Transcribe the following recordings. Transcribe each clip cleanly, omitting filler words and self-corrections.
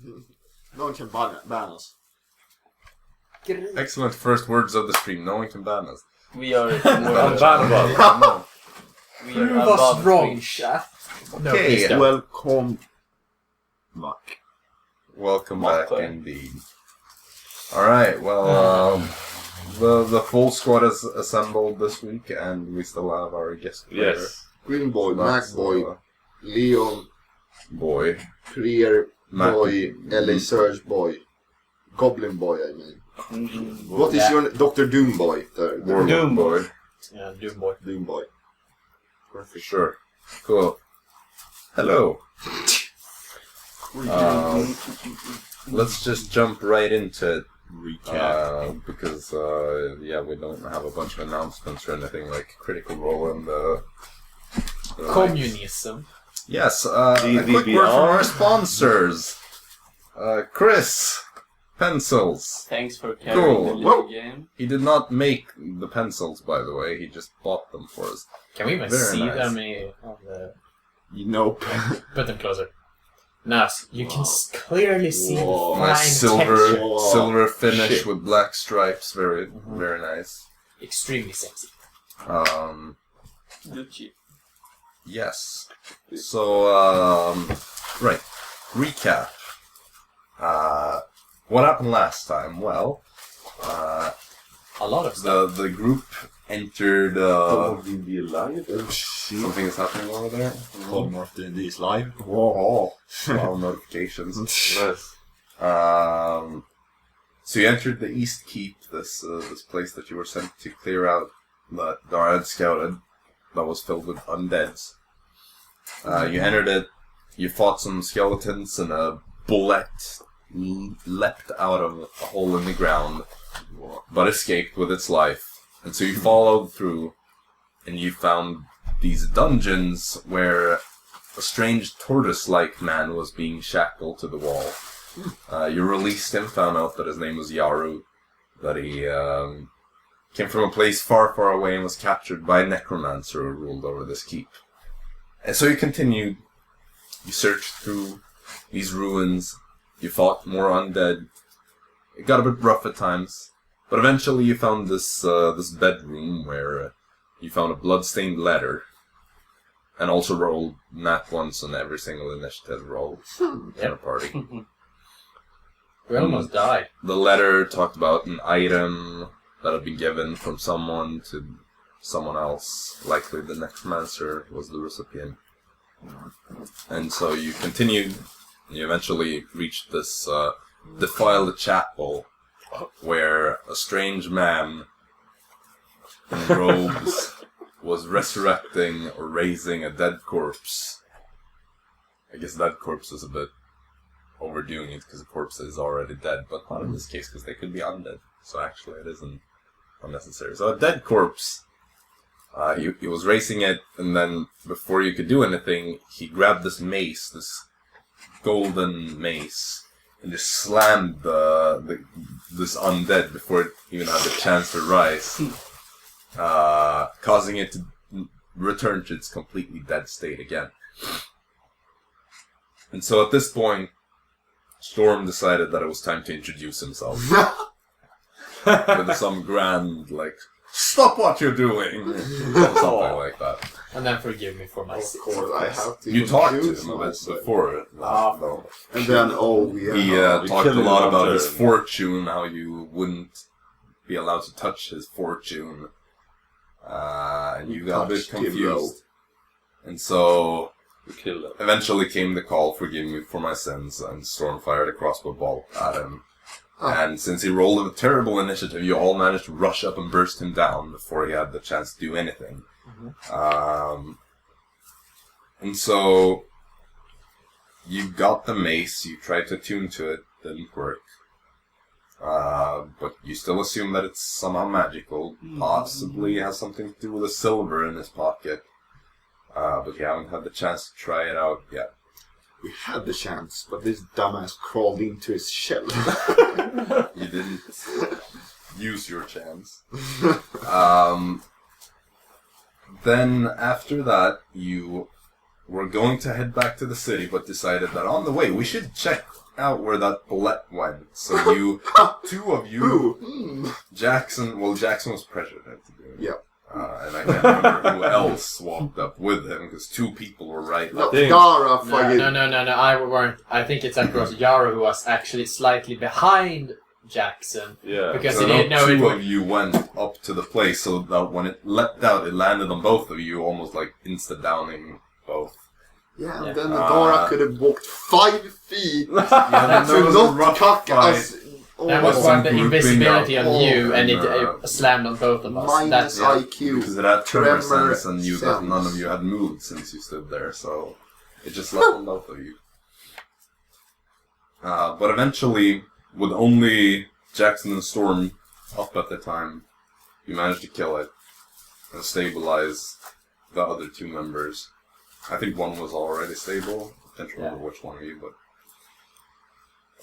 No one can ban us. Excellent first words of the stream. No one can ban us. We are Unbannable. We are Prove us above wrong, Twitch. chat. No, Okay, please don't. Welcome back. Welcome Welcome. back indeed. Alright, well, the full squad is assembled this week, and we still have our guest player. Yes. Green Boy, So Mac that's, Boy, Leon Boy. Prier Mac- Boy, LA Serge Boy, Goblin Boy, I mean. What is your Dr. Doom Boy? Warlock Doom Boy. Yeah, Doom Boy. Doom Boy. For sure. Cool. Hello. Let's just jump right into it. Recap. Because, we don't have a bunch of announcements or anything like Critical Role and the Communism. Yes, a quick word from our sponsors. Chris, pencils. Thanks for carrying Cool. the Whoa. little game. He did not make the pencils, by the way. He just bought them for us. Can we even Very see nice. them on the... Nope. Put them closer. Nice. You can clearly see Whoa. the fine Nice texture. silver finish Shit. with black stripes. Very, very nice. Extremely sexy. Gucci. Yes. So, right. Recap. What happened last time? Well, A lot of stuff. the group entered, D&D alive? something is happening over there. Polymorphed D&D is live. Whoa. Wow, notifications. Nice. So you entered the East Keep, this place that you were sent to clear out that Dara had scouted that was filled with undeads. You entered it, you fought some skeletons, and a bullet leapt out of a hole in the ground, but escaped with its life. And so you followed through, and you found these dungeons where a strange tortoise-like man was being shackled to the wall. You released him, found out that his name was Yaru, that he came from a place far, far away and was captured by a necromancer who ruled over this keep. And so you continued, you searched through these ruins, you fought more undead. It got a bit rough at times, but eventually you found this bedroom where you found a blood-stained letter, and also rolled nat once on every single initiative roll in a party. We almost died. The letter talked about an item that had been given from someone to someone else. Likely the necromancer was the recipient. And so you continued, and you eventually reached this defiled chapel where a strange man in robes was resurrecting or raising a dead corpse. I guess dead corpse is a bit overdoing it because the corpse is already dead, but not in this case because they could be undead. So actually it isn't unnecessary. So a dead corpse, he was raising it, and then before you could do anything, he grabbed this mace, this golden mace, and just slammed this undead before it even had the chance to rise, causing it to return to its completely dead state again. And so at this point, Storm decided that it was time to introduce himself. With some grand, like, stop what you're doing! Or something like that. And then forgive me for my Of sins. course, I have to You talked to introduce him a bit myself. before. No. And then, He you talked a killed lot him about after. his fortune, how you wouldn't be allowed to touch his fortune. And you got a bit Touched him, confused. And so, We killed him. eventually came the call, forgive me for my sins, and Storm fired a crossbow bolt at him. And since he rolled a terrible initiative, you all managed to rush up and burst him down before he had the chance to do anything. And so, you got the mace, you tried to attune to it, didn't work. But you still assume that it's somehow magical, possibly has something to do with the silver in his pocket. But you haven't had the chance to try it out yet. We had the chance, but this dumbass crawled into his shell. You didn't use your chance. Then after that, you were going to head back to the city, but decided that on the way we should check out where that bullet went. So you, two of you, Jaxson was pressured into doing it. Yeah. And I can't remember who else walked up with him, because 2 people were right No, up. Dara fucking... No, I weren't. I think it's across Yaru who was actually slightly behind Jaxson. Yeah. Because So he didn't know 2 it of you went up to the place, so that when it leapt out, it landed on both of you, almost like insta-downing both. Yeah, Yeah. and then Dara could have walked 5 feet Yeah, That's there to was a not rough cock fight. us. That was Some one the grouping invisibility up. on you, and it And, slammed on both of us. Minus Yeah, IQ. because it had tremor Tremor sense, and you that sense. none of you had moved since you stood there, so it just left on both of you. But eventually, with only Jaxson and Storm up at the time, you managed to kill it and stabilize the other 2 members. I think one was already stable. I can't remember which one of you, but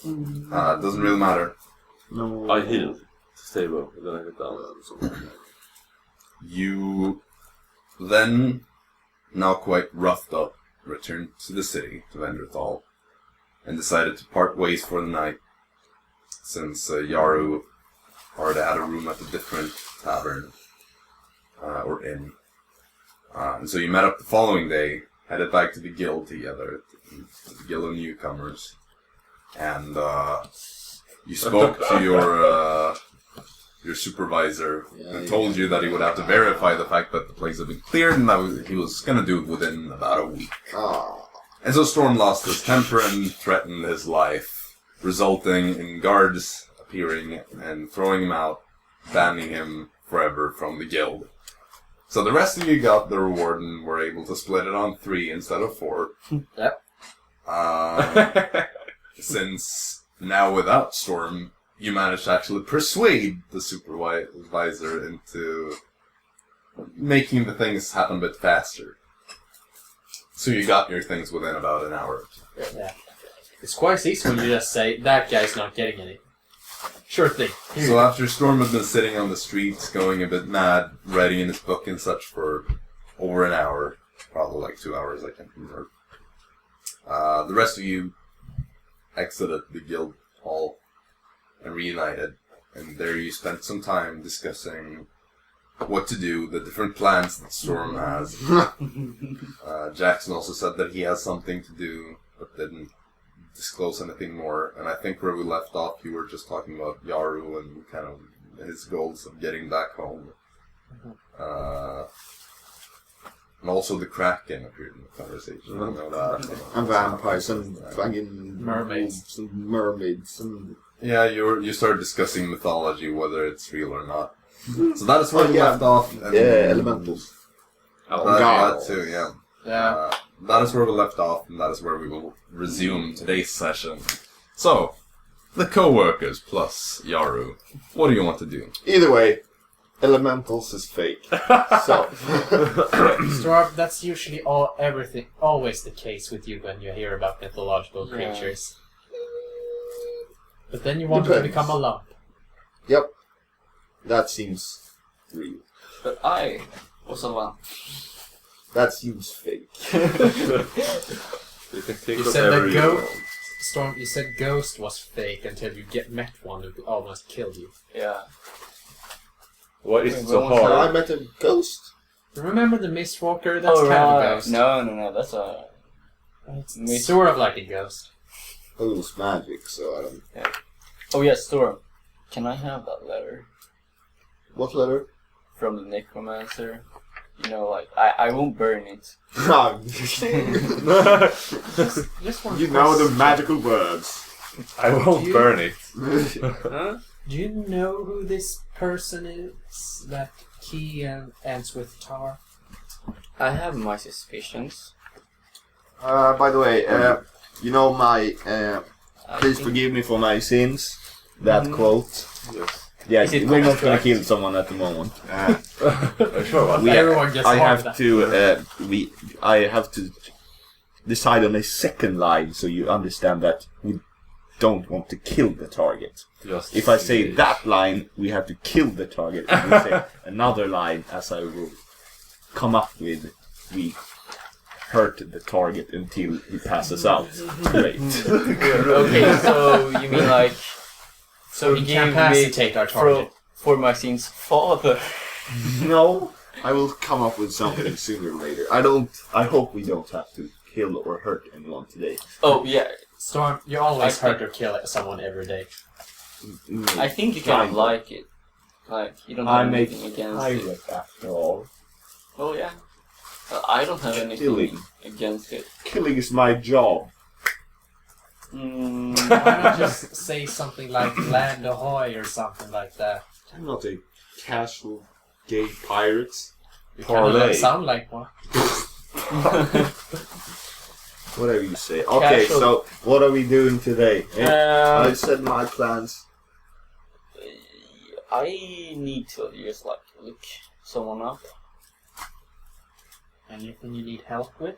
it doesn't really matter. No. I healed. Stable. Then I get down. You then, now quite roughed up, returned to the city, to Venderthal, and decided to part ways for the night, since Yaru already had a room at a different tavern, or inn. And so you met up the following day, headed back to the guild together, to the guild of newcomers, and you spoke to your supervisor, and told you that he would have to verify the fact that the place had been cleared, and that he was going to do it within about a week. And so Storm lost his temper and threatened his life, resulting in guards appearing and throwing him out, banning him forever from the guild. So the rest of you got the reward and were able to split it on 3 instead of 4. Yep. Since now without Storm, you managed to actually persuade the supervisor into making the things happen a bit faster. So you got your things within about an hour. Yeah. It's quite easy when you just say, that guy's not getting any. Sure thing. Here you So go. after Storm had been sitting on the streets, going a bit mad, writing in his book and such for over an hour, probably like 2 hours, I can't remember. The rest of you exited the guild hall and reunited, and there you spent some time discussing what to do, the different plans that Storm has. Jaxson also said that he has something to do, but didn't disclose anything more. And I think where we left off, you were just talking about Yaru and kind of his goals of getting back home. And also the Kraken appeared in the conversation. I know that. And vampires and fucking Mermaids. and mermaids and... Yeah, you started discussing mythology, whether it's real or not. So that is where we left off. And elementals. that too, yeah. Yeah. That is where we left off, and that is where we will resume today's session. So, the co-workers plus Yaru, what do you want to do? Either way, elementals is fake. So... Storm, that's usually always the case with you when you hear about mythological creatures. But then you want to become a lump. Yep. That seems real. But I was a lump. That seems fake. You can think You of said every that Storm, you said Ghost was fake until you met one who almost killed you. Yeah. What is so I hard? met a ghost. Remember the Mistwalker? That's kind of a ghost. No, that's a... It's sort of like a ghost. Oh, it was magic, so I don't... Oh yeah, Storm. Can I have that letter? What letter? From the necromancer? You know, like, I won't burn it. Just one You know the question. magical words. I won't You- burn it. Huh? Do you know who this person is? That key ends with tar? I have my suspicions. By the way, you know my... I please think- forgive me for my sins. That quote. Yes. Yeah, Is it we're not gonna correct? kill someone at the moment. Sure about that. Everyone gets I hard have with that. to. I have to decide on a second line so you understand that we don't want to kill the target. Just If I say that line, we have to kill the target. And we say another line, as I will come up with. We hurt the target until he passes out. Great. Okay, so you mean like... So he gave Incapacitate our target. For Maxine's father. No, I will come up with something sooner or later. I hope we don't have to kill or hurt anyone today. Oh, yeah. Storm, you always hurt or kill someone every day. I think you kind of like it. Like, you don't have anything against it. After all. Oh, yeah. I don't have anything against it. Killing is my job. Why not just say something like land ahoy or something like that? I'm not a casual gay pirate. You kind of sound like one. Whatever you say. Okay, casual. So what are we doing today? I said my plans. I need to just like look someone up. Anything you need help with?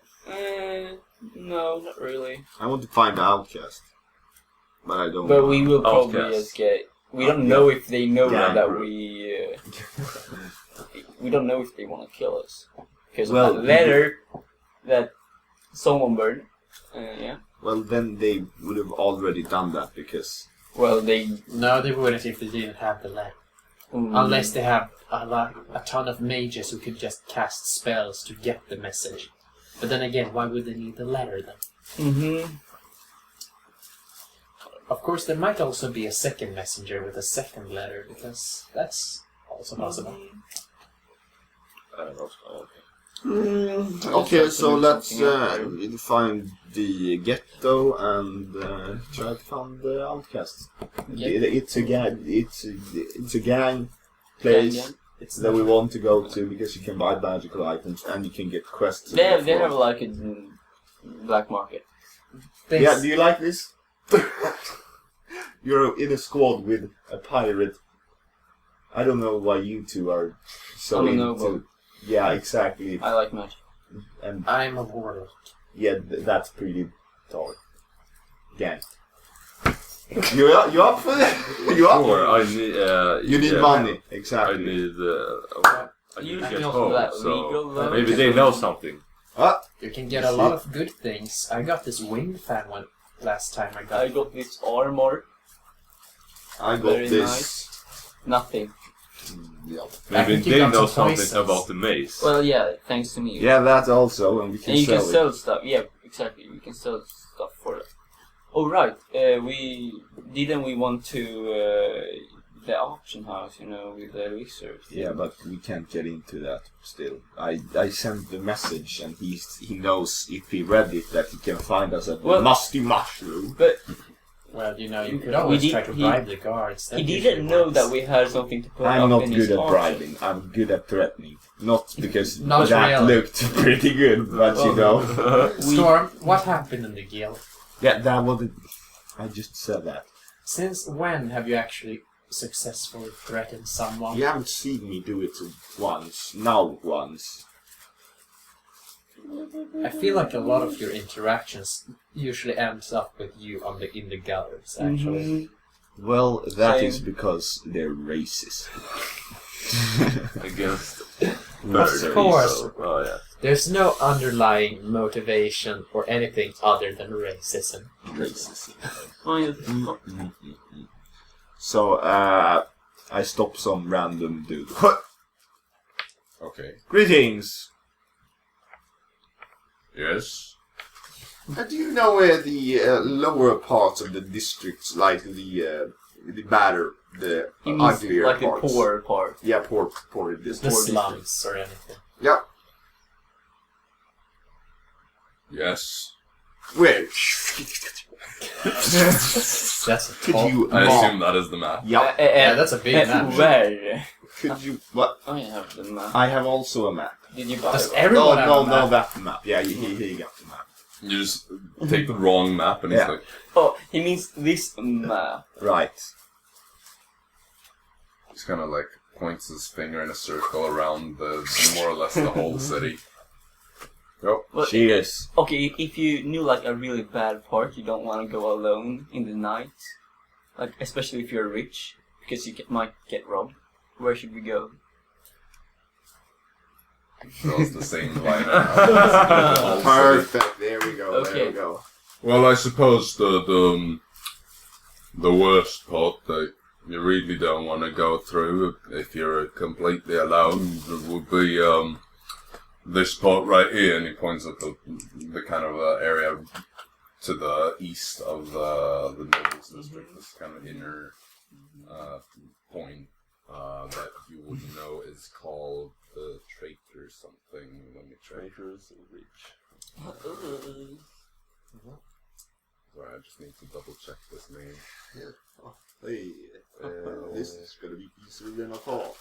No, not really. I want to find the outcast. But I don't know. But we will probably just get... We don't know if they know that we... we don't know if they want to kill us. Because of that letter that someone burned. Yeah. Well, then they would have already done that because... Well, they... No, they wouldn't if they didn't have the letter. Unless they have a ton of mages who could just cast spells to get the message. But then again, why would they need the letter then? Of course, there might also be a second messenger with a second letter, because that's also possible. Okay, so let's find the ghetto and try to find the outcast. It's a gang place that we want to go to because you can buy magical items and you can get quests. They have like a black market. Yeah, do you like this? You're in a squad with a pirate. I don't know why you two are so into... Yeah, exactly. I like magic. And I'm a warlock. Yeah, that's pretty tall. Gang. You up for it? You up? Sure, I need. You need money, exactly. I need. I need to get know home, that so legal, maybe they know something. What? You can get a lot of good things. I got this wind fan one last time I got this armor. I got Very this. Nice. Nothing. Yeah. Maybe think you they got know some something poisons. about the maze. Well, yeah, thanks to me. Yeah, that also, and we can and you sell can it. sell stuff. Yeah, exactly. We can sell stuff for that. Oh right, we want to the auction house, with the wizards. Yeah, but we can't get into that still. I sent the message, and he knows if he read it that he can find us at the Musty Mushroom. But well, you could always try to bribe the guards. He didn't know that we had something to put up in his I'm not good at auction. bribing. I'm good at threatening. Not because Not that really. looked pretty good, but Storm, what happened in the guild? Yeah, that was it. I just said that. Since when have you actually successfully threatened someone? You haven't seen me do it once. Now once. I feel like a lot of your interactions usually ends up with you in the galleries, actually. Well, that Same. is because they're racist. Against Of course. So, oh yeah. There's no underlying motivation or anything other than racism. Racist. Oh, yeah. So, I stopped some random dude. Okay. Greetings! Yes. Do you know where the lower parts of the districts, like the better, the He means uglier like parts? the poor part. Yeah, poor The districts. slums or anything. Yeah. Yes. Where? That's a Could tall- you I mark? assume that is the map. Yeah. Yeah, that's a big map. Where? Could you what? I have the map. I have also a map. Did you buy Does one? everyone have a map? No, that map. Yeah, he got the map. You just take the wrong map and Yeah. it's like, Oh, he means this map. Right. he's kind of like points his finger in a circle around more or less the whole city. Yep. Well, Cheers. okay, if you knew like a really bad part, you don't want to go alone in the night. Like, especially if you're rich, because you might get robbed. Where should we go? Draws the same line. Perfect. There we go. Okay. There we go. Well, I suppose the worst part that you really don't want to go through if you're completely alone would be this part right here, and he points at the kind of area to the east of the nobles district, this kind of inner point that you would know is called the traitor something. Let me Traitors Reach. Sorry, I just need to double check this name. Hey, this is gonna be easier than I thought.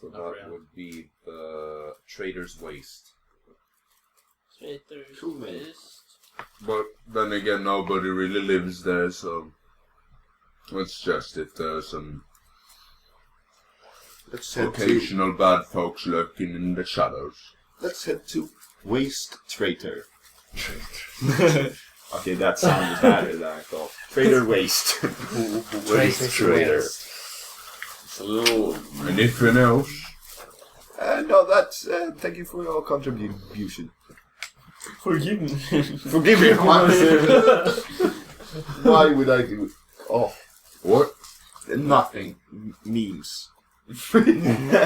So that would be the Trader's Waste. Traitors Cool, man. Waste. But then again, nobody really lives there, so it's just if there's some Let's head occasional bad folks lurking in the shadows. Let's head to Waste Traitor. Okay, that sounded better than I thought. Traitor Waste. Waste Traitor. It's a little... Anything else? No, that's... thank you for your contribution. Forgive me. Forgive me. Why would I do it? Oh. What? Nothing. Memes.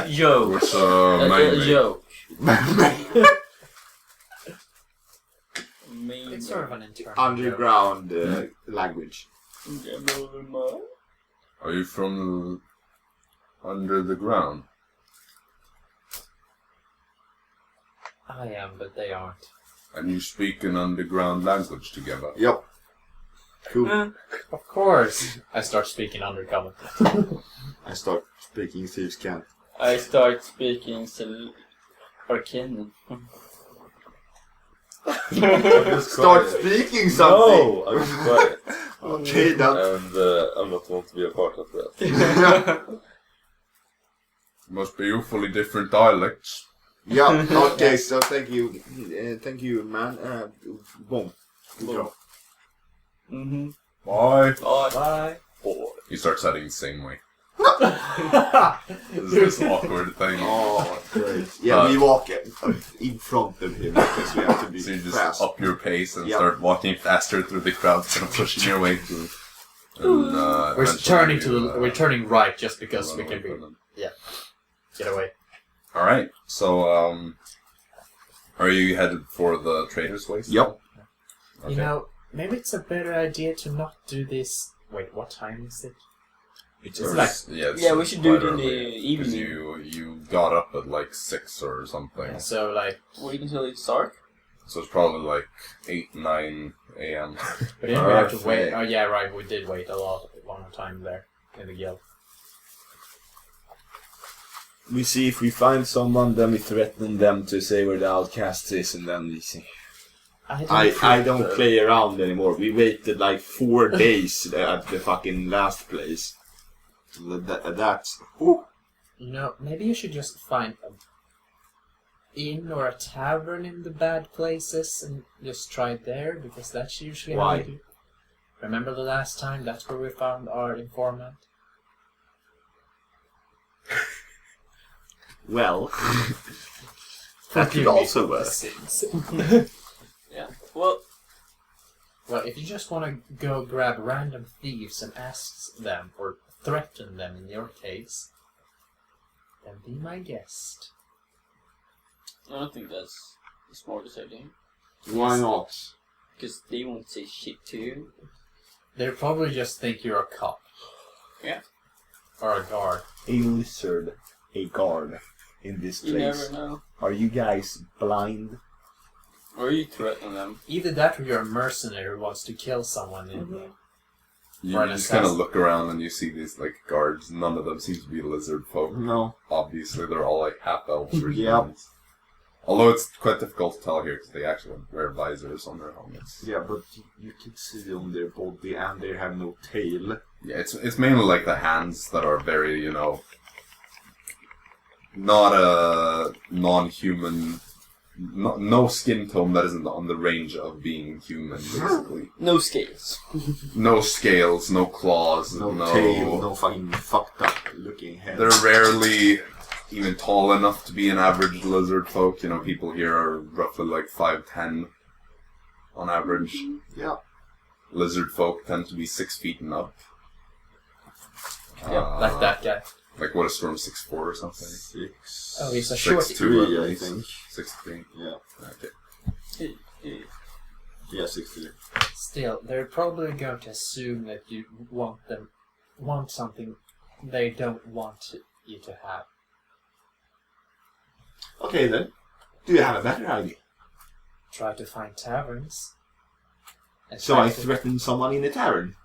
Joke. What's A maybe? joke. It's sort of an internal Underground language. Are you from under the ground? I am, but they aren't. And you speak an underground language together? Yep. Cool. Of course. I start speaking undercover. I start speaking Thieves' Cant. I start speaking Arcane. Start speaking something! No, I was quiet. Okay, that's... And I'm not want to be a part of that. Must be awfully different dialects. Yeah, okay, so thank you, man. Boom. Good job. Mm-hmm. Bye. Bye. He starts heading the same way. This is this awkward thing. Oh, great. Yeah, we walk in front of him because we have to be So you just fast. up your pace and Yep. start walking faster through the crowd, sort of pushing your way through. And, We're eventually turning we're turning right just because we can be them. get away. All right. So, are you headed for the Trader's Waste? Yep. Okay. You know, maybe it's a better idea to not do this. Wait, what time is it? It's like- Yeah, we should do it quite in the early, 'cause evening. you got up at like 6 or something. So like, Wait until it's dark. So it's probably like 8, 9 a.m. but then we have to Perfect. wait. Oh yeah, right. We did wait a long time there in the guild. We see if we find someone, then we threaten them to say where the outcast is, and then we see. I don't play around anymore. We waited like 4 days at the fucking last place. That's... Ooh. You know, maybe you should just find an inn or a tavern in the bad places and just try it there, because that's usually how Why? we do. Remember the last time? That's where we found our informant. Well... That could also work. Yeah. Well, if you just want to go grab random thieves and ask them, or threaten them in your case, then be my guest. I don't think that's the smartest idea. Why not? Because they won't say shit to you. They'll probably just think you're a cop. Yeah. Or a guard. A lizard, a guard in this You place. never know. Are you guys blind? Or you threaten them. Either that or you're a mercenary who wants to kill someone. You For an just kind of assassin. look around and you see these like guards. None of them seem to be lizard folk. No. Obviously, they're all like half elves or Yep. humans. Although it's quite difficult to tell here because they actually wear visors on their helmets. Yeah, but you can see on their body and they have no tail. Yeah, it's mainly like the hands that are very, you know, not a non-human, no skin tone that isn't on the range of being human, basically. No scales. No scales, no claws, No tail, no fucking fucked up looking head. They're rarely even tall enough to be an average lizard folk. You know, people here are roughly like 5'10" on average. Yeah. Lizard folk tend to be 6 feet and up. Yeah, like that guy. Like what, a storm 6'4" or something? 6. Oh, he's a short 6'2", I think. 6'3". Yeah. Okay. Yeah, 6'3". Still, they're probably going to assume that you want something they don't want you to have. Okay then. Do you have a better idea? Try to find taverns. And So try I to- threaten someone in a tavern.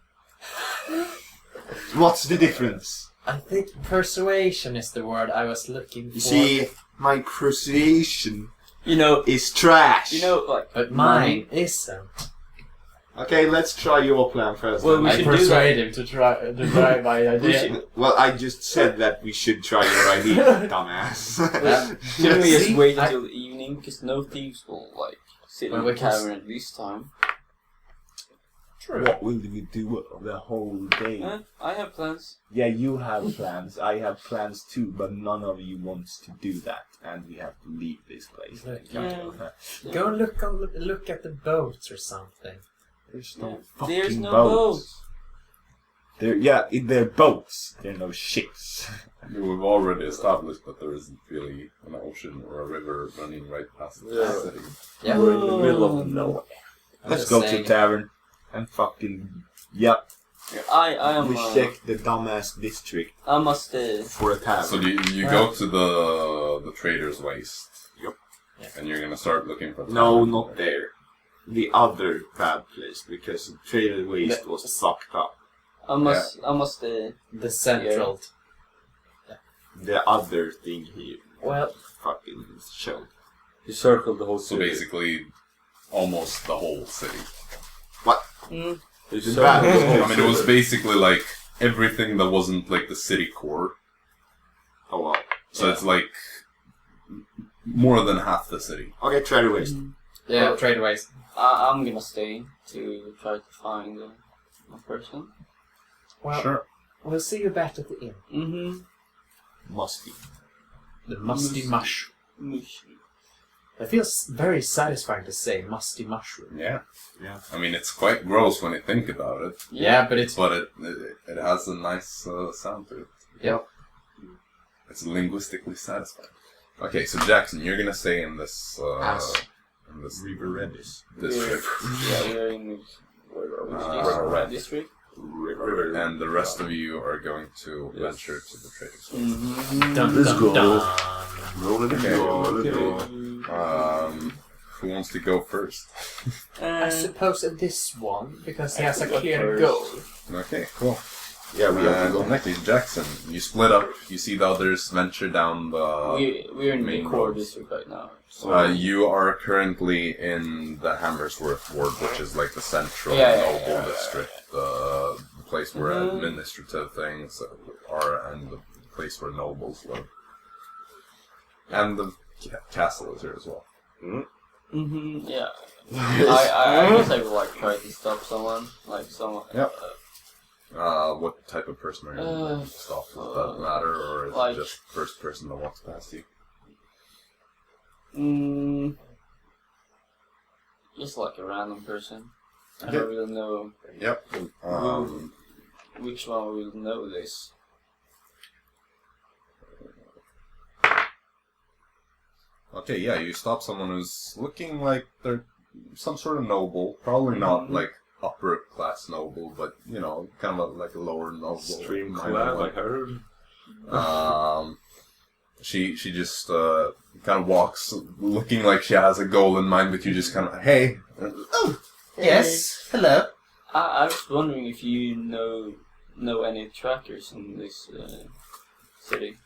What's the difference? I think persuasion is the word I was looking for. You see, my persuasion You know, is trash. like. But mine isn't. Okay, let's try your plan first. Well, then. we I should do persuade him to try my idea. Well, I just said that we should try your idea, dumbass. Shouldn't we just See, wait until the evening? Because no thieves will, like, sit Well, in we the can tavern at this time. True. What will we do the whole day? I have plans. Yeah, you have plans. I have plans too, but none of you wants to do that, and we have to leave this place. Go and look at the boats or something. There's no Yeah. fucking There's no boats. They're boats. They're no ships. We've already established that there isn't really an ocean or a river running right past the city. Yeah. We're in the middle of nowhere. Let's go to the tavern and fucking I am. we check the dumbass district I must. for a tavern. So you go to the trader's waist. Yep. Yeah. And you're gonna start looking for. No, not there. The other bad place, because the Trader Waste was fucked up. I must. The central. The other thing here Well, fucking showed. You circled the whole So city. basically, almost the whole city. It's So- bad. I mean, it was basically like everything that wasn't like the city core. Oh well. So it's like more than half the city. Okay, Trader Waste. yeah, Well- tradeways. I'm gonna stay to try to find a person. Well, Sure. we'll see you back at the inn. Mm-hmm. Musty. The musty mush. Mush. It feels very satisfying to say musty mushroom. Yeah. Yeah. I mean, it's quite gross when you think about it, Yeah, but it's but it has a nice sound to it. Yep. It's linguistically satisfying. Okay, so Jaxson, you're gonna stay in this River Redis. district, Yeah, we're in River district. River. and the rest of you are going to venture to the trader's waist. Mm-hmm. dun, Let's dun, go. dun. Roll it Okay. go. Who wants to go first? I suppose this one, because he I has a forgot clear first. goal. Okay, cool. Yeah, we have to go. Next is Jaxson. You split up. You see the others venture down the. We're in the main core road. district right now. So You are currently in the Hammersworth ward, which is like the central noble yeah, district, the place where Mhm. administrative things are, and the place where nobles live. And the castle is here as well. Mm-hmm. Yeah. I guess I would like try to stop someone, like someone. Yep. What type of person are you going to stop? Does that matter, or is like- it just first person that walks past you? Just like a random person. I Okay. don't really know Yep. which one will know this. Okay, yeah, you stop someone who's looking like they're some sort of noble. Probably not Mhm. like upper class noble, but you know, kind of like a lower noble. Stream kind clad of like her. She just kind of walks, looking like she has a goal in mind, but you just kind of, hey. Yes, hello. I was wondering if you know any trackers in this city.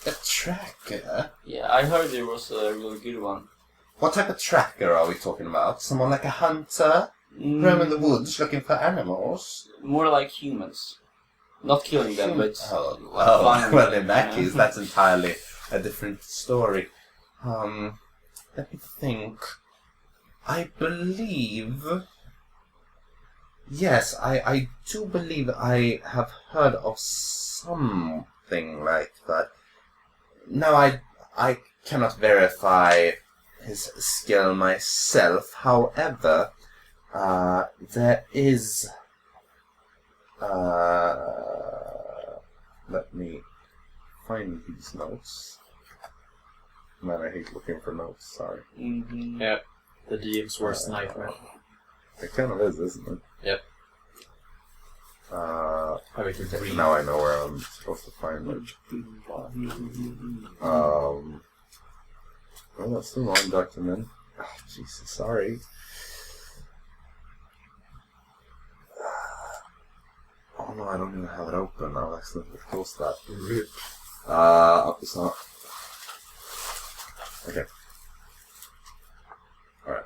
A tracker? Yeah, I heard there was a really good one. What type of tracker are we talking about? Someone like a hunter? Roaming the woods looking for animals? More like humans. Not killing them, but Well, in that Yeah. case, that's entirely a different story. Let me think. I believe... Yes, I do believe I have heard of something like that. No, I cannot verify his skill myself. However, there is... let me find these notes. Man, I hate looking for notes, sorry. Mm-hmm. Yeah, the DM's worst nightmare. It kind of is, isn't it? Yep. Okay, now I know where I'm supposed to find it. Oh, that's the wrong document. Oh, Jesus, sorry. Oh no, I don't even have it open. I'll accidentally close that. So... Okay. Alright.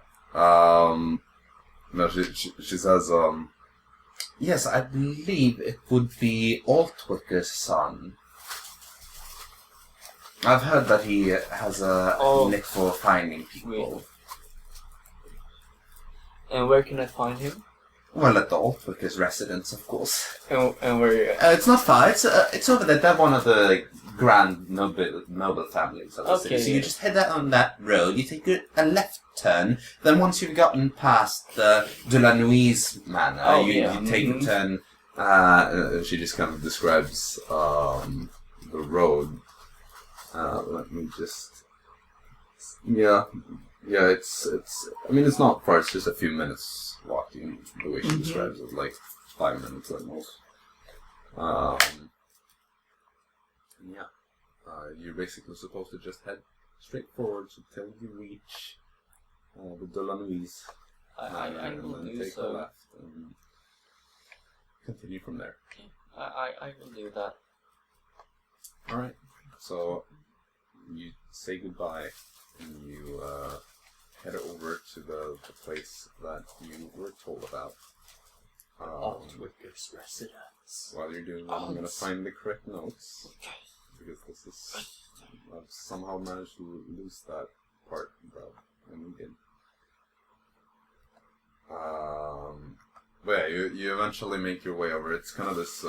No, she says, yes, I believe it would be Altwicker's son. I've heard that he has a knack for finding people. Wait. And where can I find him? Well, at the Altwicker's residence, of course. And where? It's not far. It's over there. They're one of the grand noble families of the city. So you just head out on that road. You take a left turn. Then once you've gotten past the De La Nuit's manor, you take a turn. She just kind of describes the road. Let me just. Yeah. It's. I mean, it's not far. It's just a few minutes walking. The way she describes it, like 5 minutes at most. You're basically supposed to just head straight forward until you reach the De La Nuit's. I will and then do take so. a left and continue from there. I will do that. Alright, so you say goodbye and you head over to the place that you were told about. Altwicker's residence. While you're doing that, I'm going to find the correct notes. Because this is... I've somehow managed to lose that part, bro. And we did. But yeah, you eventually make your way over. It's kind of this,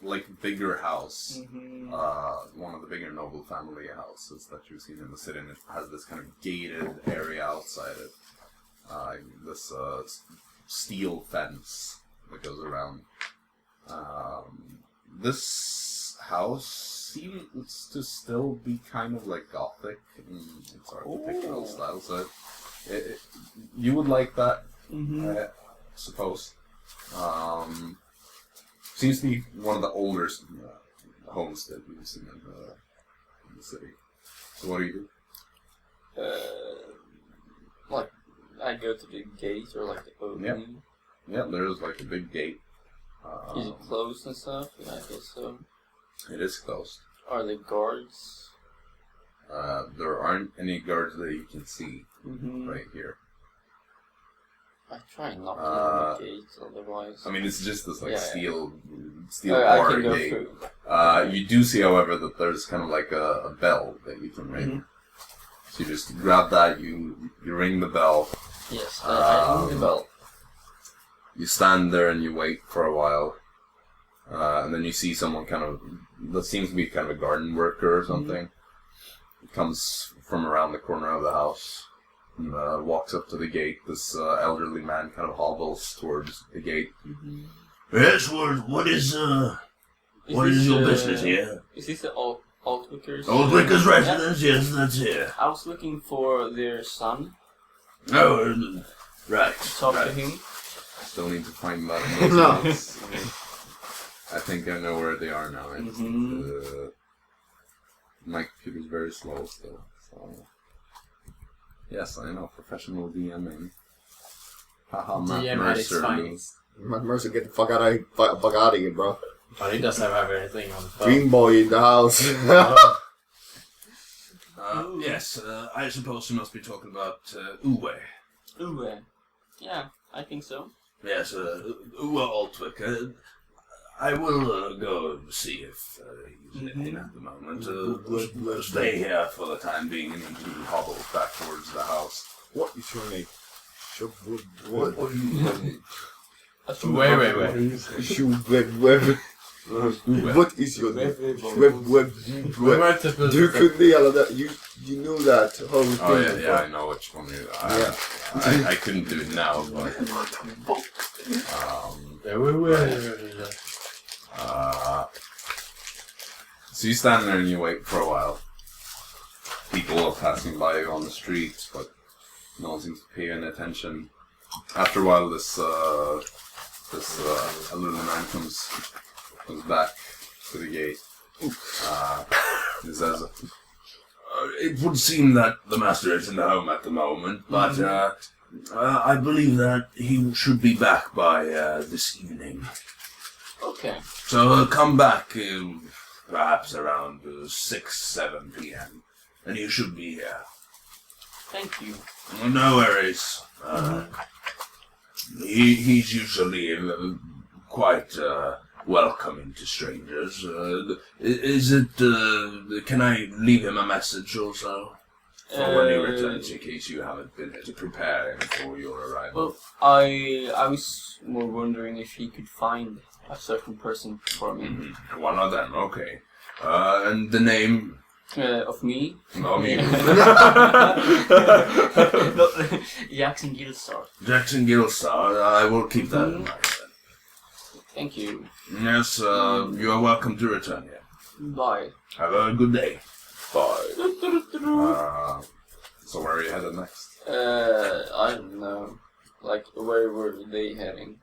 like, bigger house. One of the bigger noble family houses that you've seen in the city. And it has this kind of gated area outside it. This steel fence that goes around. This house seems to still be kind of like Gothic in its architectural style, so you would like that, I suppose. Seems to be one of the older homes that we've seen in the city. So what do you do? Like, I go to the gate or like the opening. Yeah, there's like a big gate. Is it closed and stuff? Yeah, I guess so. It is closed. Are there guards? There aren't any guards that you can see right here. I try not to open the gate, otherwise. I mean, it's just this like steel I bar can go gate. through. You do see, however, that there's kind of like a bell that you can ring. So you just grab that, you ring the bell. Yes, I ring the bell. You stand there and you wait for a while. And then you see someone that seems to be kind of a garden worker or something. He comes from around the corner of the house and walks up to the gate. This elderly man kind of hobbles towards the gate. Yes, what is your business here? Is this the Altwicker's? Altwicker's residence, yes, that's here. I was looking for their son. Oh, right. Talk to him. Still need to find that in those notes. I think I know where they are now. My computer's very slow still. So. Yes, I know. Professional DMing. Haha, Matt Mercer. Matt Mercer, get the fuck out of here, bro. Oh, he does have everything on the phone. Green boy in the house. Yes, I suppose you must be talking about Uwe. Uwe. Yeah, I think so. Yes, Uwe Altwick. I will go see if he's in at the moment. Stay here for the time being, and he hobbles back towards the house. What is your name? What? Wait. Wait. What is your name? Multiple. Du kunde hela det. You know that whole thing. Oh yeah, I know which one you. I couldn't do it now, but. So you stand there and you wait for a while. People are passing by you on the street, but no one seems to pay any attention. After a while, this elderly man comes back to the gate. He says, It would seem that the master isn't home at the moment, but I believe that he should be back by this evening. Okay. So come back perhaps around 6-7 p.m. and you should be here. Thank you. No worries. He's usually quite welcoming to strangers. Is it? Can I leave him a message also for when he returns, in case you haven't been here to prepare him for your arrival? Well, I was more wondering if he could find a certain person for me. Mm-hmm. One of them, okay. And the name? Of me? No, me. Jaxson Gillstar. Jaxson Gillstar. I will keep that in mind then. Thank you. Yes, you are welcome to return here. Bye. Have a good day. Bye. So where are you headed next? I don't know. Like, where were they heading?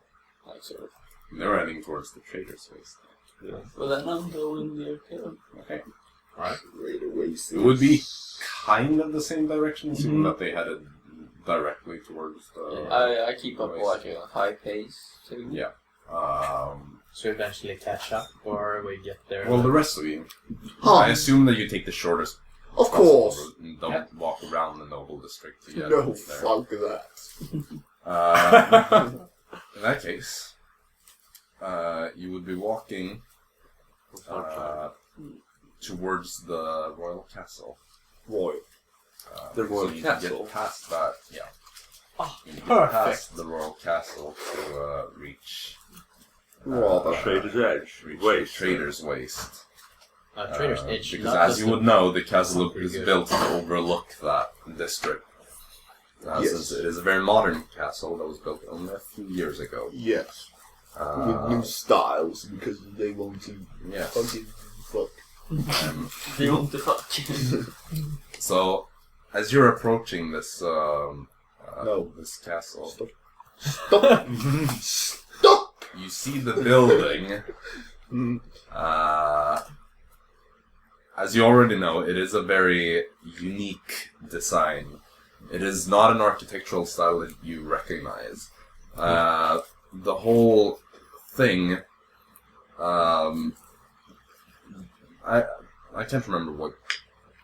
Like, sort of. They're heading towards the Trader's Waste. Yeah. Well, then I'm going there too. Okay. Alright. Waste. It would be kind of the same direction, assuming that they headed directly towards the... I keep up like a high pace too. Yeah. So eventually catch up, or we get there. Well, the rest of you. Huh. I assume that you take the shortest Of possible course. route and don't walk around the Noble District to get No, there. fuck that. In that case, you would be walking towards the Royal Castle. Roy. The Royal so you Castle? Get past that, yeah. Oh, You get perfect. past the Royal Castle to reach Trader's Edge. reach Waste. Trader's Waste. Trader's Edge. Because not as just you the- would know, the castle pretty is good. built to overlook that district. Since it is a very modern castle that was built only a few years ago. Yes. With new styles, because they want to Yes. fucking fuck. They want to fuck. So, as you're approaching this No. this castle, Stop. Stop! Stop! you see the building. As you already know, it is a very unique design. It is not an architectural style that you recognize. The whole thing, I can't remember what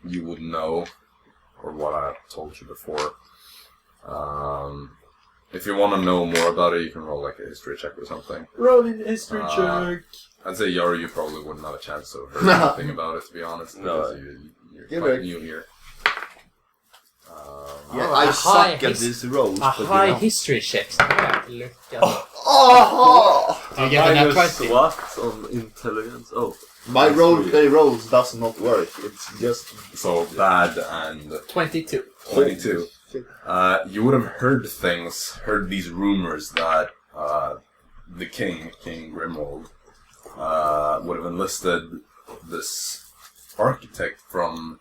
you would know, or what I told you before. If you want to know more about it, you can roll like a history check or something. Rolling history check. I'd say Yaru, you probably wouldn't have a chance to have heard anything about it, to be honest, No. because you're Yeah, quite but- new here. Yeah, Oh, I a suck high at his- this rolls. A but high you know. history check. Yeah, look at Oh! Do you get an Minus 20? what on intelligence? Oh. My That's roleplay rolls does not work. It's just So, bad and 22. 22. Shit. You would have heard these rumors that the King Grimwald, would have enlisted this architect from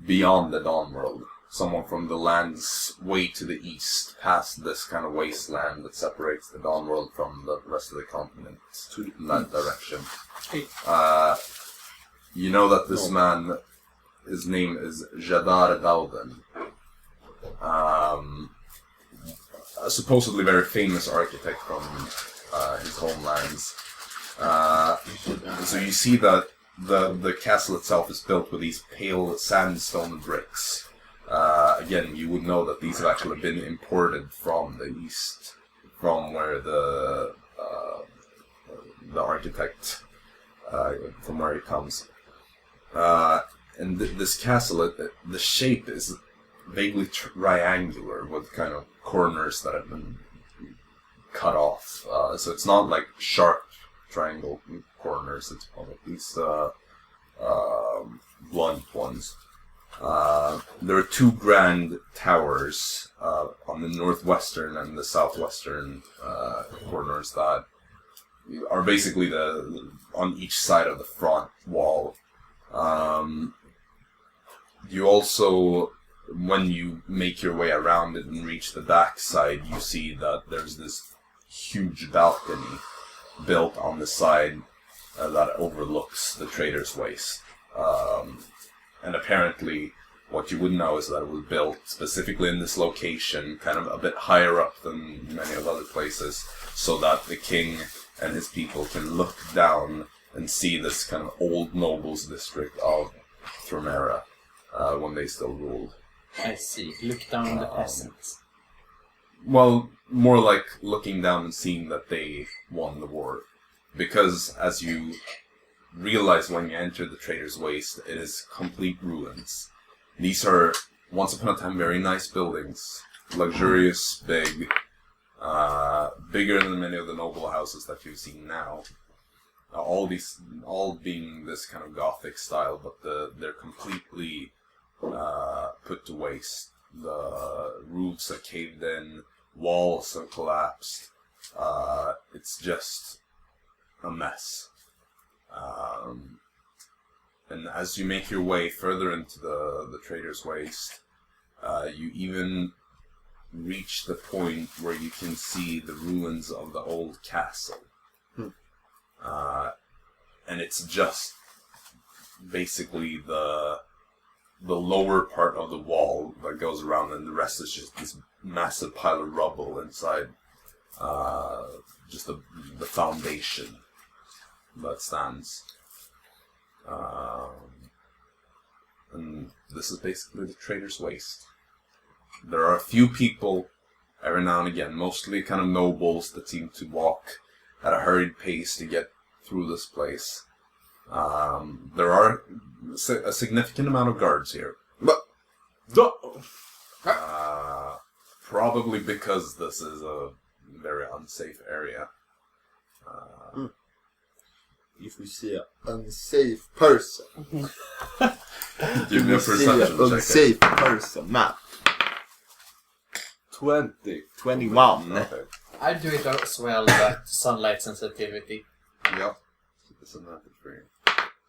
beyond the Dawn World. Someone from the lands way to the east, past this kind of wasteland that separates the Dawn World from the rest of the continent, in that direction. You know that this man, his name is Jadar Dowden. A supposedly very famous architect from his homelands. So you see that the castle itself is built with these pale sandstone bricks. Again, you would know that these have actually been imported from the east, from where the architect, from where he comes. And this castle, the shape is vaguely triangular with kind of corners that have been cut off. So it's not like sharp triangle corners. It's one of these blunt ones. There are two grand towers on the northwestern and the southwestern corners that are basically on each side of the front wall. You also, when you make your way around it and reach the back side, you see that there's this huge balcony built on the side that overlooks the Trader's Waste. And apparently, what you would know is that it was built specifically in this location, kind of a bit higher up than many of the other places, so that the king and his people can look down and see this kind of old nobles district of Thramera when they still ruled. I see. Look down on the peasants. Well, more like looking down and seeing that they won the war. Because as you realize when you enter the Trader's Waste, it is complete ruins. These are, once upon a time, very nice buildings. Luxurious, big, bigger than many of the noble houses that you've seen now. All being this kind of Gothic style, but they're completely put to waste. The roofs are caved in, walls have collapsed. It's just a mess. And as you make your way further into the Trader's Waste, you even reach the point where you can see the ruins of the old castle. And it's just basically the lower part of the wall that goes around, and the rest is just this massive pile of rubble inside. Just the foundation that stands. And this is basically the Trader's Waste. There are a few people, every now and again, mostly kind of nobles that seem to walk at a hurried pace to get through this place. There are a significant amount of guards here. But probably because this is a very unsafe area. If we see an unsafe person. Give me a perception check. Unsafe person, map. 21. Okay. I do it as well, but sunlight sensitivity. Yep. It's a method for you.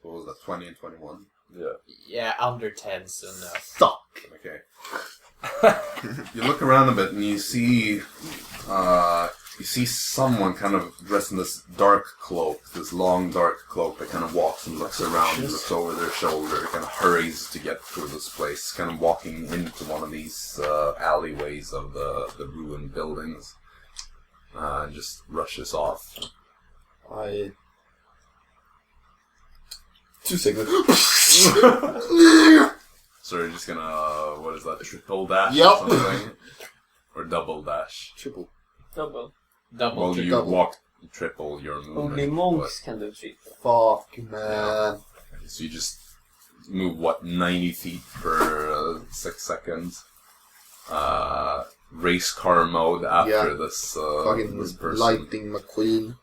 What was that, 20 and 21? Yeah. Yeah, under 10, so no. Suck. Okay. You look around a bit and you see someone kind of dressed in this dark cloak, this long dark cloak that kind of walks and looks around, looks over their shoulder, kind of hurries to get through this place, kind of walking into one of these alleyways of the ruined buildings, and just rushes off. 2 seconds. So you're just gonna, what is that, triple dash Yep. or something? Or double dash? Triple. Double. Well, you double. walk triple your movement. Only monks can do triple. Fuck, man. So you just move, 90 feet per 6 seconds. Race car mode after this Fucking this person. Lightning McQueen.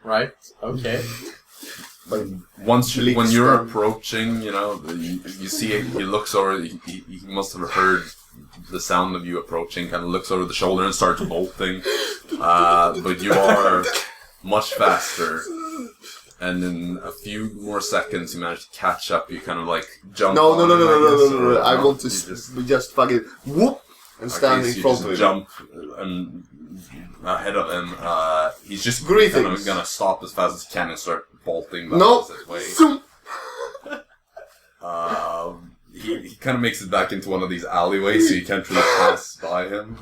Right? Okay. Fucking When you're Gillstar. approaching, you see it, he looks over, he must have heard the sound of you approaching, kind of looks over the shoulder and starts bolting. But you are much faster. And in a few more seconds, you manage to catch up. You kind of jump. No. I want to just fucking whoop and stand in front of him. Jump and ahead of him. He's just Greetings. kind of gonna stop as fast as he can and start bolting the No. opposite way. Zoom. He kind of makes it back into one of these alleyways, so you can't really pass by him.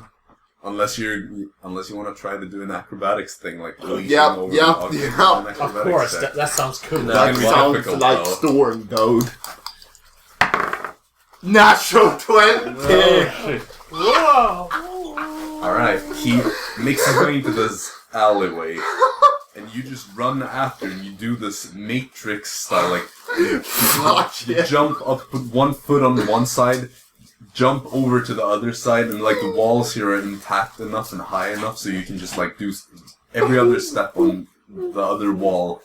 Unless you want to try to do an acrobatics thing, like leaping over the object with an Of acrobatics course, check. that sounds cool. That gonna be sounds difficult, like though. Storm, dude. Natural 20! Whoa! Alright, he makes his way into this alleyway, and you just run after, and you do this Matrix style, Fuck you yeah. jump up, put one foot on one side, jump over to the other side, and the walls here are intact enough and high enough so you can just do every other step on the other wall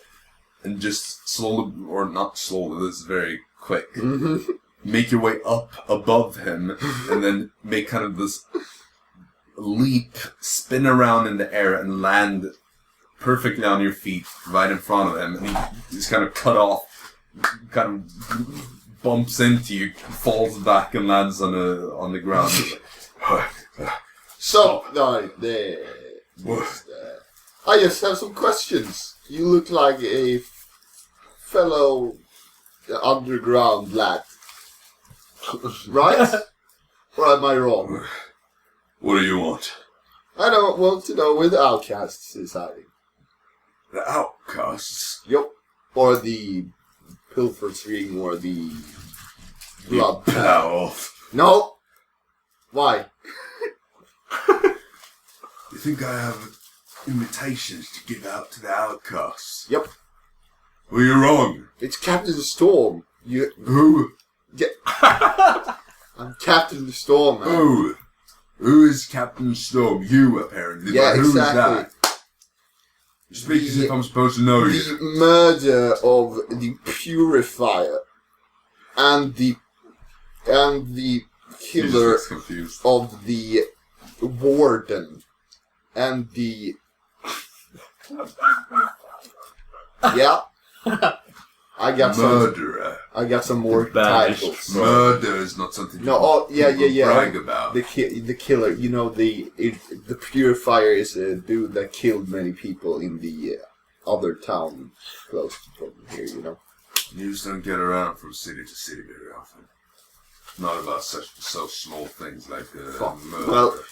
and just slowly, or not slowly, this is very quick, make your way up above him and then make kind of this leap, spin around in the air and land perfectly on your feet right in front of him. And he's kind of cut off, kind of bumps into you, falls back and lands on the ground. So, I just have some questions. You look like a fellow underground lad. Right? Or am I wrong? What do you want? I don't want to know where the outcasts is hiding. The outcasts? Yup. Or the pilfer's ring or the blood. Plow. No! Why? You think I have invitations to give out to the outcasts? Yep. Well, you're wrong. It's Captain Storm. Who? Yeah. I'm Captain Storm, man. Who is Captain Storm? You, apparently. Yeah, but who exactly. is that? You speak as if I'm supposed to know you. The murder of the Purifier and the killer of the Warden and the yeah. I got murderer. I got some more titles. Murder is not something you brag about. The killer, you know, the Purifier is a dude that killed many people in the other town close from here, you know. You just don't get around from city to city very often. Not about so small things like murder.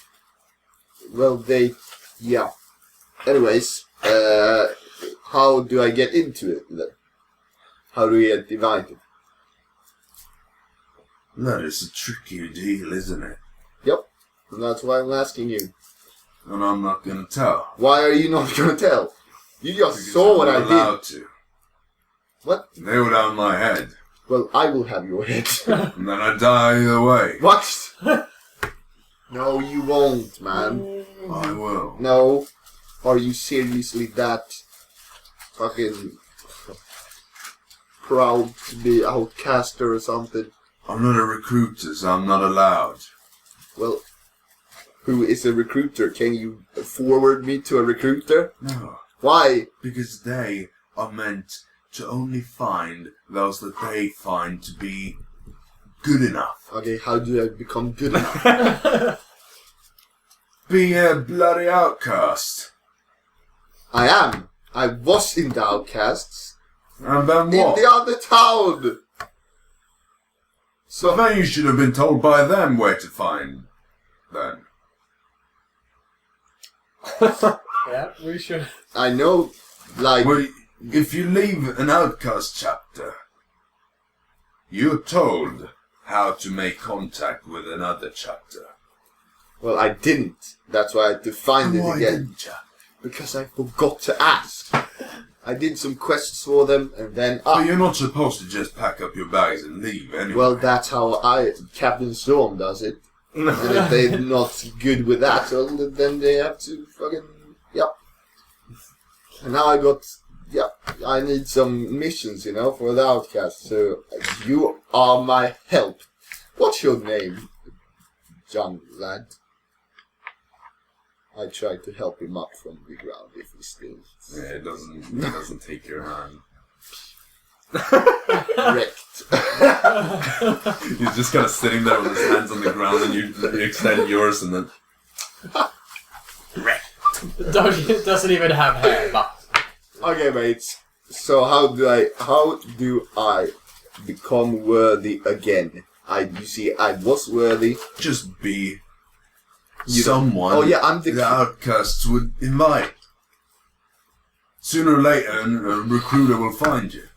Well, yeah. Anyways, how do I get into it then? How do we get divided? That is a tricky deal, isn't it? Yep. And that's why I'm asking you. And I'm not gonna tell. Why are you not gonna tell? You just because saw what I'm I not allowed did. To. What? Nail down my head. Well, I will have your head. And then I die either way. What? No, you won't, man. I will. No. Are you seriously that fucking proud to be outcaster or something? I'm not a recruiter, so I'm not allowed. Well, who is a recruiter? Can you forward me to a recruiter? No. Why? Because they are meant to only find those that they find to be good enough. Okay, how do I become good enough? Be a bloody outcast. I am. I was in the outcasts. And then what? In the other town! So then you should have been told by them where to find them. Yeah, we should. I know, like... Well, if you leave an outcast chapter, you're told how to make contact with another chapter. Well, I didn't. That's why I had to find it Why again. didn't you? Because I forgot to ask. I did some quests for them, and then... But you're not supposed to just pack up your bags and leave anyway. Well, that's how Captain Storm does it. And if they're not good with that, well, then they have to fucking... Yep. And now I got... Yep. I need some missions, you know, for the outcast. So, you are my help. What's your name, young lad? I tried to help him up from the ground if he still... Yeah, it doesn't take your hand. Wrecked. He's just kind of sitting there with his hands on the ground and you extend yours and then... Doesn't even have hair, but... Okay, mates. So how do I become worthy again? You see, I was worthy. Just be someone Oh yeah, I'm the outcasts would invite. Sooner or later, a recruiter will find you.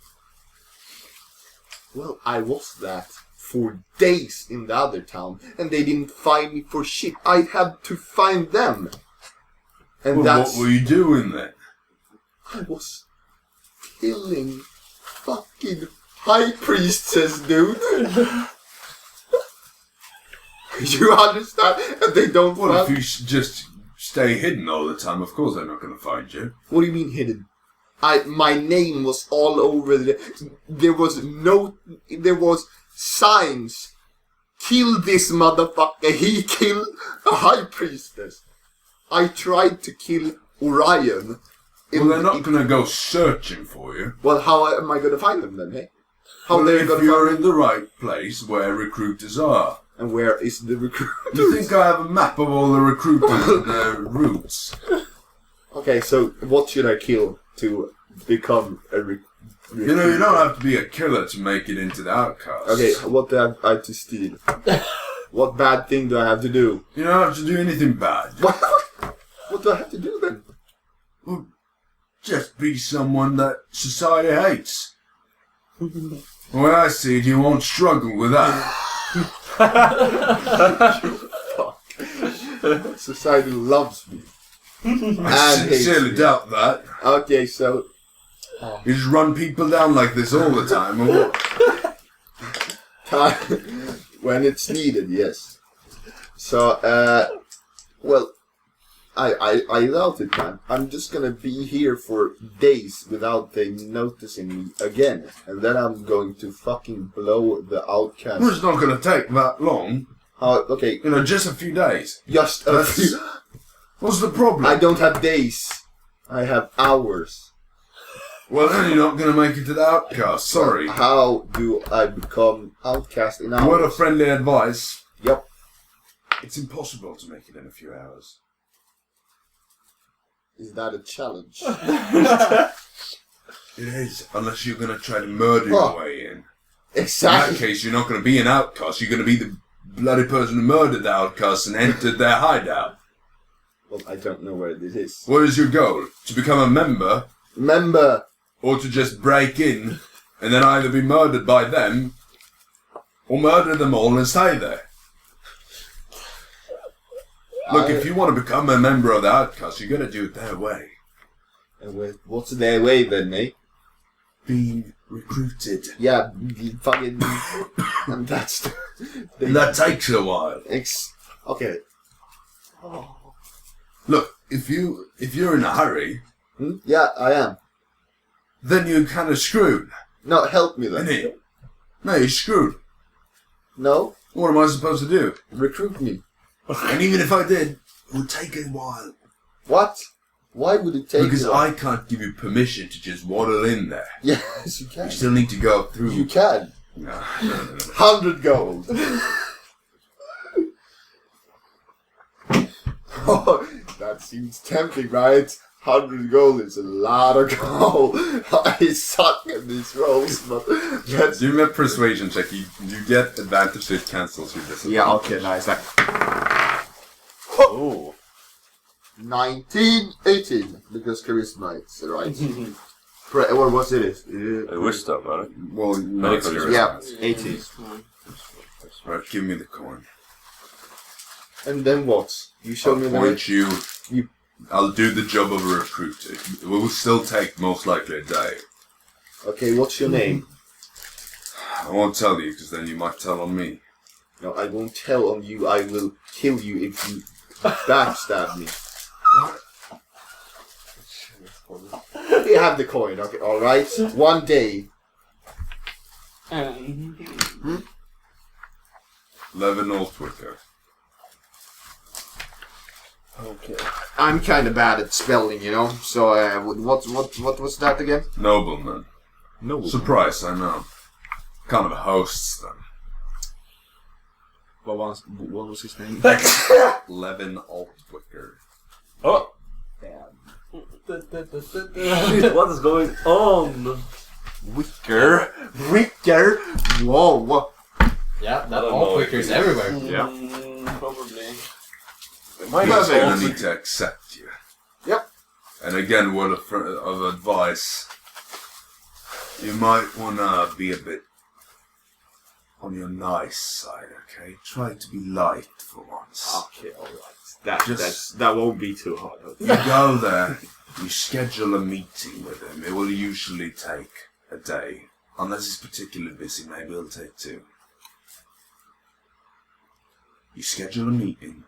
Well, I was that for days in the other town, and they didn't find me for shit. I had to find them. And Well, what were you doing then? I was killing fucking high priestess, dude. You understand? And they don't Well, find... if you just stay hidden all the time, of course they're not going to find you. What do you mean hidden? My name was all over there was signs. Kill this motherfucker, he killed a high priestess. I tried to kill Orion. Well, they're not gonna go searching for you. Well, how am I gonna find them then, hey? Well, if you're in the right place where recruiters are. And where is the recruiter? You think I have a map of all the recruiters and their routes? Okay, so what should I kill to become a recruiter? You know, you don't have to be a killer to make it into the outcasts. Okay, what do I have to steal? What bad thing do I have to do? You don't have to do anything bad. What do I have to do then? Well, just be someone that society hates. When I see it, you won't struggle with that. Fuck. Society loves me. I sincerely doubt that. Okay, so... You just run people down like this all the time, or what? When it's needed, yes. So, well, I doubt it, man. I'm just gonna be here for days without them noticing me again. And then I'm going to fucking blow the outcast. Well, it's not gonna take that long. Okay. You know, just a few days. Just a few... What's the problem? I don't have days. I have hours. Well, then you're not going to make it to the outcast. Sorry. How do I become outcast in hours? What a friendly advice. Yep. It's impossible to make it in a few hours. Is that a challenge? It is, unless you're going to try to murder your way in. Exactly. In that case, you're not going to be an outcast. You're going to be the bloody person who murdered the outcast and entered their hideout. Well, I don't know where this is. What is your goal? To become a member? Member! Or to just break in and then either be murdered by them or murder them all and stay there? Look, if you want to become a member of the outcast, you got to do it their way. And what's their way then, mate? Being recruited. Yeah, fucking... and that's... And that takes a while. Okay. Look, if you're in a hurry... Yeah, I am. Then you're kind of screwed. No, help me then. Innit? No, you're screwed. No? What am I supposed to do? Recruit me. And even if I did, it would take a while. What? Why would it take Because a while? I can't give you permission to just waddle in there. Yes, you can. You still need to go through. You can. No. 100 gold. Oh, that seems tempting, right? 100 gold is a lot of gold. I suck at these rolls, but let's Do a persuasion check. You get advantage, so it cancels your disadvantage. Yeah, okay, nice. Oh. 19, 18, because charisma is right. What was it? Wisdom, right? Well, no, it's Charisma. charisma. Yeah, 18. Right, give me the coin. And then what? You show me the way? Point you. I'll do the job of a recruiter. It will still take most likely a day. Okay, what's your name? I won't tell you, because then you might tell on me. No, I won't tell on you. I will kill you if you backstab me. You have the coin, okay, alright. One day. 11 old Twitter. Okay. I'm kind of bad at spelling, you know. So, what was that again? Nobleman. No. Surprise, I know. Kind of a host, then. What was his name? Levin Altwicker. Oh! Shit, what is going on? Wicker. Whoa. Yeah, that I don't all know. quickers everywhere. Yeah. Probably. He's gonna need to accept you. Yep. And again, word of advice. You might wanna be a bit on your nice side, okay? Try to be light for once. Okay, alright. That won't be too hard. You go there, you schedule a meeting with him. It will usually take a day. Unless he's particularly busy, maybe it'll take 2. You schedule a meeting,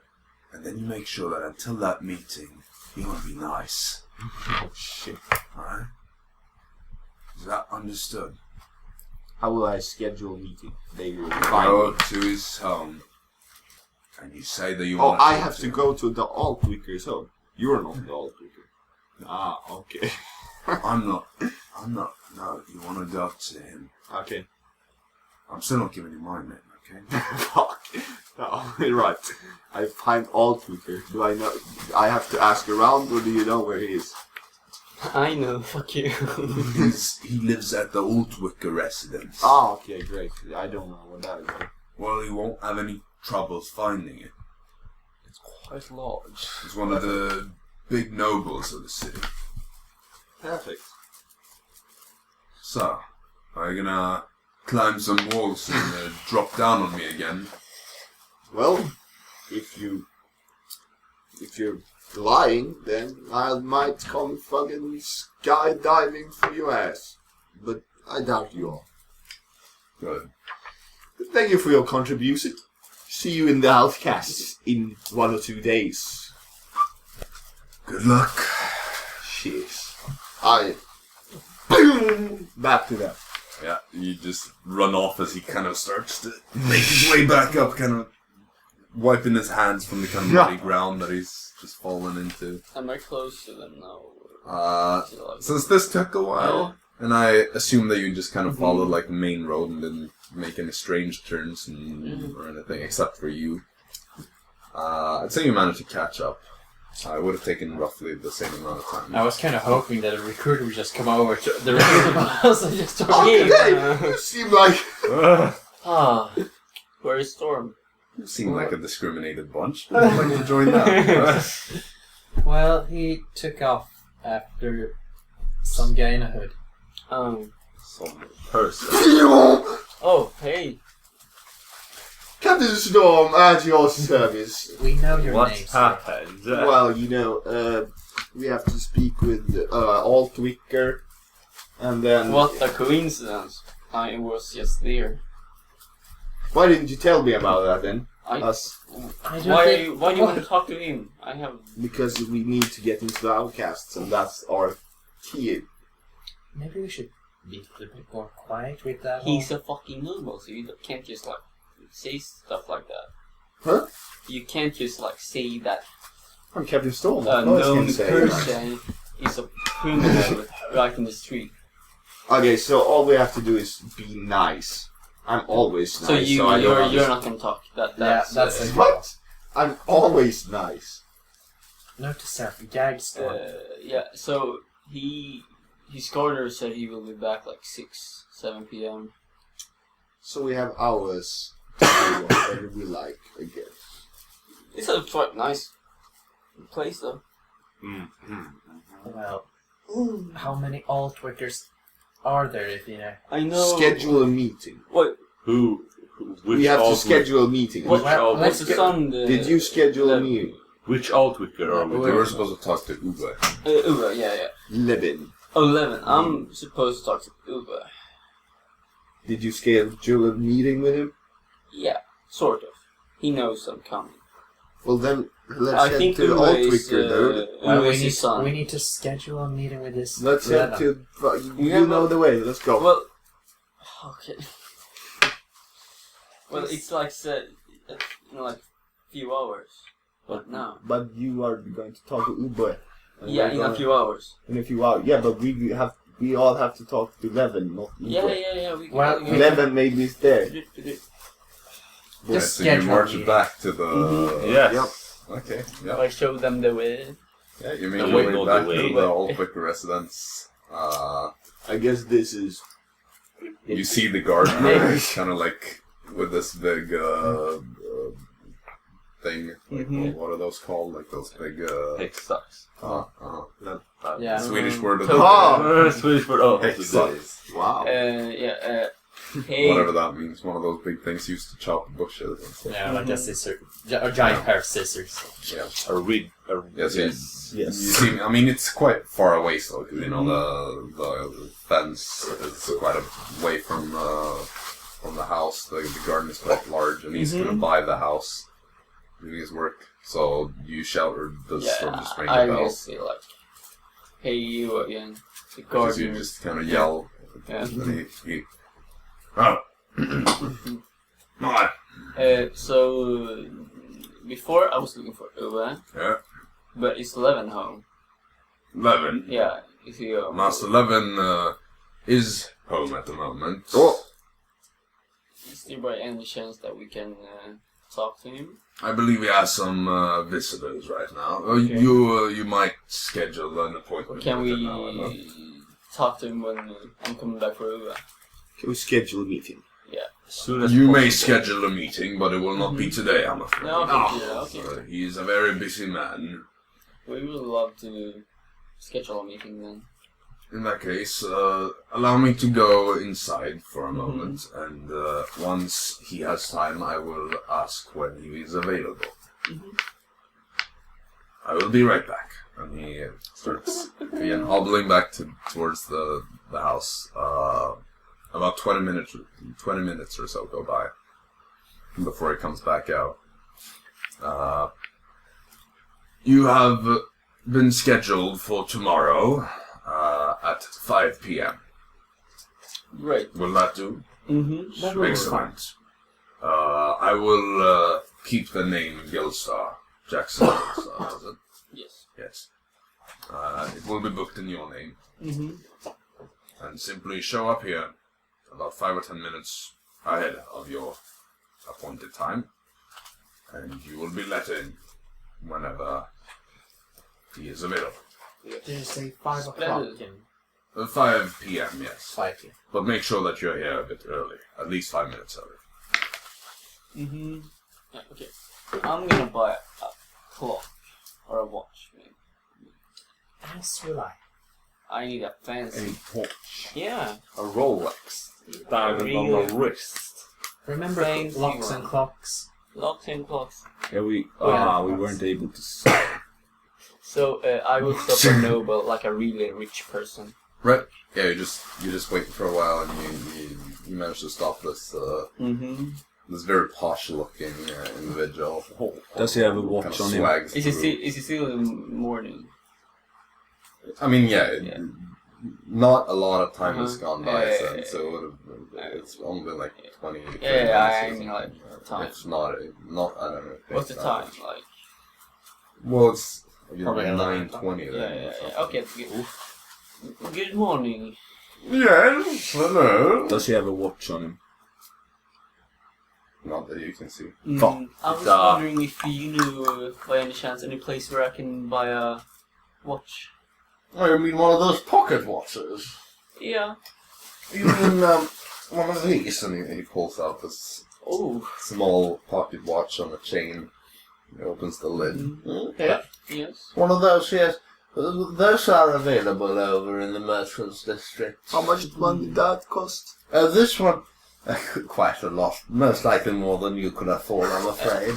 and then you make sure that until that meeting, you want to be nice. Oh shit. Alright? Understood. How will I schedule a meeting? They will Go find me. to his home. And you say that you Oh, want I have to go to the Altwicker's home. You're not the Altwicker. Ah, okay. I'm not. No, you want to go to him. Okay. I'm still not giving you my name, okay? Fuck. No, you're right. I find Altwicker. Do I know? I have to ask around, or do you know where he is? I know, fuck you. He lives at the Altwicker residence. Ah, okay, great. I don't know what that is. Well, you won't have any troubles finding it. It's quite large. He's one of the big nobles of the city. Perfect. So, are you gonna climb some walls and drop down on me again? Well, if you're lying, then I might come fucking skydiving for your ass. But I doubt you are. Good. But thank you for your contribution. See you in the Outcasts in 1 or 2 days. Good luck. Cheers. Boom! Back to them. Yeah, you just run off as he kind of starts to make his way back up, kind of wiping his hands from the kind of muddy ground that he's just fallen into. Am I close to them now? Since this took a while, and I assume that you just kind of followed like the main road and didn't make any strange turns or anything, except for you. I'd say you managed to catch up. It would have taken roughly the same amount of time. I was kind of hoping that a recruiter would just come over to the rest of us and just talk. Okay, you seem like... Where is Storm? You seem like a discriminated bunch. I'd like to join that. Well, he took off after some guy in a hood. Some person. Oh, hey. Captain Storm, at your service. We know your What name, sir. happened? Well, we have to speak with Altwicker, and then... What a coincidence. I was just there. Why didn't you tell me about that then? I don't Why- think... Why do you want to talk to him? I have... Because we need to get into the Outcasts, and that's our key. Maybe we should be a little bit more quiet with that. He's a fucking noble, so you can't just like say stuff like that. Huh? You can't just like say that I'm Captain Storm. a No one known can say person is a criminal right in the street. that. Okay, so all we have to do is be nice. I'm always nice. So I don't you're understand. not gonna talk. That's a- What? I'm always nice. Note to self, Jaxson. yeah. So his gardener said he will be back like 6-7 p.m. So we have hours to do whatever we like, I guess. It's a quite nice place though. Well, how many Altwickers are there, if you know? I know. Schedule a meeting. What? Which We have to Altwicker? schedule a meeting. What's let's the get- sun? Did you schedule a meeting? Which Altwicker are we We talking were supposed to talk to Uwe. Uwe, yeah. 11. 11. I'm supposed to talk to Uwe. Did you schedule a meeting with him? Yeah, sort of. He knows I'm coming. Well then, let's I head think to Uwe is, Altwicker, dude. Well, Uwe is his son. we need to schedule a meeting with this. Let's head Lena. to... We You have know a- the way, let's go. Well, okay. Well, it's like like few hours. But now. But you are going to talk to Uwe. and Yeah, we're in a gonna- few hours. In a few hours. Yeah, but we all have to talk to Levin, not Uwe. Yeah. Well, we Levin maybe is there. Right, Just so you schedule march meeting. back to the... Yes. Yep. Okay, yeah. I show them the way. Yeah, you make The your way, way not back the way. to the Altwicker residence. I guess this is... You see the gardener kind of like with this big thing. Like, what are those called? Like those big... Hex sucks. Yeah. Swedish word of Oh! Swedish word. Oh, Hex sucks. Wow. Hey. Whatever that means. One of those big things used to chop bushes. Yeah, like a scissor. A giant pair of scissors. Yeah. A rig. Yes, Yes. Yes. You see, I mean, it's quite far away still, because, you know, the fence is quite away from the house. The garden is quite large, and he's going to buy the house, doing his work. So you shout, or does sort of just ring I a bell? guess say like, hey you again. The Because you gardener. just kind of yell. Yeah. And he oh. So before I was looking for Uwe, Yeah. but is 11 home? 11. Yeah, is he home? Master 11 is home at the moment. Oh, Is there by any chance that we can talk to him? I believe he has some visitors right now. Okay. You might schedule an appointment. Can with we him now, or not? talk to him when I'm coming back for Uwe? can we schedule a meeting? As soon as You may possible. schedule a meeting, but it will not be today, I'm afraid. No, okay. He is a very busy man. We would love to schedule a meeting then. In that case, allow me to go inside for a moment, and once he has time, I will ask when he is available. I will be right back. And he starts again hobbling back towards the house. About 20 minutes or so go by before he comes back out. You have been scheduled for tomorrow at 5 p.m. Great. Will that do? Mm-hmm. Excellent. I will keep the name Gillstar. Jaxson Gillstar, is it? Yes. Yes. It will be booked in your name. Mm-hmm. And simply show up here about 5 or 10 minutes ahead of your appointed time, and you will be let in whenever he is available. Did you say 5 o'clock? Splendid. 5 p.m., yes. 5 p.m. But make sure that you're here a bit early, at least 5 minutes early. Mm-hmm. Yeah, okay. I'm gonna buy a clock or a watch, maybe. As will I. I need a fancy. watch. Yeah. A Rolex. Diamond on Really? the wrist. Remember Fancy locks one. and clocks? Locks and clocks. Yeah, we Yeah. weren't able to sell. So I will stop a noble, like a really rich person. Right. Yeah, you just wait for a while, and you manage to stop this Mm-hmm. this very posh-looking individual. Does he have a watch Kind of on him? swags Is he through. still in the morning? I mean, yeah, Yeah. not a lot of time has Uh-huh. gone by Yeah, since, so it's only been like 20, 30 Yeah, minutes I or mean, something. like, time. It's not, I don't know. What's the time? Like, Well, it's Probably around 9:20 then. yeah. or something. Okay, good. Good morning. Yes, hello. Does he have a watch on him? Not that you can see. Fuck. I was wondering if you knew, by any chance, any place where I can buy a watch. Oh, you mean one of those pocket watches? Yeah. You mean one of these? And he pulls out this Oh. small pocket watch on a chain. He opens the lid. Yeah, Yes. one of those, yes. Those are available over in the Merchants District. How much money did that cost? This one, quite a lot. Most likely more than you could afford, I'm afraid.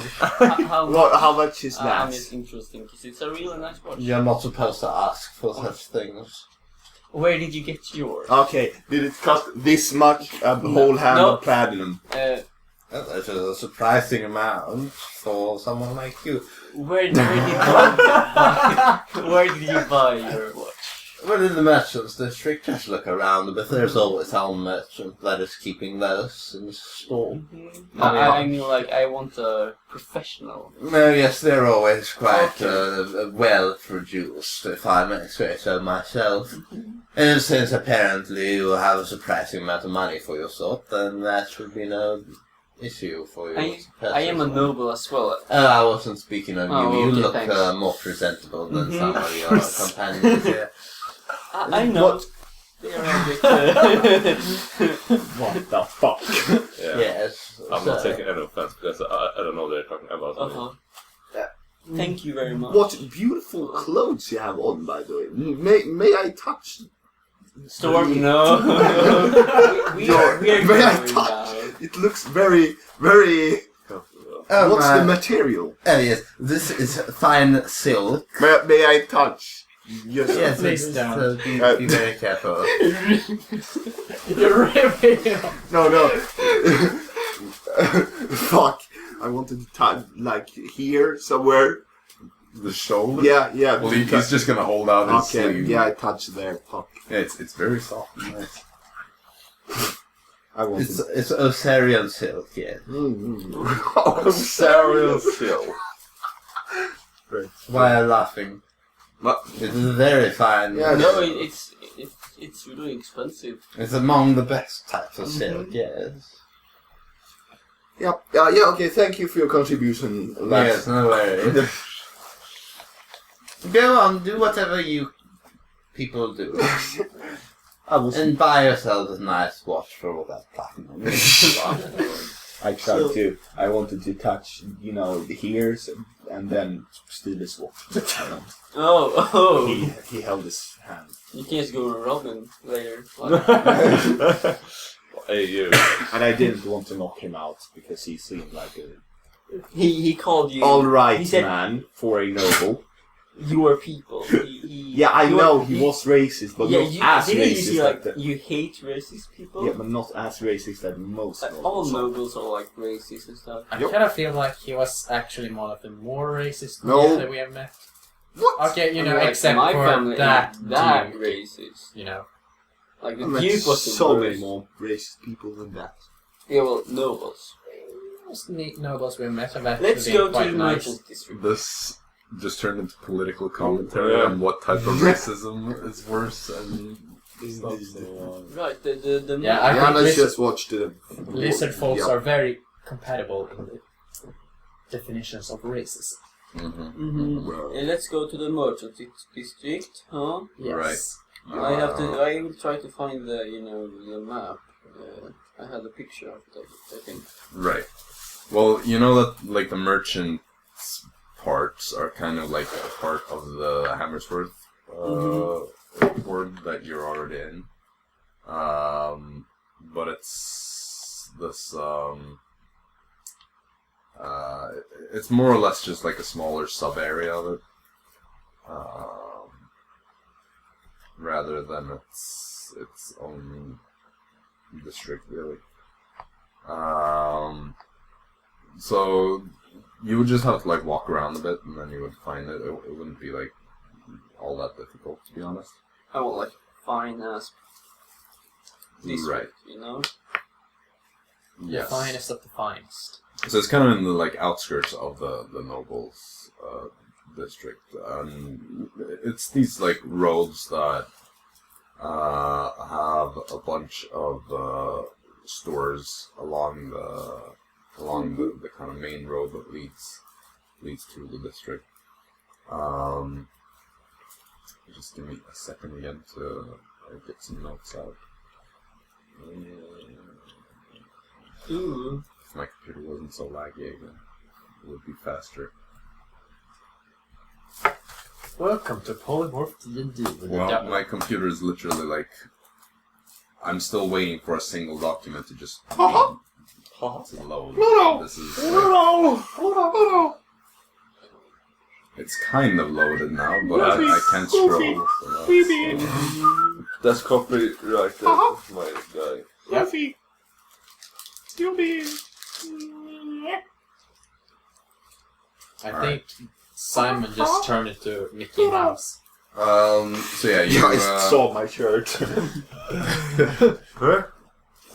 How much is that? I'm just interesting because it's a really nice watch. You're not supposed to ask for such things. Where did you get yours? Okay, did it cost this much? A whole hand No. of platinum? That's a surprising amount for someone like you. Where did you buy your watch? Well, in the Merchants District, just look around a bit. There's always some merchant that is keeping those in store. I mean, like, I want a professional. No, yes, they're always quite well produced, if I may say so myself. And since apparently you have a surprising amount of money for your sort, then that should be no issue for you. I am a noble as well. I wasn't speaking of you. Oh, You okay, look thanks. more presentable than some of your companions here. I know. They are a bit, What the fuck? Yeah. Yes. I'm not so- taking any offense because I don't know what they're talking about. uh-huh. Thank you very much. What beautiful clothes you have on, by the way. May I touch? Storm, no. we are May I going touch? now. It looks very, very. Oh, What's my- the material? Oh, yes. This is fine silk. May I touch? Yes. Yes, Please it's, don't. be very careful. You're ripping. No. Fuck. I wanted to touch, like, here, somewhere. the shoulder? Yeah. Well, he's just gonna hold out his sleeve. Yeah, I touch their puck. Yeah, it's very soft and nice. I want It's Osarian silk, yeah. Osarian silk. Why are you laughing? What? It is very fine. Yeah, No, it's really expensive. It's among the best types of silk, yes. Yeah, okay, thank you for your contribution, lads. Yes, no worries. Go on, do whatever you people do. And buy yourselves a nice watch for all that platinum. I tried to. I wanted to touch, the ears and then steal his watch. Oh. He held his hand. You can just go to Robin later. Hey, you. And I didn't want to knock him out because he seemed like a He called you. alright he said, man for a noble. You are people. Yeah, I know he was racist, but not as didn't you racist see, like that. You hate racist people? Yeah, but not as racist as most Like, nobles. all nobles are like racist and stuff. I kind of feel like he was actually one of the more racist No. men that we have met. What? Okay, Like, except my for family that ain't that dude, racist. Like I the met Duke was the so worst. many more racist people than that. Yeah, well, nobles. Most neat nobles we met have actually Let's been go to quite the nice. merchant district. This just turned into political commentary Yeah. on what type of racism is worse and stuff. So, Right, the Yeah, I Yeah, think let's just watch the... Lizardfolks Yeah. are very compatible in the definitions of racism. Well, let's go to the merchant district, huh? Yes. Right. I will try to find the the map. I had a picture of it, I think. Right. Well, you know that like the merchant parts are kind of like a part of the Hammersworth ward that you're already in. But it's this it's more or less just like a smaller sub area of it. Rather than its own district, really. So you would just have to like walk around a bit, and then you would find it. It wouldn't be like all that difficult, to be honest. I want like fine ass district, Right. The Yes. finest of the finest. So it's kind of in the like outskirts of the nobles district. It's these like roads that have a bunch of stores along the kind of main road that leads to the district. Just give me a second again to get some notes out. Ooh. If my computer wasn't so laggy again, it would be faster. Welcome to Polymorphed D&D. Well, my computer is literally like... I'm still waiting for a single document to just to load. This is it's kind of loaded now, but I can't scroll. So That's copyrighted, my guy. Yep. I think Simon just turned into Mickey Mouse. So yeah, you... I saw my shirt. Huh?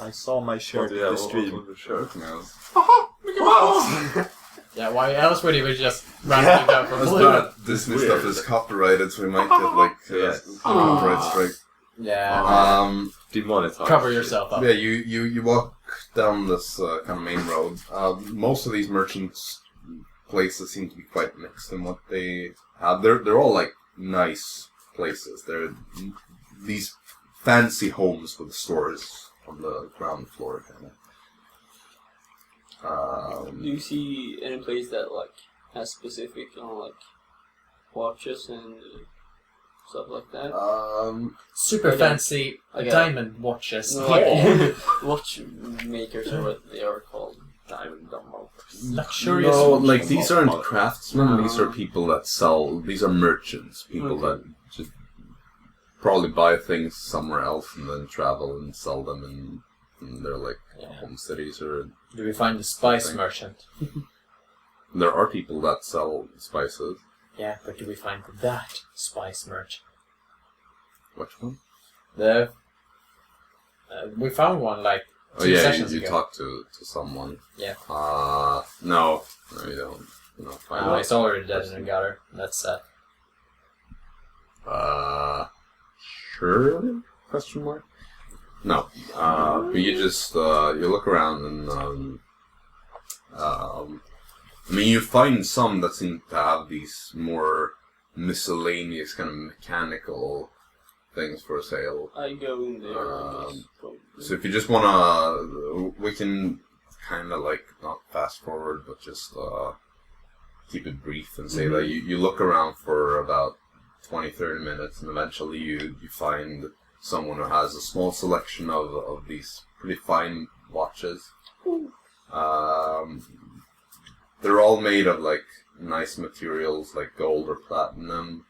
I saw my shirt Yeah, in the stream. what was the shirt? No. Yeah, why else would he be just ranting down from That's blue? bad. Disney stuff is copyrighted, so we might get like copyright strike. Yeah, Demonetized. cover yourself up. Yeah, you walk down this kind of main road. Most of these merchants' places seem to be quite mixed in what they have. They're all like nice places. They're these fancy homes with stores on the ground floor, kind of. Do you see any place that like has specific like watches and stuff like that? Super Okay. fancy Okay. diamond watches. No, like watchmakers or what they are called. Diamond dumbbell. Luxurious No, watches. like these aren't craftsmen. These are people that sell. These are merchants. People that just probably buy things somewhere else and then travel and sell them in their like home cities or. Do we find the spice Something. merchant? There are people that sell spices. Yeah, but do we find that spice merchant? Which one? We found one like Oh 2 yeah, sessions you ago. talked to someone. Yeah. No, you don't. No, find out. It's already dead in the gutter. That's sad. Sure? Question mark? No. But you just, you look around and, I mean, you find some that seem to have these more miscellaneous kind of mechanical things for sale. I go in there. I guess, probably. So if you just wanna, we can kind of like, not fast forward, but just, keep it brief and say that you look around for about 20-30 minutes, and eventually you find someone who has a small selection of these pretty fine watches. They're all made of like nice materials like gold or platinum.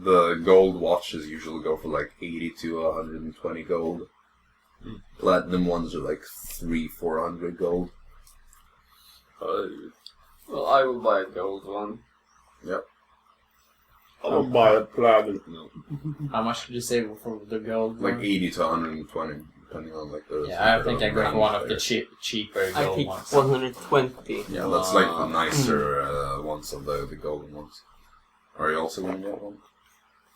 The gold watches usually go for like 80 to 120 gold. Platinum ones are like 300-400 gold. Well, I will buy a gold one. Yep. I'll buy a platinum. How much did you say for the gold? Like one? 80 to 120, depending on like the. Yeah, I think I go for one of the cheaper I gold think ones. 120. Yeah, that's like the nicer ones of the golden ones. Are you also going to get one?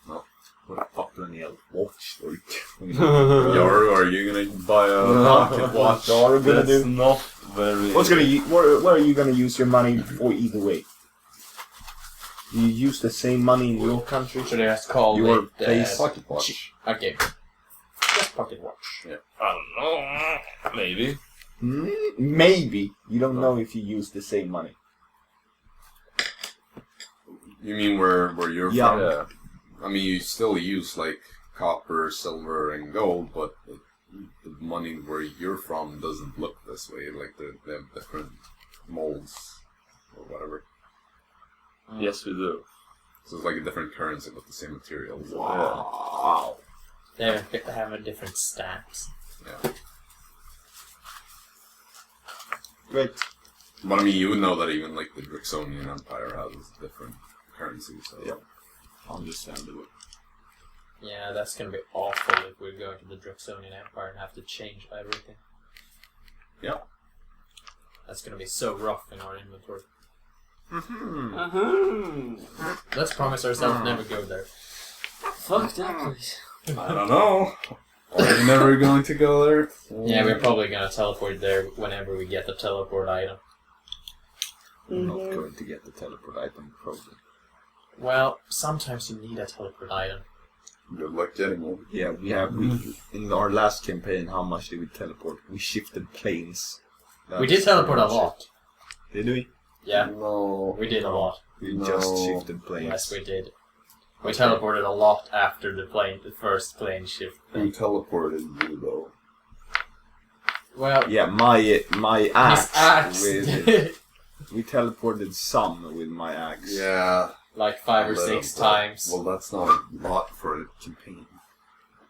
No. What the fuck do I need a watch for? Yaru, are you going to buy a pocket watch? Dara gonna That's do? not very... What's gonna? Where are you gonna use your money for either way? You use the same money in your country. Should I just call Your it place. Pocket watch. Okay. Just pocket watch. I don't know. Maybe. Maybe you don't know if you use the same money. You mean where you're Yeah. from? Yeah. I mean, you still use like copper, silver, and gold, but the money where you're from doesn't look this way. Like they have different molds or whatever. Yes, we do. So it's like a different currency with the same materials. Wow. They have a different stamps. Yeah. Great. But I mean, you would know that even like the Draxonian Empire has different currencies. So. Yeah. Understandable. Yeah, that's gonna be awful if we go to the Draxonian Empire and have to change everything. Yeah. That's gonna be so rough in our inventory. Let's promise ourselves never go there. Fuck that place. I don't know. Are you never going to go there? Yeah, we're probably gonna teleport there whenever we get the teleport item. I'm not going to get the teleport item, probably. Well, sometimes you need a teleport item. Good luck getting one. Yeah, we in our last campaign, how much did we teleport? We shifted planes. We did teleport a lot. Did we? Yeah, No. we did a lot. We No. just shifted planes. Yes, we did. We teleported a lot after the first plane shift. Who teleported you though? Well, Yeah, my axe. his axe. With, we teleported some with my axe. Yeah. like 5 or 6 times. Well, that's not a lot for a campaign.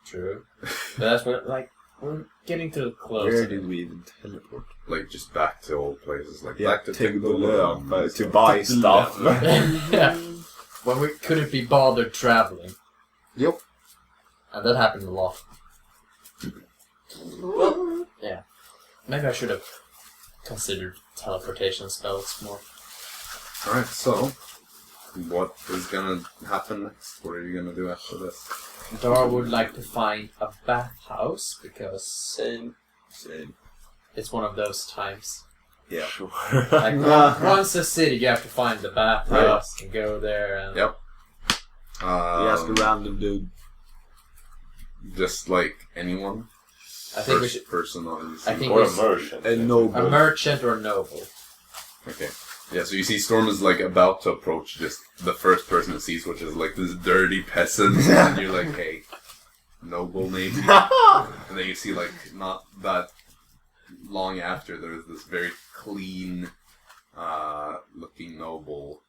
True. But that's what, like, we're getting to the close. Where did we even teleport? Like just back to old places, like Yeah, back to Tegolö, to buy stuff. Yeah. When we couldn't be bothered traveling. Yep. And that happened a lot. Well, yeah. Maybe I should have considered teleportation spells more. Alright, so what is gonna happen next? What are you gonna do after this? Dara would like to find a bathhouse because Same. it's one of those times. Yeah. Sure. Like once a city, you have to find the bathhouse and go there. And Yep. We ask a random dude. Just like anyone. I think we should. Person on I think Or we a merchant. A noble. a merchant or noble. Okay. Yeah, so you see Storm is like about to approach just the first person it sees, which is like this dirty peasant, and you're like, hey, noble maybe. And then you see like not that long after there's this very clean looking noble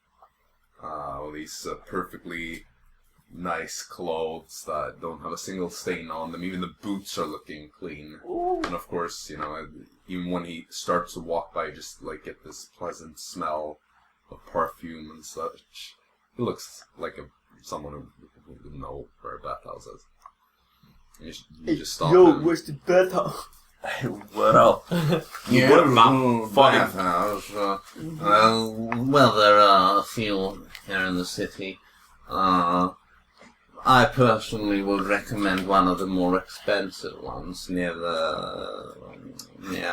with these perfectly nice clothes that don't have a single stain on them. Even the boots are looking clean. And of course, you know, even when he starts to walk by, you just like get this pleasant smell perfume and such. He looks like someone who would know where a bathhouse is. You just stop him. where's the bathhouse? Well, Yeah, bathhouse. Well, there are a few here in the city. I personally would recommend one of the more expensive ones near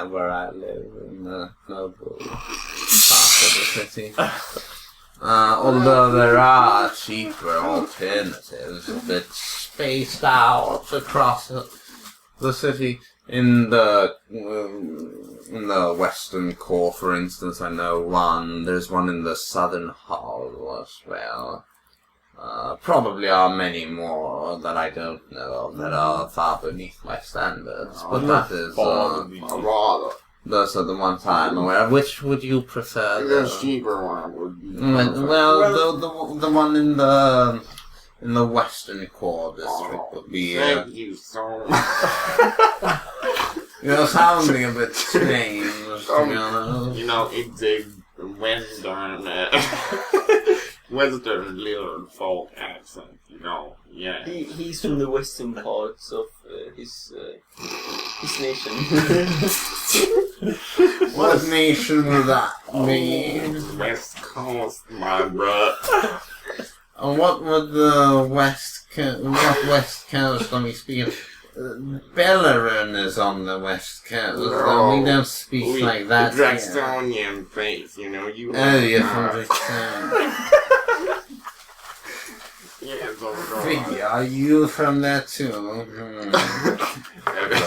where I live in the noble part of the city. Although there are cheaper alternatives, but spaced out across the city. In the western core, for instance, I know one. There's one in the southern hall as well. Probably are many more that I don't know of that are far beneath my standards. But that is those are the ones I'm aware of. Which would you prefer? The cheaper one would be. Well, the one in the western core district would be. Thank you so much. You're sounding a bit strange, to be honest. You know, it's a Western Lizardfolk accent, you know, yeah. He's from the western parts of his nation. What nation would that be? West Coast, my bruh. What would the West Coast, let me speak of? Bellerin is on the West Coast. We don't speak like that. The Draxonian face, you know, you. Oh, you're from Draxonian. Yeah, Are you from there too?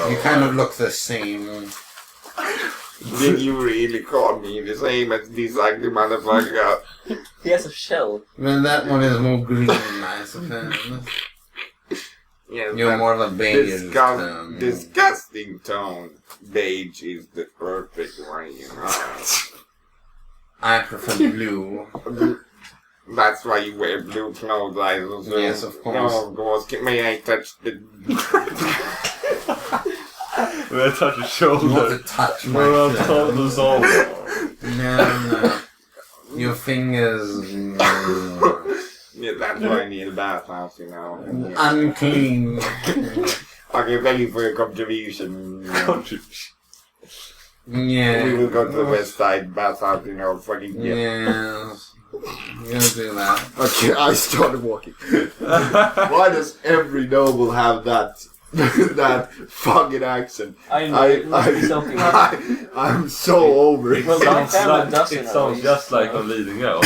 You kind of look the same. Did you really call me the same as this ugly motherfucker? He has a shell. Well, that one is more green, I suppose. Yes, You're more of a beige tone. Disgusting tone. Beige is the perfect one, you know. I prefer blue. That's why you wear blue clothes, I also. Yes, of course. No, of course. May I touch the... May I touch your shoulder? Not to touch my Tortle's all. No. Your fingers... Yeah, that's why I need a bathhouse, you know. unclean. Okay, thank you for your contribution. Yeah. We will go to the west side bathhouse, you know, fucking Yes. You're gonna do that. Okay, I started walking. Why does every noble have that fucking accent? I know, it must be something like I'm so over it. Well, my family doesn't. It sounds just like a leading out.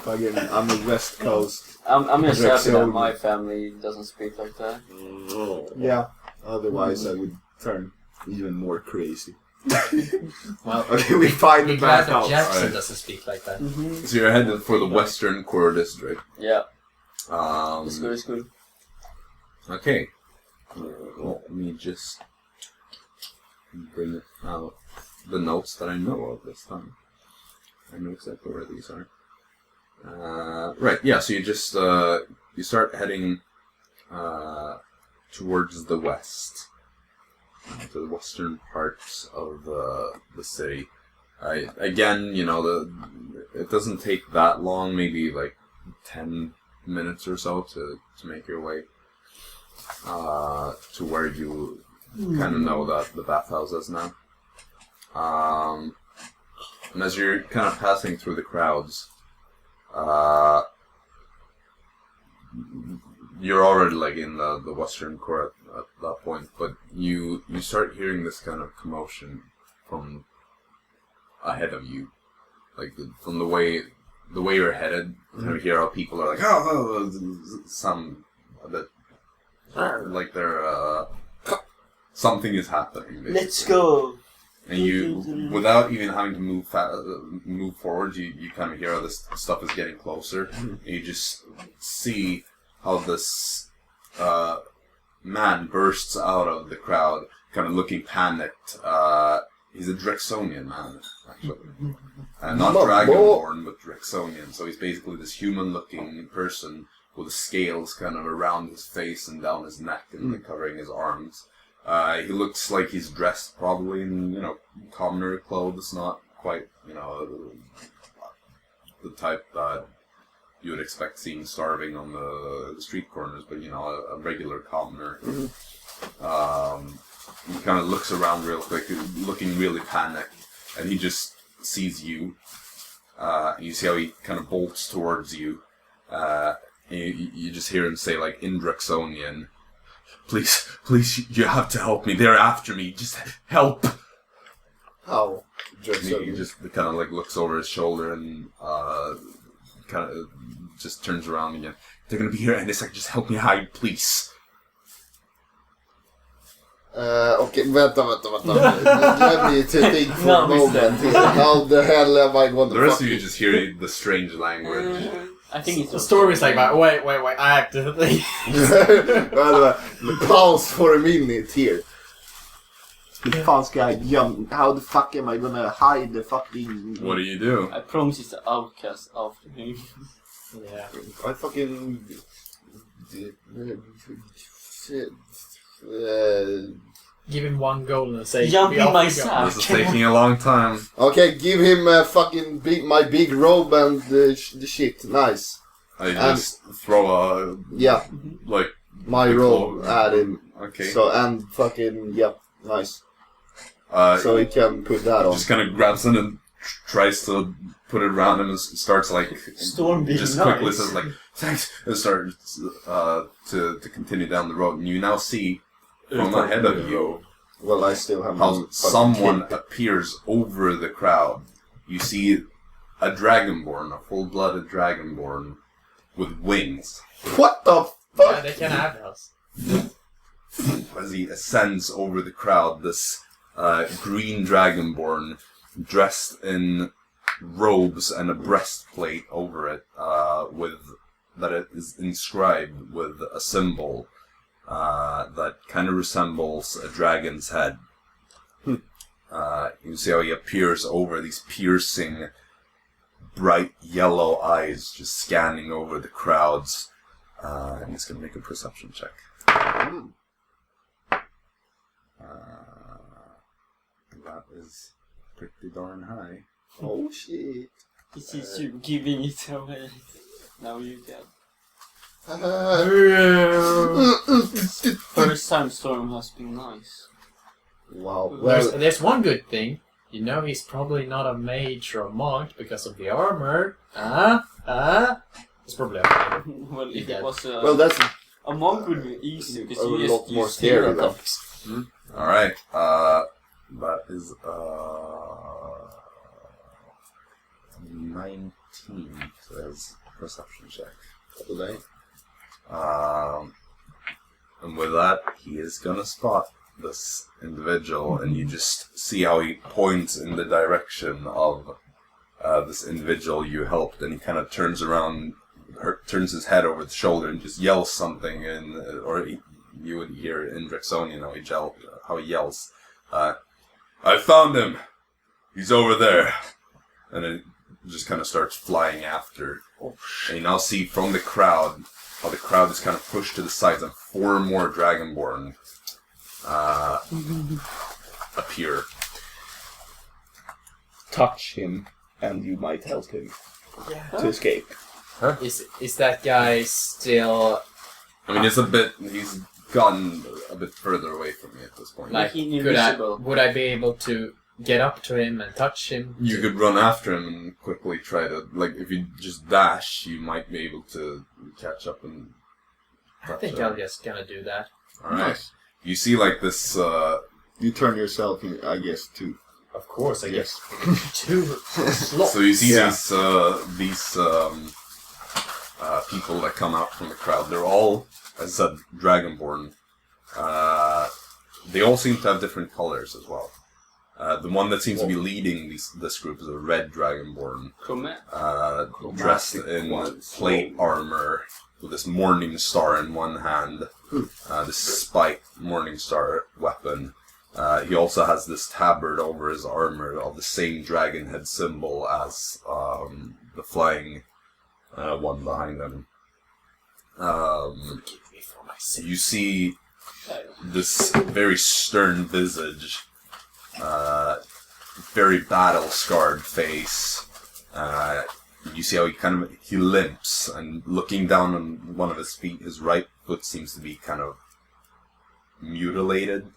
Fucking, I'm the West Coast. I'm just happy that Draxonian. my family doesn't speak like that. Yeah, otherwise I would turn even more crazy. Well, Okay, we find the be glad that bathhouse. Jaxson Alright. doesn't speak like that. So you're headed for the western core district. Yeah, it's good, it's good. Okay. Well, let me just bring out the notes that I know of this time. I know exactly where these are. Right, yeah, so you just, you start heading, towards the west, to the western parts of the city. Again, you know, it doesn't take that long, maybe like 10 minutes or so to make your way, to where you kind of know that the bathhouse is now. And as you're kind of passing through the crowds, you're already like in the western core at that point, but you start hearing this kind of commotion from ahead of you, like from the way you're headed. You hear how people are like, oh, some a bit like they're something is happening. Basically. Let's go! And you, without even having to move forward, you kind of hear how this stuff is getting closer. And you just see how this man bursts out of the crowd, kind of looking panicked. He's a Draxonian man, actually. Not Dragonborn, but Draxonian. So he's basically this human-looking person with the scales kind of around his face and down his neck and covering his arms. He looks like he's dressed probably in, commoner clothes, not quite, the type that you would expect seeing starving on the street corners, but a regular commoner. He kind of looks around real quick, looking really panicked, and he just sees you. You see how he kind of bolts towards you. You just hear him say, like, in Draxonian, please, you have to help me. They're after me. Just help. How? He just kind of like looks over his shoulder and kind of just turns around again. They're gonna be here, and it's like, just help me hide, please. Okej, vänta. Let me to think for a moment. How the hell am I going to... The rest of you just hear the strange language. I think it's... The story's like, wait, I have to think. Pause for a minute here. How the fuck am I gonna hide the fucking... What do you do? I promise it's the outcast after him. Yeah. I fucking... Give him one goal and say... Jump in my This sack. is taking a long time. Okay, give him fucking my big robe and the shit. Nice. I just throw a... Yeah, Like... my robe at him. Okay. So, and fucking, yeah, nice. So he can put that on. Just kind of grabs it and tries to put it around him and starts like... Storm being just nice. quickly says like, thanks, and starts to continue down the road. And you now see from ahead of you Well, I still have how someone appears over the crowd. You see a dragonborn, a full-blooded dragonborn with wings. What the Yeah, fuck? they can have us. As he ascends over the crowd, this green dragonborn dressed in robes and a breastplate over it, that it is inscribed with a symbol that kind of resembles a dragon's head. You see how he appears over these piercing, bright yellow eyes, just scanning over the crowds. And he's going to make a perception check. That is pretty darn high. Oh shit. This is you giving it away. Now you can. First time Storm has been nice. Wow. Well, There's one good thing. You know he's probably not a mage or a monk because of the armor. It's probably okay. Well, if it was well, that's a monk would be easy because a you lot just more use scary, spear though. attacks. Alright, that is 19 says perception check. today. And with that, he is gonna spot this individual, and you just see how he points in the direction of this individual you helped, and he kind of turns around, turns his head over the shoulder, and just yells something, you would hear in Draxonian how he yells, I found him! He's over there! And it just kind of starts flying after. And you now see from the crowd, how the crowd is kind of pushed to the sides, and 4 more Dragonborn appear. Touch him, and you might help him to escape. Is that guy still I mean, he's gotten a bit further away from me at this point. like? Would I be able to get up to him and touch him? You could run after him and quickly try to, like, if you just dash, you might be able to catch up and... I think I'm just gonna do that. Alright. Nice. You see, like, this, You turn yourself, I guess, to... Of course, I Yes. guess. 2 slots. so you see Yeah. these people that come out from the crowd. They're all, as I said, Dragonborn. They all seem to have different colors as well. The one that seems to be leading this group is a red Dragonborn, dressed in plate armor with this morning star in one hand, this spike morning star weapon. He also has this tabard over his armor of the same dragon head symbol as the flying one behind him. You see this very stern visage very battle-scarred face. You see how he limps, and looking down on one of his feet, his right foot seems to be kind of mutilated.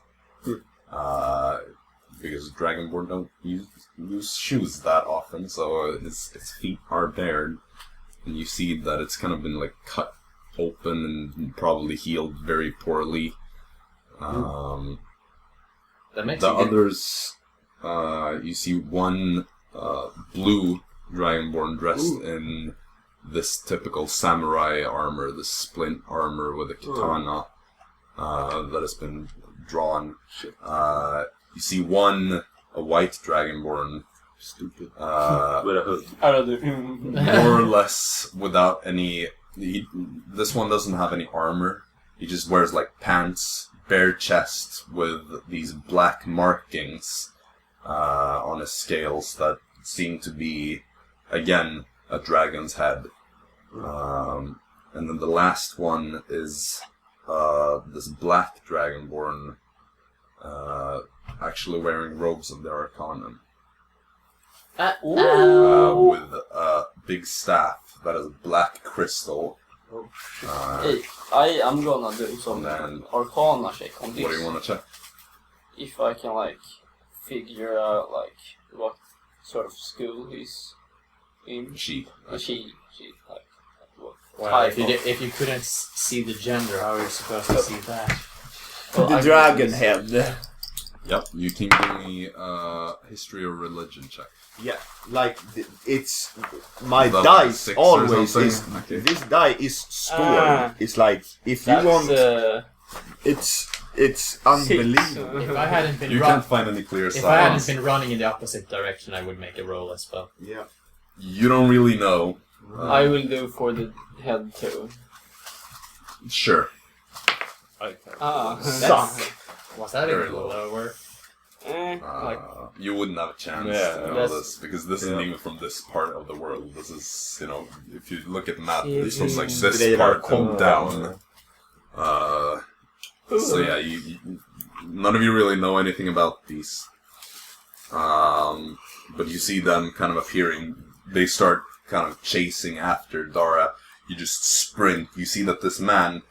Because Dragonborn don't use shoes that often, so his feet are bared. And you see that it's kind of been like cut open and probably healed very poorly. That makes the others, you see one blue Dragonborn dressed in this typical samurai armor, this splint armor with a katana that has been drawn. You see a white Dragonborn, Stupid. With a hood. more or less without any. This one doesn't have any armor. He just wears like pants, bare chest with these black markings on his scales that seem to be, again, a dragon's head. And then the last one is this black Dragonborn, actually wearing robes of the Arcanum. With a big staff that is black crystal. Hey, I'm gonna do some Arcana check on this. What do you want to check? If I can, like, figure out, like, what sort of school he's in. She. She, like, what Well, type if you couldn't see the gender, how are you supposed to see that? Well, the I dragon guess- head. Yep, you can give me history or religion check. Yeah, like it's my About dice 6 or always something? is. Okay. This die is stored. It's like if you That's, want, it's unbelievable. If I hadn't been You can't find any clear signs. if I hadn't been running in the opposite direction, I would make a roll as well. Yeah. You don't really know. I will do for the head too. Sure. Suck. Was that Very even low. lower? Like, You wouldn't have a chance Yeah, to know that's- this, because this isn't even from this part of the world. This is, if you look at the map, it's from like this part come down. So yeah, none of you really know anything about these. But you see them kind of appearing. They start kind of chasing after Dara. You just sprint. You see that this man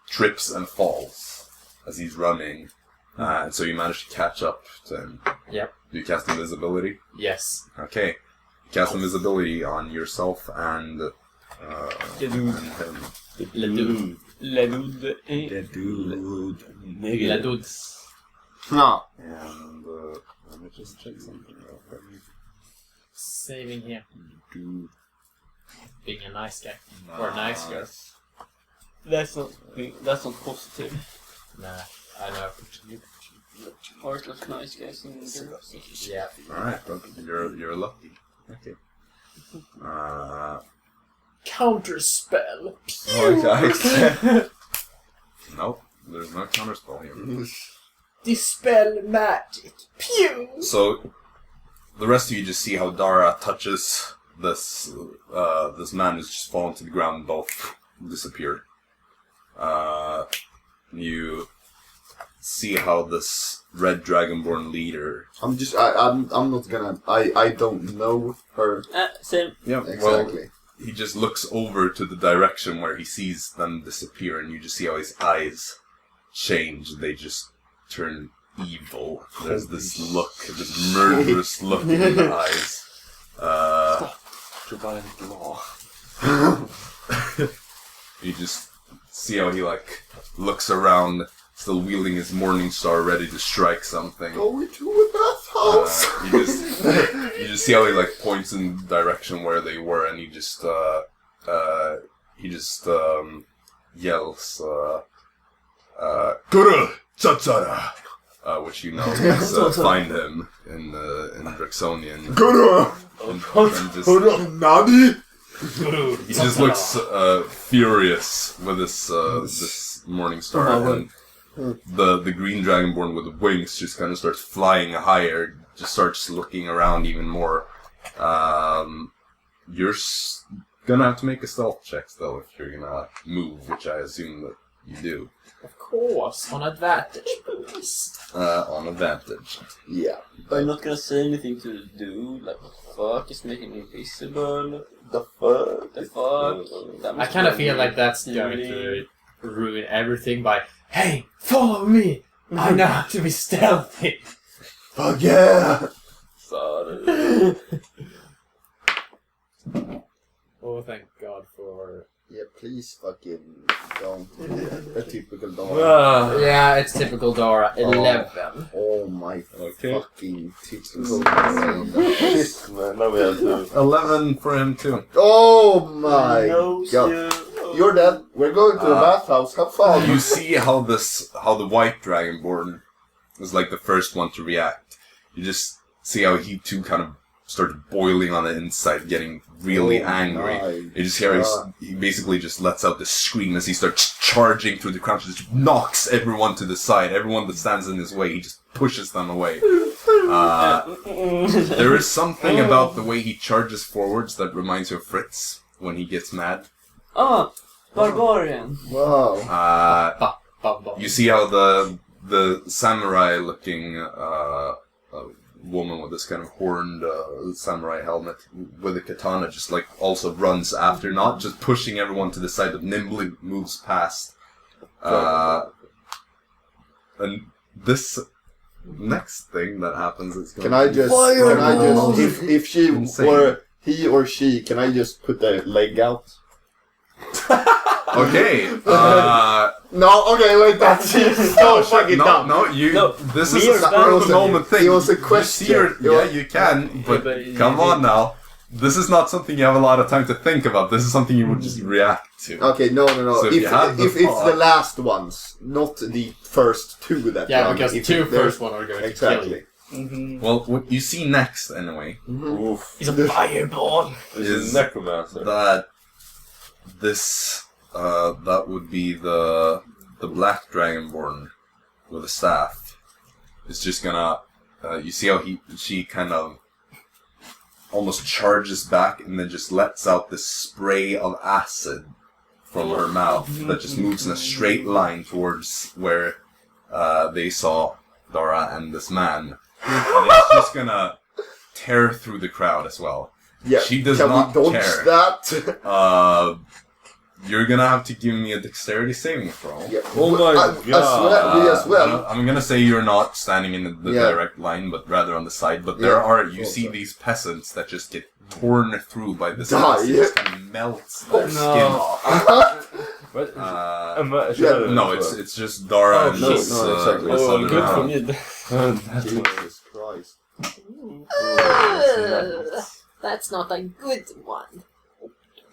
trips and falls as he's running. And so you manage to catch up to him. Yep. Do you cast Invisibility? Yes. Okay. You cast Invisibility on yourself and him. Ledud. The dude. La dude. No. And let me just check something real quick. Saving here. Dude. Being a nice guy. Or a nice girl. That's not positive. Nah, I know. Heartless nice guys in there. Yeah. Alright, but you're lucky. Okay. Counter spell. Okay. Nope, there's no counterspell here. Dispel magic. Pew! So, the rest of you just see how Dara touches this man who's just fallen to the ground and both disappear. You see how this red dragonborn leader... I'm not gonna. I don't know her Same. Yeah, exactly. He just looks over to the direction where he sees them disappear, and you just see how his eyes change. They just turn evil. There's this look, this murderous look in the eyes. Violent law. You just see how he looks around, still wielding his morning star, ready to strike something. Going to a bathhouse. You just see how he points in the direction where they were, and he just yells, "Kuru Tsatsara," which you know is find him in Draxonian. Kuru. And Nadi. he just looks furious with this morning star, and the green dragonborn with the wings just kind of starts flying higher, just starts looking around even more. You're gonna have to make a stealth check though if you're gonna move, which I assume that you do. Of course, on advantage, please. On advantage. Yeah. Are you not gonna say anything to the dude? Like, what the fuck is making me invisible? The fuck? The fuck? That I must kind of be feel like that's going really- to ruin everything by, hey, follow me! I know how to be stealthy! Fuck yeah! Sorry. Oh, thank God for... Yeah, please fucking don't be a typical Dara. Yeah, it's typical Dara. 11. Oh my Okay. fucking typical Shit, man. Now we have to... 11 for him too. Oh my knows god. you. You're dead. We're going to the bathhouse. Have fun. You see how the white dragonborn was like the first one to react. You just see how he too kind of started boiling on the inside, getting really angry. You just hear he basically just lets out this scream as he starts charging through the crowd. Just knocks everyone to the side. Everyone that stands in his way, he just pushes them away. There is something about the way he charges forwards that reminds you of Fritz when he gets mad. Oh, barbarian. Wow. You see how the samurai-looking woman with this kind of horned samurai helmet with a katana just like also runs after, not just pushing everyone to the side, but nimbly moves past. And this next thing that happens is Can I just if she Insane. or he or she, can I just put their leg out? Okay. No, okay, wait, that's so fucking dumb. This me is or a that? spur of the moment thing. It was a You see question. yeah, you can, but come on now. This is not something you have a lot of time to think about. This is something you would just react to. Okay, no. So if you have the it's the thought- last ones, not the first two that Yeah, run. because the If two they're- first one are going to kill Exactly. you. Mm-hmm. Well, what you see next, anyway, Oof. He's a fireball. This Is is necromancer. that this that would be the black dragonborn with a staff is just gonna you see how she kind of almost charges back and then just lets out this spray of acid from her mouth that just moves in a straight line towards where they saw Dara and this man, and it's just gonna tear through the crowd as well. Yeah, She does can not we dodge care. that? You're gonna have to give me a dexterity saving throw. Yeah. Oh my god. We as well. I'm gonna say you're not standing in the Yeah. direct line, but rather on the side. But Yeah. you see Also. these peasants that just get torn through by this Die. acid. It just kind of melts their skin off. What? Yeah, No, it's just Dara and no, this. no, exactly. this Oh, other good for round. me. Jesus Christ. That's not a good one.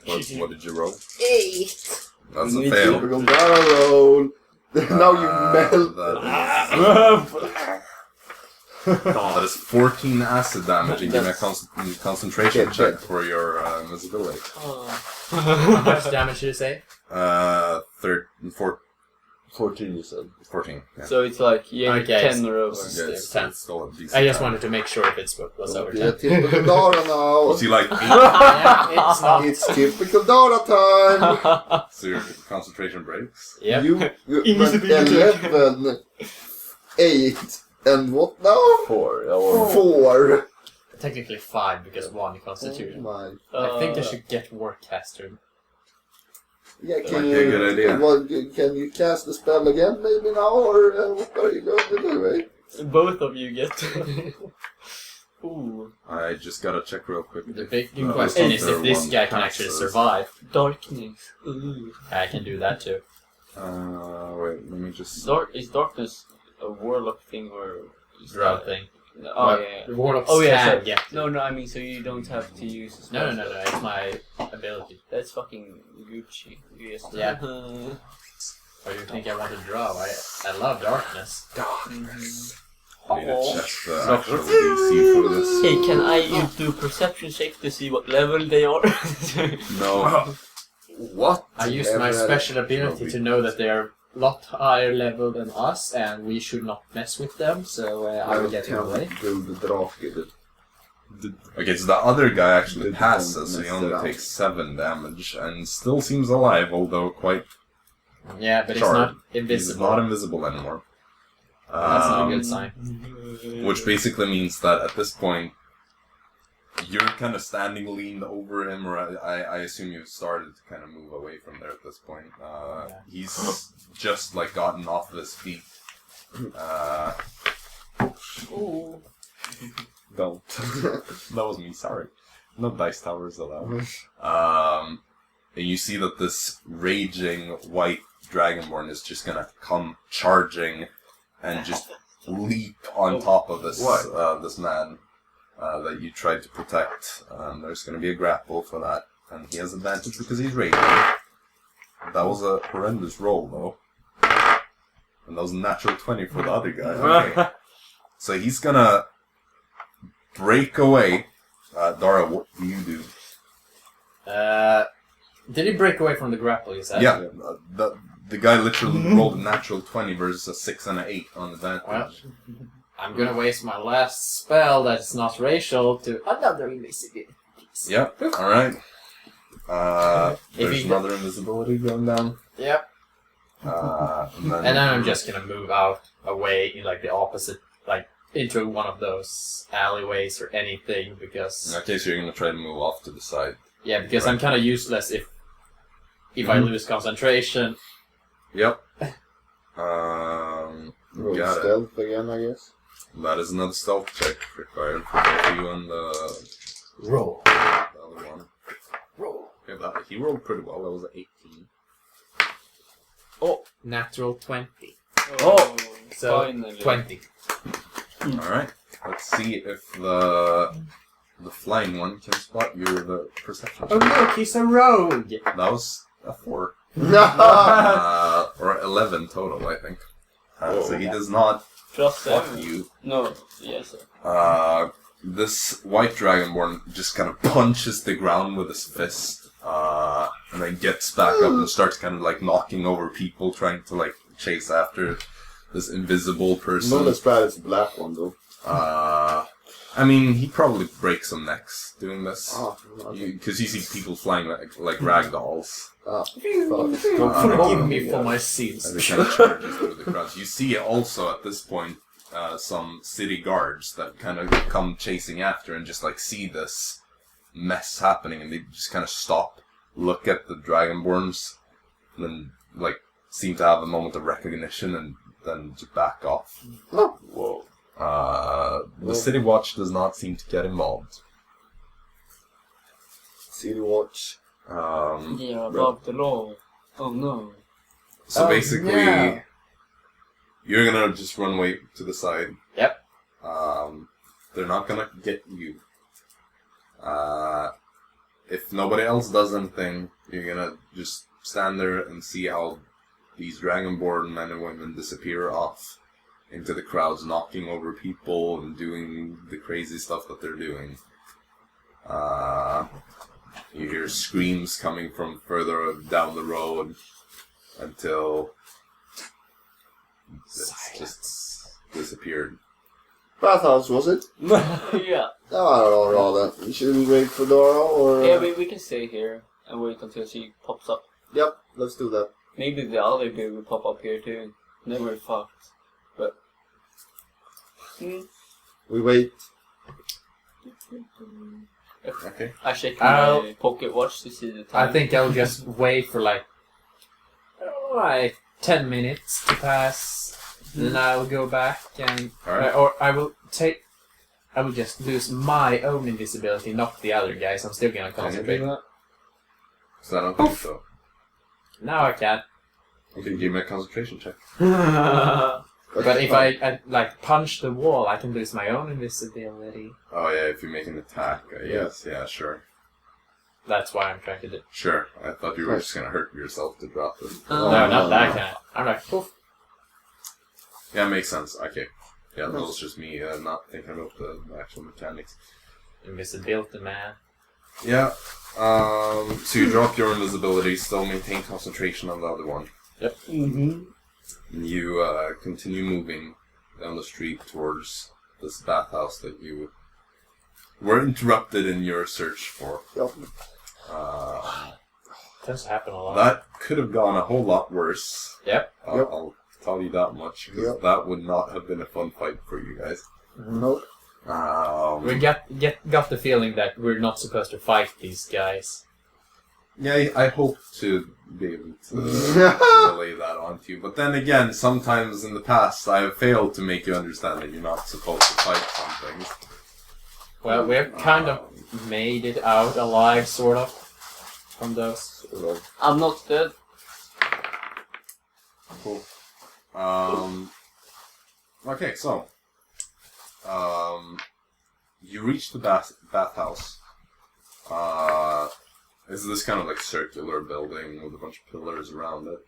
What did you roll? 8. That's Me a too. fail. We're gonna barrel roll. Now you melt. That is 14 acid damage, and give me a concentration Okay, check good. for your invisibility. How much damage did you say? 14 you said. 14. Yeah. So it's like, yeah, Okay, 10 or over. Yeah, it's still a decent I just damage. wanted to make sure if it was over Yeah, 10. typical Dara now. You see, like, Yeah, it's not. It's typical Dara time. so your concentration breaks. Yep. You went 11, 8, and what now? 4. Yeah, or 4. Technically 5 because 1 Oh constitution. my. I think I should get Warcaster. Yeah, Might be a good idea. Can you cast the spell again maybe now, or what are you going to do, eh? Both of you get. Ooh. I just gotta check real quick. The big No, question it's is not if this there guy one can actually passes. survive. Darkness. Ooh. I can do that too. Wait, let me just... Is darkness a warlock thing or is Drow that- thing. Oh Well, yeah. The Warlocks Oh yeah. can So, get. no, I mean, so you don't have to use. a No, spell. it's my ability. That's fucking Gucci. Yes. Yeah. Or you think I want to draw? I love darkness. I need to check the actual DC for this. Hey, can I do perception check to see what level they are? No. What? I used my special ability to know that they are a lot higher level than us, and we should not mess with them. So I will get in the way. Okay, so the other guy actually Did passes, so he mess only it up. takes 7 damage, and still seems alive, although quite Yeah, but charred. it's not He's invisible. not invisible anymore. That's not a good sign. Which basically means that at this point, you're kind of standing leaned over him, or I assume you've started to kind of move away from there at this point. He's just like gotten off of his feet. Don't. That was me, sorry. No dice towers allowed. And you see that this raging white dragonborn is just gonna come charging and just leap on top of this this man that you tried to protect. There's gonna be a grapple for that, and he has advantage because he's raging. That was a horrendous roll, though. And that was a natural 20 for the other guy. Okay. So he's gonna break away. Dara, what do you do? Did he break away from the grapple, you said? Yeah, the guy literally rolled a natural 20 versus a 6 and an 8 on advantage. Well, I'm gonna waste my last spell that's not racial to another invisibility. Yep, alright. There's another invisibility going down. Yep. And then I'm just gonna move out away in like the opposite, like into one of those alleyways or anything, because... In that case, you're gonna try to move off to the side. Yeah, because I'm kind of useless if I lose concentration. Yep. Roll Got stealth again, I guess. That is another stealth check required for both you and the Roll. other one. Roll. Okay, he rolled pretty well. That was an 18. Oh, natural 20. Oh, So, finally. 20. Alright. Let's see if the flying one can spot your perception Oh check. look, he's a rogue! That was a 4. No! Or 11 total, I think. So he does not Plus spot 7. you. No, yes, sir. This white dragonborn just kind of punches the ground with his fist, and then gets back up and starts kind of like knocking over people, trying to like chase after this invisible person. Not as bad as the black one, though. I mean, he probably breaks some necks doing this. Okay. Because you see people flying like ragdolls. Forgive me for my sins. And they kind of charges through the crowds. You see also at this point some city guards that kind of come chasing after and just like see this mess happening, and they just kind of stop, look at the dragonborns, and then like seem to have a moment of recognition and then just back off. Whoa. The City Watch does not seem to get involved. City Watch. Yeah, above the law. Oh no. So basically, no. you're gonna just run away to the side. Yep. They're not gonna get you. If nobody else does anything, you're gonna just stand there and see how these dragonborn men and women disappear off into the crowds, knocking over people and doing the crazy stuff that they're doing. You hear screams coming from further down the road until it's just disappeared. Bathhouse, was it? Yeah. Oh, rather. Should we wait for Dara, or...? Yeah, we can stay here and wait until she pops up. Yep, let's do that. Maybe the other dude will pop up here too. Then we're fucked. But... We wait. Okay. I check my pocket watch to see the time. I think I'll just wait for like 10 minutes to pass, then I'll go back and Alright. or I will just lose my own invisibility, not the other guys. I'm still gonna concentrate. Can you do that? Because I don't think so. Now I can. Okay, give me a concentration check. But if I like punch the wall, I can lose my own invisibility. Oh yeah, if you make an attack, yes, yeah, sure. That's why I'm trying to do. Sure, I thought you were just gonna hurt yourself to drop it. No, not that kind. I'm like, poof. Yeah, makes sense. Okay. Yeah, that was just me not thinking about the actual mechanics. Invisibility, man. Yeah. So you drop your invisibility, still maintain concentration on the other one. Yep. Mm-hmm. You continue moving down the street towards this bathhouse that you were interrupted in your search for. Yep. Does happen a lot. That could have gone a whole lot worse. Yep. I'll tell you that much, because that would not have been a fun fight for you guys. Nope. We got the feeling that we're not supposed to fight these guys. Yeah, I hope to be able to relay that onto you. But then again, sometimes in the past, I have failed to make you understand that you're not supposed to fight some things. Well, we've kind of made it out alive, sort of, from those. I'm not dead. Cool. Okay, so you reach the bathhouse. It's this kind of like circular building with a bunch of pillars around it.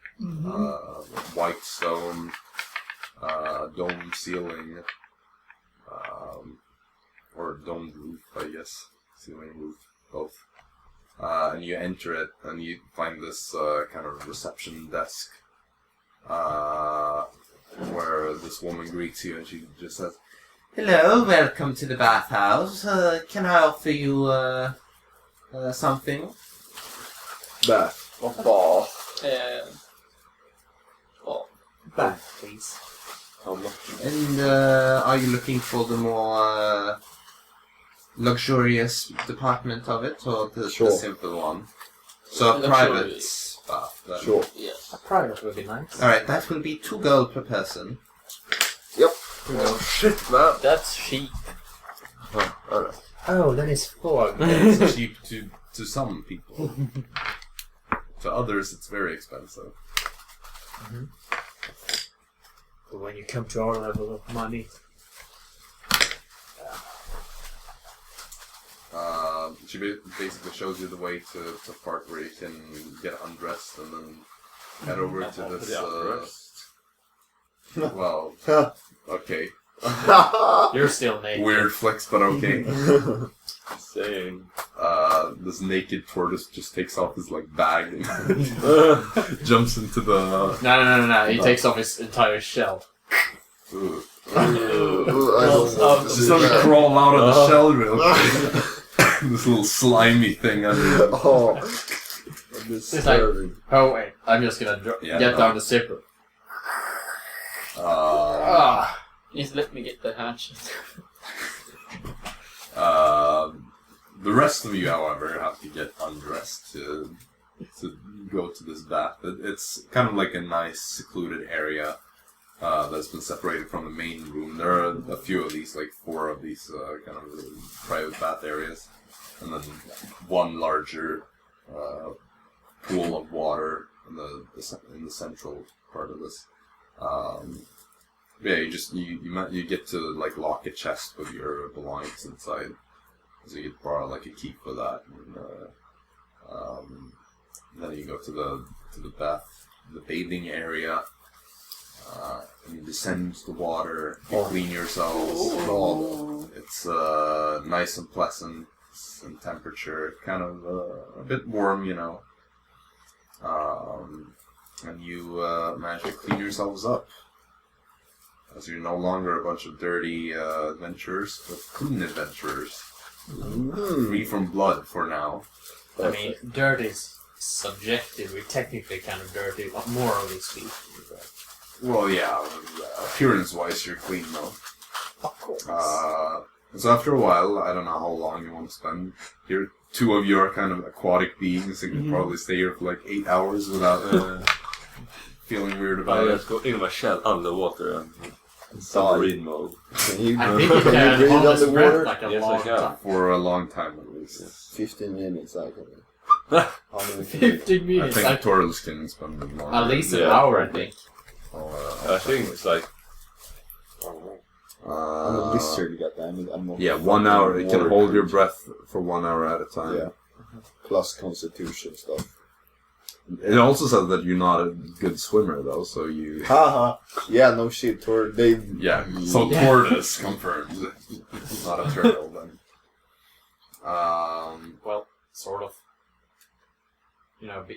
White stone, dome ceiling, or domed roof, I guess. Ceiling roof, both. And you enter it, and you find this kind of reception desk, where this woman greets you, and she just says, Hello, welcome to the bathhouse. Can I offer you something? Bath. Bath. Back, please. How much? And are you looking for the more luxurious department of it, or the simple one? So a private bath, then. Sure. Yes. A private would be nice. Alright, that will be 2 gold per person. Yep. Oh, shit, man. That's cheap. Alright. Oh, then it's 4. it's cheap to some people. To others, it's very expensive. But when you come to our level of money... She basically shows you the way to the part where you can get undressed and then head over to this... well, okay. You're still naked. Weird flex, but okay. Same. This naked tortoise just takes off his like bag and jumps into the... No. He takes off his entire shell. Ooh. Just Just crawl out of the shell real quick. This little slimy thing under it. Oh, It's like, oh wait, I'm just gonna get down the zipper. Please let me get the hatchet. The rest of you, however, have to get undressed to go to this bath. It's kind of like a nice secluded area that's been separated from the main room. There are a few of these, like 4 of these kind of private bath areas, and then one larger pool of water in the central part of this. Yeah, you get to like lock a chest with your belongings inside, so you borrow like a key for that, and then you go to the bath, the bathing area, and you descend to the water, you clean yourselves. It's nice and pleasant in temperature, kind of a bit warm, you know, and you manage to clean yourselves up. As you're no longer a bunch of dirty adventurers, but clean adventurers. Free from blood for now. I mean, dirt is subjective. We're technically kind of dirty, morally speaking. Well, yeah, appearance-wise, you're clean though. Of course. So after a while, I don't know how long you want to spend here. 2 of you are kind of aquatic beings, and you can probably stay here for like 8 hours without feeling weird about I it. just go in my shell underwater and submarine mode. Can you, I think you can breathe hold his breath underwater? like a Yes, I long can. time. For a long time at least. 15 minutes, I can. How many 15 I minutes. think Like, Tortle's can spend it longer. at least an Yeah. hour, I think. I think it's like... I don't know. I'm a lizard, goddamn. I'm not Yeah, 1 hour. You can water hold your creature. breath for 1 hour at a time. Yeah. Plus constitution stuff. It also says that you're not a good swimmer, though, so you... Haha. Yeah, no shit. Yeah, so tortoise confirmed. Not a turtle, then. Well, sort of.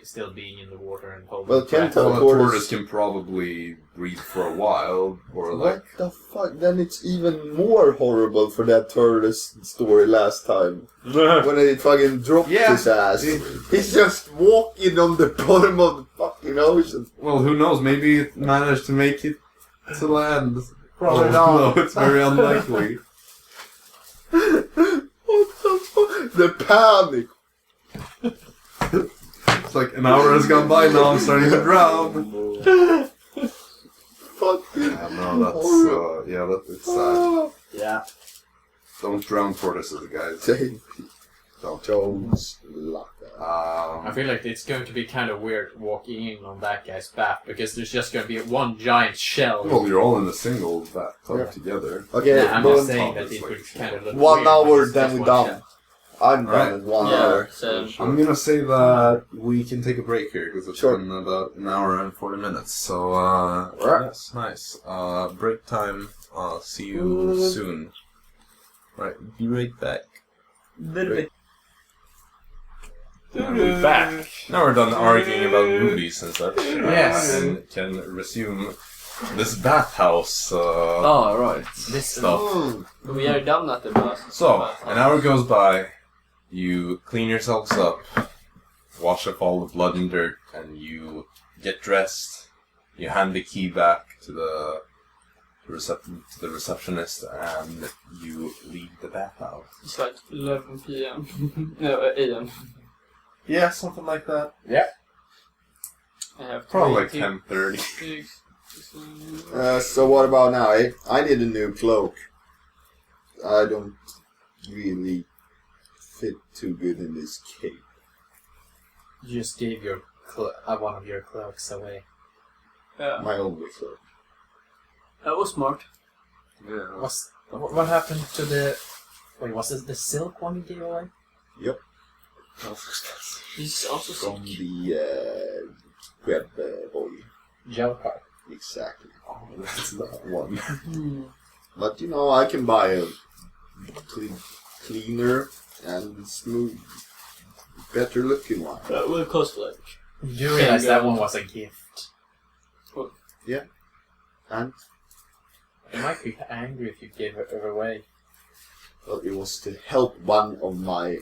still being in the water and holding. Well, can't Well, a tortoise tortoise can probably breathe for a while, or like... What the fuck? Then it's even more horrible for that tortoise story last time. When they fucking dropped his ass. He's just walking on the bottom of the fucking ocean. Well, who knows? Maybe it managed to make it to land. Probably not. No, it's very unlikely. What the fuck? The panic. It's like an hour has gone by now, I'm starting to drown. Fucking That's sad. Yeah. Don't drown tortoises, guys. Jones luck. I feel like it's going to be kind of weird walking in on that guy's back because there's just going to be one giant shell. Well, you're all in a single bathtub together. Okay, I'm just saying that it would kind of look 1 weird hour, because then there's we're one done. shell. I'm done in 1 hour. So I'm gonna say that we can take a break here because it's Sure. been about an hour and 40 minutes. So, yes, nice. Break time. See you soon. Right, be right back. Little We're back. Now we're done arguing about movies and such. Yes. And can resume this bathhouse right. This stuff. We are done at the bus. So, an hour goes by, you clean yourselves up, wash up all the blood and dirt, and you get dressed. You hand the key back to the receptionist, and you leave the bathhouse. It's like 11 p.m. No, a.m. Yeah, something like that. I have Probably like 10:30. 10:30. So what about now, eh? I need a new cloak. I don't really fit too good in this cape. You just gave your one of your cloaks away. Yeah, My only cloak. that was smart. Yeah. What happened to the... Wait, was it the silk one you gave away? Yep. He's also From sick. the web boy. Gelcar. Exactly. Oh, that's not one. But you know, I can buy a cleaner and smooth, better looking one. That will cost like... You realize that one was a gift. Yeah. And I might be angry if you gave it away. well, it was to help one of my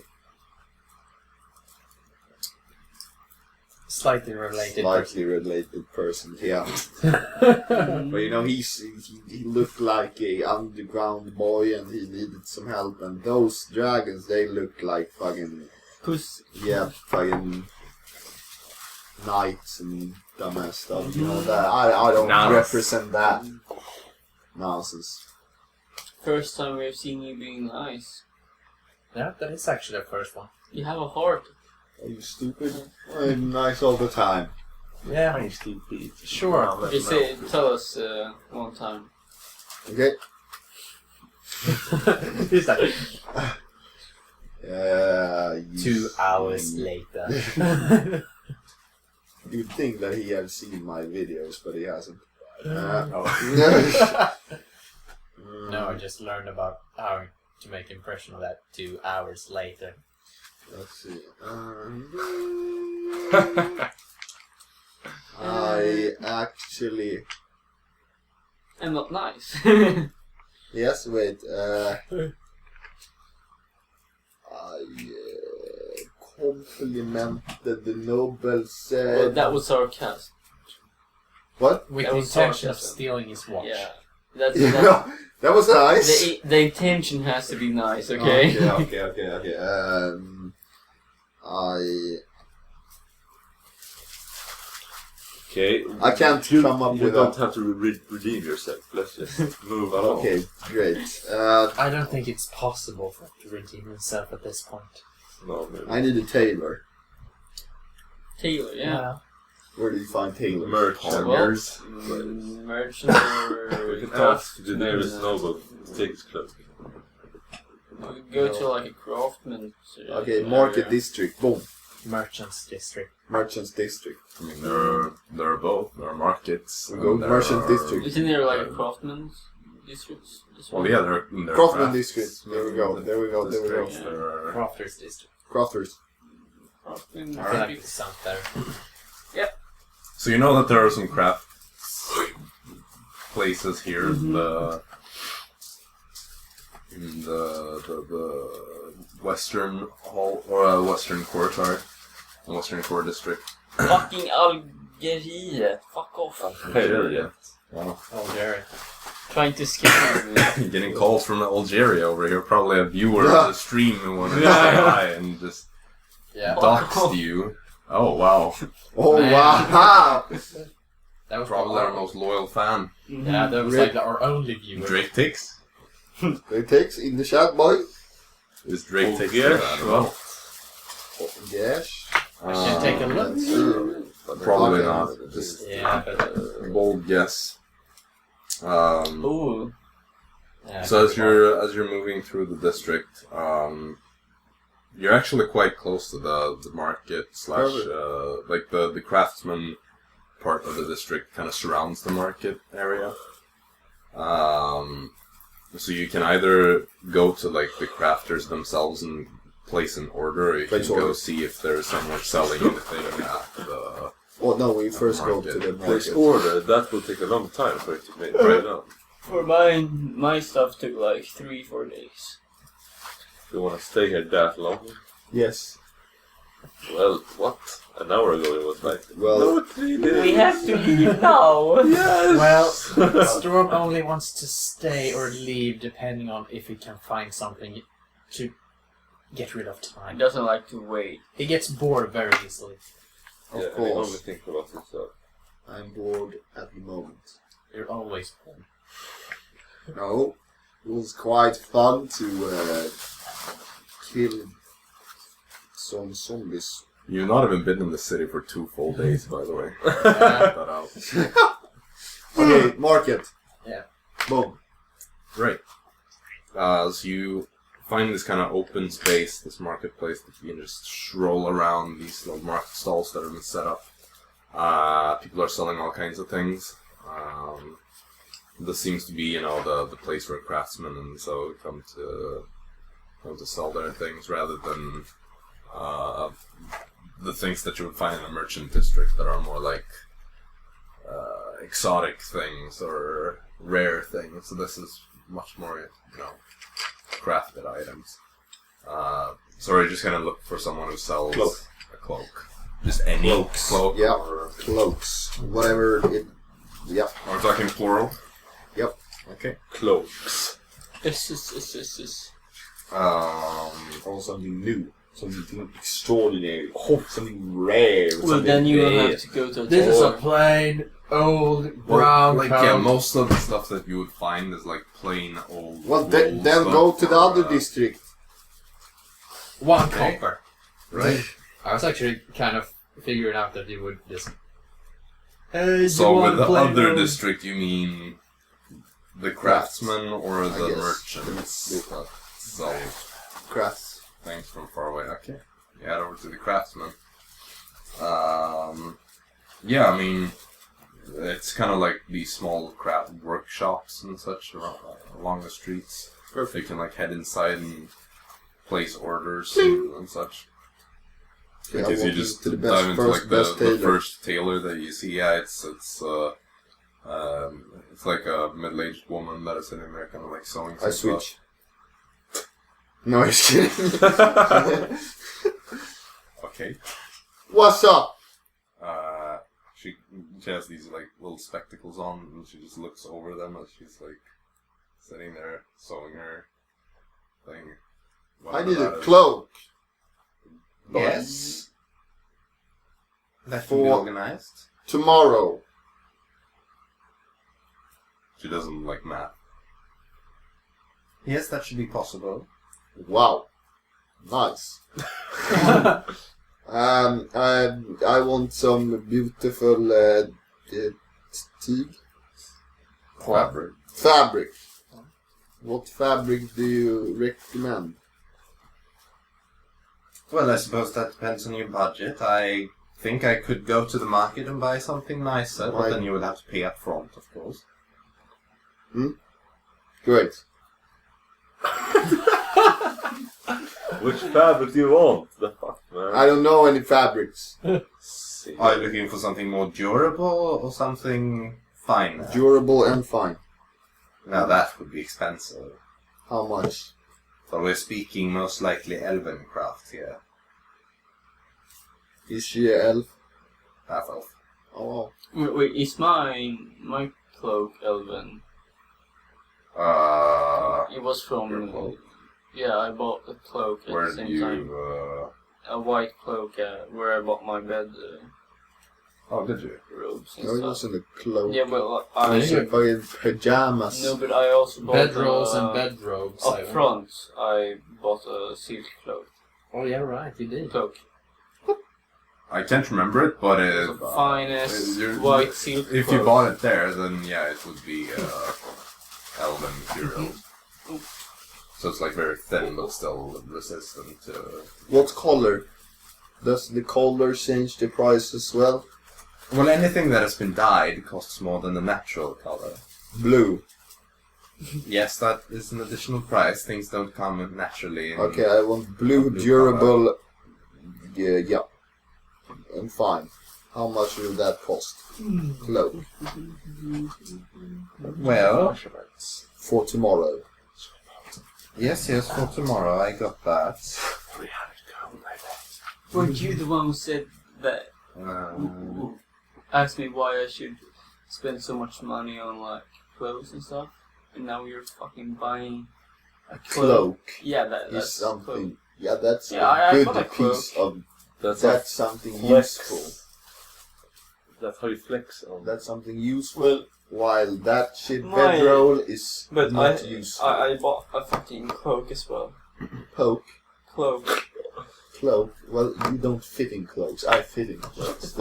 Slightly related persons, yeah. But you know, he looked like a underground boy and he needed some help, and those dragons, they look like fucking... Puss. Yeah, fucking knights and dumbass stuff. You know, that I don't represent that nonsense. First time we've seen you being nice. Yeah, that is actually the first one. You have a heart. Are you stupid? I'm nice all the time. Yeah, I'm stupid. sure. You say, tell us one time. Okay? He's like, 2 hours later. You'd think that he had seen my videos, but he hasn't. No, I just learned about how to make impression of that 2 hours later. Let's see. I actually... I'm not nice. Yes, wait. I complimented the nobles. Well, that was sarcasm. What? With That the was intention of sarcasm. stealing his watch. Yeah. That's That was nice. the intention has to be nice, okay? Okay. I can't come up You with don't a... have to redeem yourself. Let's just move along. Okay, great. I don't think it's possible for him to redeem himself at this point. No, maybe. I need a tailor. Taylor, yeah. Where do you find tailors? Merchants. Merchant or... We can ask the nearest noble to take his cloak. We go to like a craftsman. Okay, market district. Boom. Merchants district. Merchants district. I mean, there are both. There are markets. We go and there merchant are- district. Isn't there like a craftsman's district? Well, yeah, there are Craftsman crafts. district. There we go. Districts, Yeah. there are- Crafters district. Crafters. I like the sound better. So you know that there are some craft places here in the western hall or western core, sorry, the western core district. Fucking Algeria. Fuck off. Algeria. Wow. Algeria. Trying to skip it. Getting calls from Algeria over here. Probably a viewer of the stream who wanted to say hi and just doxed you. Oh wow. Oh Man. wow! That was Probably our most loyal fan. Yeah, that was like our only viewer. Drake Tix. It takes in the chat, boy. Is Drake Tix yes. there? I don't know. Yes. I can take a look. Probably Okay. not. Just Yeah, but bold guess. Ooh. yeah, So as you're moving through the district, you're actually quite close to the market slash like the craftsman part of the district kind of surrounds the market area. So you can either go to like the crafters themselves and place an order, or you can go see if there's someone selling anything at the. Oh no, we first go to the This market. order, that will take a long time for it to make right now. For my stuff took like 3-4 days. You want to stay here that long? Yes. Well, what? An hour ago it was like... Well, No, 3 days! We have to leave now. Yes! well, Storm only wants to stay or leave depending on if he can find something to get rid of He time. doesn't like to wait. He gets bored very easily. of Yeah, and he only course. think about himself. I'm bored at the moment. You're always bored. No, it was quite fun to kill some zombies. You've not even been in the city for 2 full days, by the way. Yeah. That out. Okay, market. Yeah. Boom. Right. So you find this kind of open space, this marketplace that you can just stroll around, these little market stalls that have been set up. People are selling all kinds of things. This seems to be, you know, the place where craftsmen and so come to sell their things rather than the things that you would find in a merchant district that are more like exotic things or rare things. So this is much more, you know, crafted items. So we're just gonna look for someone who sells a cloak. Just any cloak. Yeah. Or, Cloaks. Whatever it... Yep. are we talking plural? Yep. Okay. Cloaks. This. Or something new. Something extraordinary. Something rare. Well, then you will have to go to a This is a store. plain old Well, brown like coat. yeah, most of the stuff that you would find is like plain old. Well, then stuff go to the or, other district. 1 Okay. copper. right? I was actually kind of figuring out that you would just. Hey, So with the other district, you mean the craftsmen or I the guess. merchants that sell Crafts. things from far away? Okay, you head over to the craftsmen. Yeah, I mean, it's kind of like these small craft workshops and such along the streets. Perfect. You can like head inside and place orders and such. Yeah, Because you walking just to the dive into like best the tailor. first tailor that you see. Yeah, it's like a middle-aged woman that is sitting there, kind of like sewing. I some stuff. switch. No, I'm just kidding. Okay. What's up? She has these like little spectacles on, and she just looks over them as she's like sitting there sewing her thing. I Whatever need that a is. cloak. Yes. That can For- be organized. Tomorrow. She doesn't like math. Yes, that should be possible. Wow. Nice. I want some beautiful teak. Fabric. Fabric. What fabric do you recommend? Well, I suppose that depends on your budget. I think I could go to the market and buy something nicer, but then you would have to pay up front, of course. Great. Which fabric do you want? The fuck, man? I don't know any fabrics. Are you looking for something more durable or something fine? Durable and fine. Now that would be expensive. How much? So we're speaking most likely elven craft here. Is she an elf? Half elf. Oh. Wait, is my cloak elven? It was Your from... cloak. Yeah, I bought the cloak at Where the did same time. you? A white cloak, where I bought my bed Oh, did you? robes and No, it stuff. wasn't a cloak. Yeah, but I should buy pajamas. No, but I also bought Bedrolls and bedrobes. up front. I bought a silk cloak. Oh yeah, right, you did. Cloak. I can't remember it, but It's the finest you're- white silk if cloak. you bought it there, then yeah, it would be elven material. So it's like very thin, but still resistant to. What color? Does the color change the price as well? Well, anything that has been dyed costs more than the natural color. Blue. Yes, that is an additional price. Things don't come naturally. Okay, I want blue, Blue durable. Yeah. And fine. How much will that cost? Cloak. Well, For tomorrow. yes, for tomorrow. I got that. Weren't you the one who said that? Who asked me why I should spend so much money on like clothes and stuff, and now you're fucking buying a Cloak Yeah, is that's something. cloak. Yeah, that's Yeah, a I good bought a cloak. piece of. That's That's something flex. useful. That's how you flex on. That's something useful. While that shit My- bedroll is But not useful. I bought a fucking cloak as well. Cloak. Cloak. Well, you don't fit in cloaks. I fit in cloaks.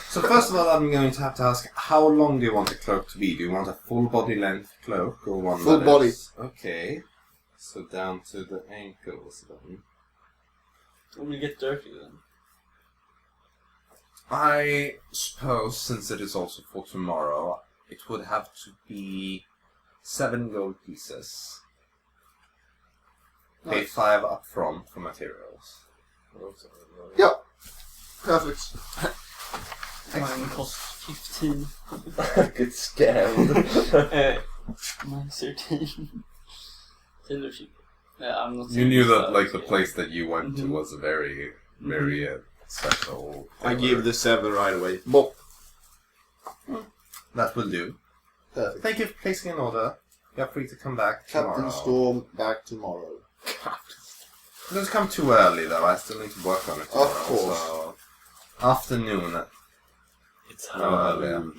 So first of all, I'm going to have to ask, how long do you want the cloak to be? Do you want a full body length cloak or one Full that body. is- Okay. So down to the ankles then. It will get dirty then. I suppose, since it is also for tomorrow, it would have to be 7 gold pieces. Pay 5 up front for materials. Yeah. Perfect. Mine cost 15. Get scammed. Mine 13. Taylor cheap. I'm not You saying knew this that, like, the yeah. place that you went to Mhm. was a very, very special. I tailor. give the 7 right away. Bop. That will do. Perfect. Thank you for placing an order. You're free to come back tomorrow. Captain Storm back tomorrow. Don't come too early though, I still need to work on it tomorrow. course. So afternoon. It's No earlier.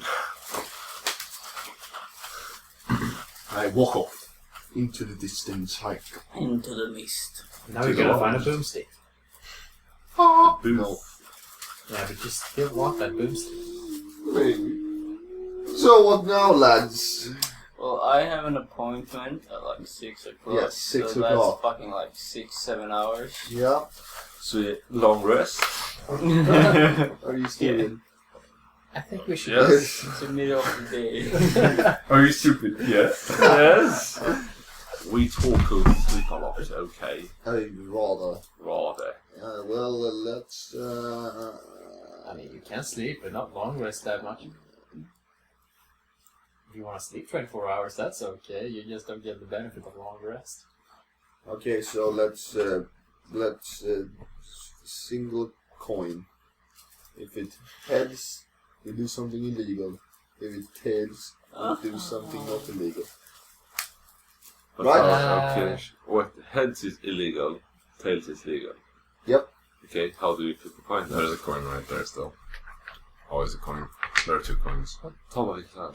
I walk off into the distance hike. Into the mist. Now we gotta find a boomstick. No. Yeah, but you still want that boomstick. Maybe. So what now, lads? Well, I have an appointment at like 6 o'clock. Yes, 6 so o'clock. That's fucking like 6-7 hours. Yeah. So long rest. Are you still in? I think we should. Yes. It's the middle of the day. Are you stupid? Yes. Yes. We talk of sleep a lot. Okay. I'd rather. Rather. Well, let's. I mean, you can sleep, but not long rest that much. If you want to sleep 24 hours, that's okay. You just don't get the benefit of long rest. Okay, so let's single coin. If it heads, we do something illegal. If it tails, we do something not illegal. But Right. okay. What heads is illegal, tails is legal. Yep. Okay. How do you flip a coin? There's a coin right there still. Always a coin. There are 2 coins.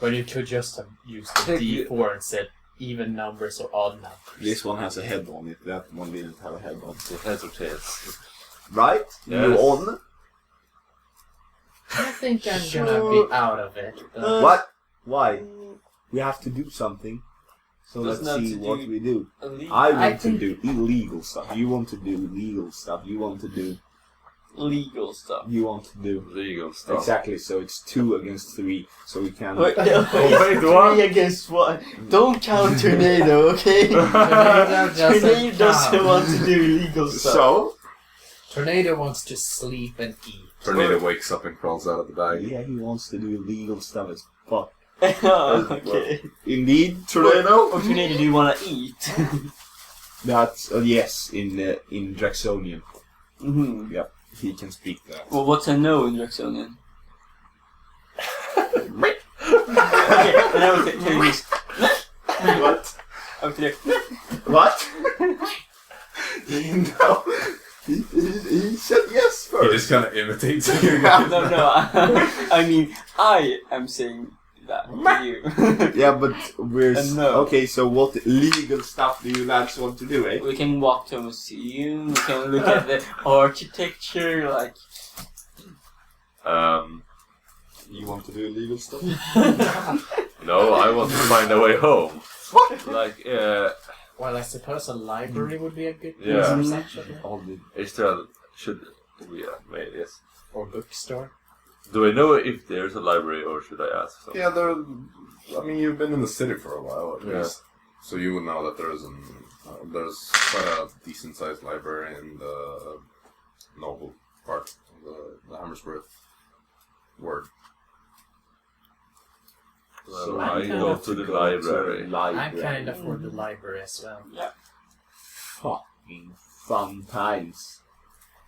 But you could just have used the D4 and said even numbers or odd numbers. This one has a head on it. That one didn't have a head on. So heads or tails? Right? Yes. You on? I think I'm gonna be out of it. What? Why? We have to do something. So Doesn't let's have see to what do- we do. Illegal. I I want to think- do illegal stuff. You want to do legal stuff. You want to do legal stuff. you want to do. Legal stuff. Exactly, so it's 2 against 3, so we can... Wait, wait, what? 3 against 1. Don't count Tornado, okay? Tornado Tornado doesn't want to do illegal stuff. So? Tornado wants to sleep and eat. Tornado wakes up and crawls out of the bag. Yeah, he wants to do illegal stuff as fuck. Okay. Indeed, Tornado? What Tornado do you want to eat? That's, yes, in Draxonian. Mm-hmm. Yep, he can speak that. Well, what's a no in Draxonian? Okay, and I will tell you this. What? I will tell you. What? No. He said yes first. He just kind of imitates you. No, I mean, I am saying that to you. Yeah, but we're... No. Okay, so what legal stuff do you lads want to do, eh? We can walk to a museum, we can look at the architecture, like... You want to do illegal stuff? No, I want to find a way home. What? Like, Well, I suppose a library would be a good Yeah. place for such a All the... is there should we maybe yes. or bookstore. Do I know if there's a library or should I ask someone? Yeah, I mean, you've been in the city for a while at Yeah. least, so you would know that there's quite a decent-sized library in the noble part of the Hammersworth ward. Well, So I we go have to the library. I kind of afford the library as well. Fucking fun times.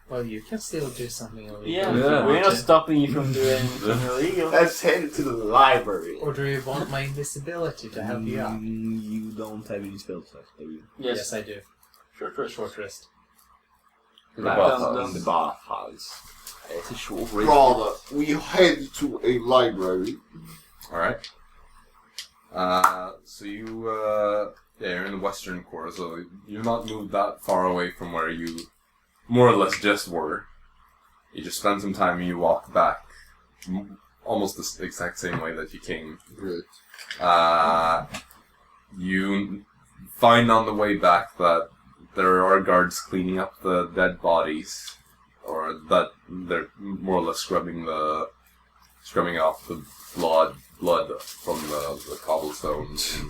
Well, you can still do something illegal. Yeah, if you Yeah. we're want not to. stopping you from doing anything illegal. Let's head to the library. Or do you want my invisibility to help you out? You don't have any spell slots, do you? Yes, I do. Short rest. Short rest. In The the bathhouse. bathhouse. It's a short race. Rather, we head to a library. Alright. So you're in the western quarter, so you've not moved that far away from where you more or less just were. You just spend some time and you walk back almost the exact same way that you came. Right. You find on the way back that there are guards cleaning up the dead bodies, or that they're more or less scrubbing off the blood from the cobblestones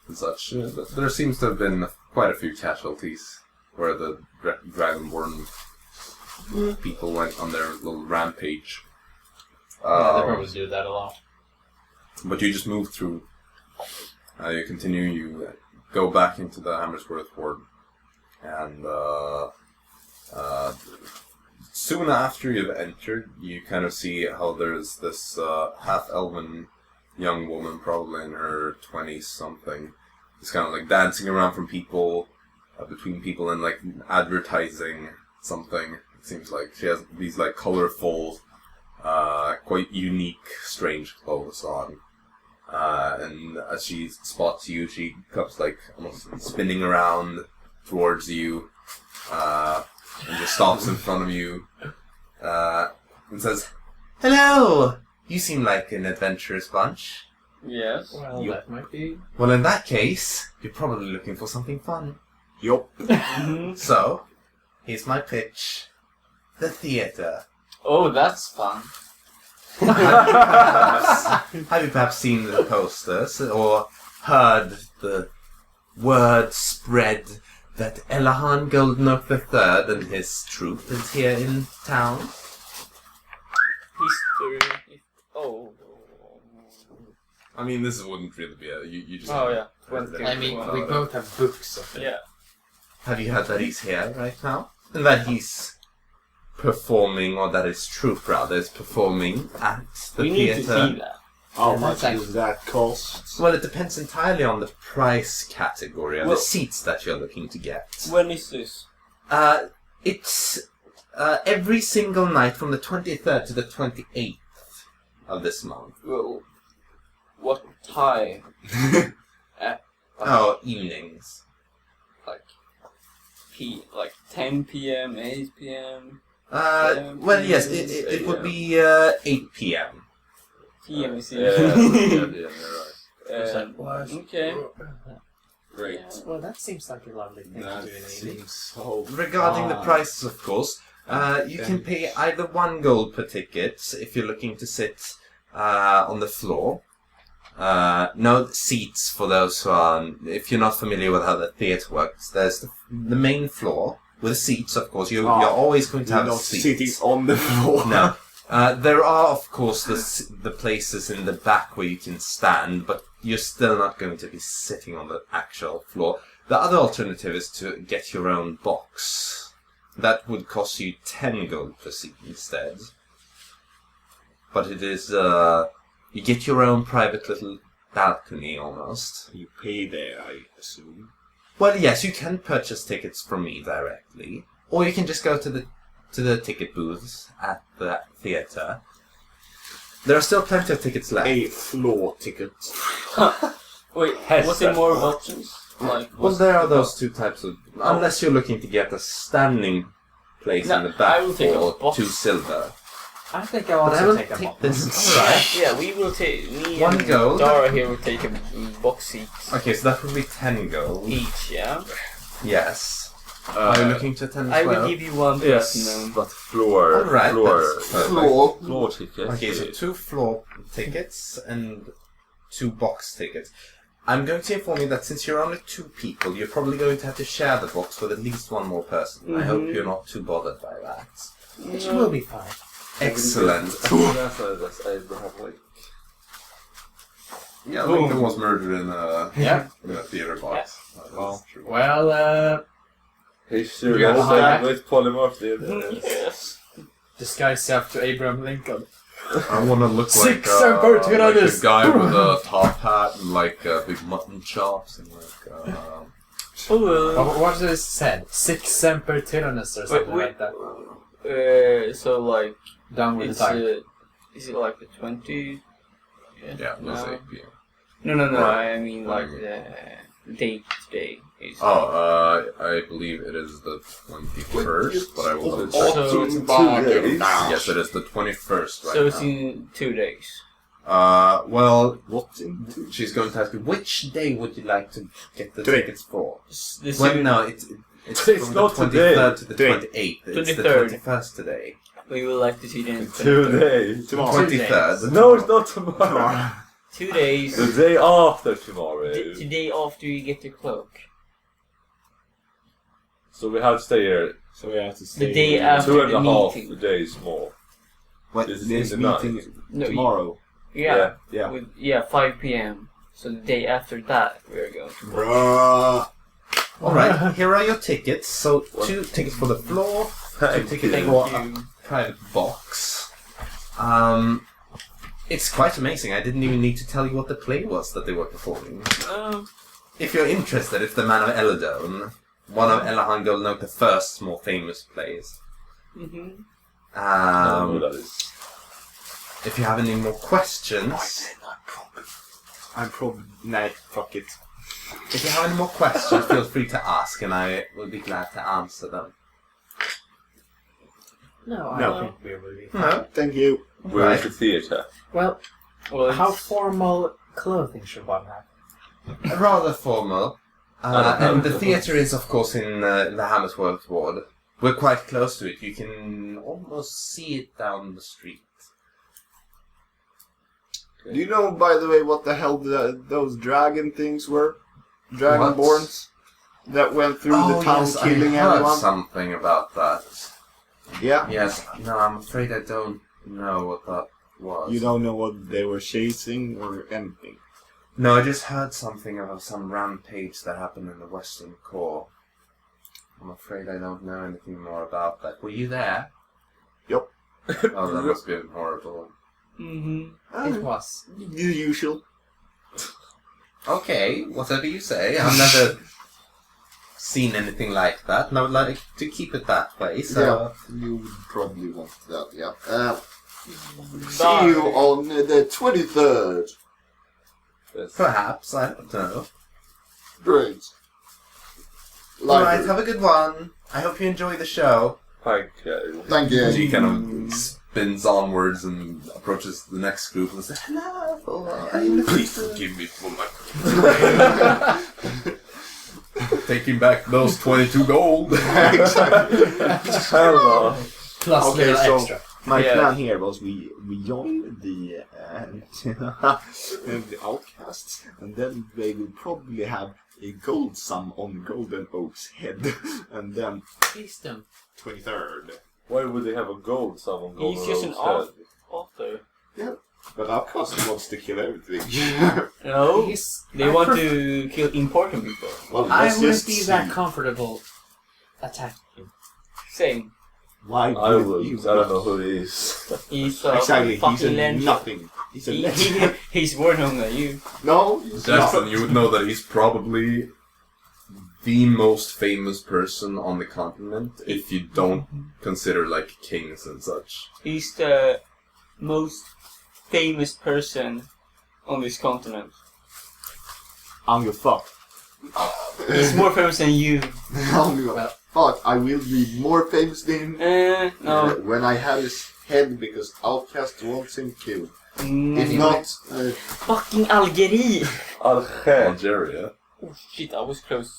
and such. There seems to have been quite a few casualties where the Dragonborn people went on their little rampage. Yeah, they probably do that a lot. But you just move through. You continue, you go back into the Hammersworth ward, and soon after you've entered, you kind of see how there's this half-elven young woman, probably in her 20s-something, is kind of like dancing around from people, between people, and like advertising something. It seems like she has these like colorful, quite unique, strange clothes on. And as she spots you, she comes like almost spinning around towards you, and just stops in front of you, and says, "Hello! You seem like an adventurous bunch." Yes. Well, that might be. Well, in that case, you're probably looking for something fun. Yup. So, here's my pitch. The theatre. Oh, that's fun. Have you perhaps seen the posters or heard the word spread that Elahan Goldenok III and his troop is here in town? History. Oh. I mean, this wouldn't really be you just... Oh, yeah. I mean, we both have books of it. Yeah. Have you heard that he's here right now? And that he's performing, or that his troop rather is performing at the We need to theatre? see that. How Yeah, much that's does that cost? Well, it depends entirely on the price category and Well- the seats that you're looking to get. When is this? It's every single night from the 23rd to the 28th of this month. Well, what time? Oh, evenings. Like 10 p.m., 8 p.m. Well, yes, it would be 8 p.m. PM is Yeah, here. you're right. Okay. Great. Yeah. Well, that seems like a lovely thing That to do in an evening. seems so Regarding the fun. prices, of course, You can pay either 1 gold per ticket if you're looking to sit on the floor. No seats for those who are... If you're not familiar with how the theatre works, there's the main floor with seats, of course. You're always going to have not seats. sitting on the floor. No. There are, of course, the places in the back where you can stand, but you're still not going to be sitting on the actual floor. The other alternative is to get your own box. That would cost you 10 gold per seat instead. But it is, you get your own private little balcony, almost. You pay there, I assume. Well, yes, you can purchase tickets from me directly. Or you can just go to the ticket booths at the theatre. There are still plenty of tickets left. A floor ticket. Wait, was there more options? Well, there are those 2 types of... Unless you're looking to get a standing place in the back I will take a for box. 2 silver. I think I'll But I also will take a take box. this. Alright. Yeah, we will take... Me 1 and gold. Dara here will take a box seat Okay, so that would be 10 gold. each, yeah? Yes. Are you looking to attend as I well? will give you 1 Yes, person. but floor. Alright, floor. that's perfect. Floor ticket. Okay, so 2 floor tickets and 2 box tickets. I'm going to inform you that since you're only 2 people, you're probably going to have to share the box with at least 1 more person. I hope you're not too bothered by that. It will be fine. Excellent. That's Abraham Lake. Yeah, Lincoln was murdered in a theatre box. Well, Well, he should You have got said that? with Polymorphed D&D. Yes. disguise self to Abraham Lincoln. I want to look Six like Semper a Tyrannis. guy with a top hat and like big mutton chops and like. What does it say? Six Semper Tyrannis or something like that. So like Down with the it's tide. is it like the 20? Yeah, No. that's 8 p.m. No. I mean like the date today is. I believe it is the 21st, but I will double check. So, Yes, it is the 21st right so it's now. in 2 days. Well, What's in? she's going to ask you, which day would you like to get the Today. tickets for? The Well, soon- no, it's It's from not the 23rd today. to the Today. 28th. It's the 23rd. 21st today. we would like to see them. 2 days. Tomorrow. 23rd. No, it's not tomorrow. 2 days. The day after tomorrow. The day after you get your cloak. So we have to stay here So we have to stay The day here. after 2.5 the meeting. days more. What? This is This in the meeting night. No, tomorrow. Yeah. Yeah. 5 p.m. So the day after that we're going to. Bruh. Alright, here are your tickets. So, 2 tickets for the floor, 2 tickets Thank for you. a private box. It's quite amazing. I didn't even need to tell you what the play was that they were performing. If you're interested, it's The Man of Eladone, one of Elahan Goldenok, the first more famous plays. Mm-hmm. I don't know what that is. If you have any more questions, I'm probably... Nah, fuck it. if you have any more questions, feel free to ask, and I will be glad to answer them. No, I No. think we will be. No, Thank you. We're at the theatre. Well, Well, how it's- formal clothing should one have? rather formal. And the theatre is, of course, in the Hammersworth ward. We're quite close to it. You can almost see it down the street. Do you know, by the way, what the hell those dragon things were? Dragonborns? That went through the town yes, killing I heard everyone? something about that. Yeah? Yes, no, I'm afraid I don't know what that was. You don't know what they were chasing or anything? No, I just heard something about some rampage that happened in the Western Core. I'm afraid I don't know anything more about that. Were you there? Yup. Oh, that must be horrible. Mm-hmm. It was. The usual. Okay, whatever you say. I've never seen anything like that, and I would like to keep it that way, so... Yeah, you would probably want that, yeah. See you on the 23rd. Yes. Perhaps, I don't know. Great. Alright, have a good one. I hope you enjoy the show. Thank you. Thank you. She kind of spins onwards and approaches the next group and says, "Hello, are you looking Please to-" forgive me for my... taking back those 22 gold. Exactly. Hello. Plus Okay, little so- extra. My Yeah. plan here was we join the the outcasts, and then they will probably have a gold sum on Golden Oak's head, and then Please don't. 23rd. Why would they have a gold someone gold? He's just an author. But outcast wants to kill everything. No, He's- they I want pref- to kill important people. Well, I let's wouldn't just be see. that comfortable attacking him. Same. Why I would would. you I don't know who he is. He's a Exactly, he's fucking a legend. nothing. He's a He, legend. he's more known than you. No, he's Jaxson, not. you would know that he's probably the most famous person on the continent if you don't consider like kings and such. He's the most famous person on this continent. I'm your fuck. He's more famous than you. I'm your fuck. I will be more famous than him No. when I have his head because Outcast wants him killed. Mm, If not, fucking Algerie! Alger. Algeria. Oh shit, I was close.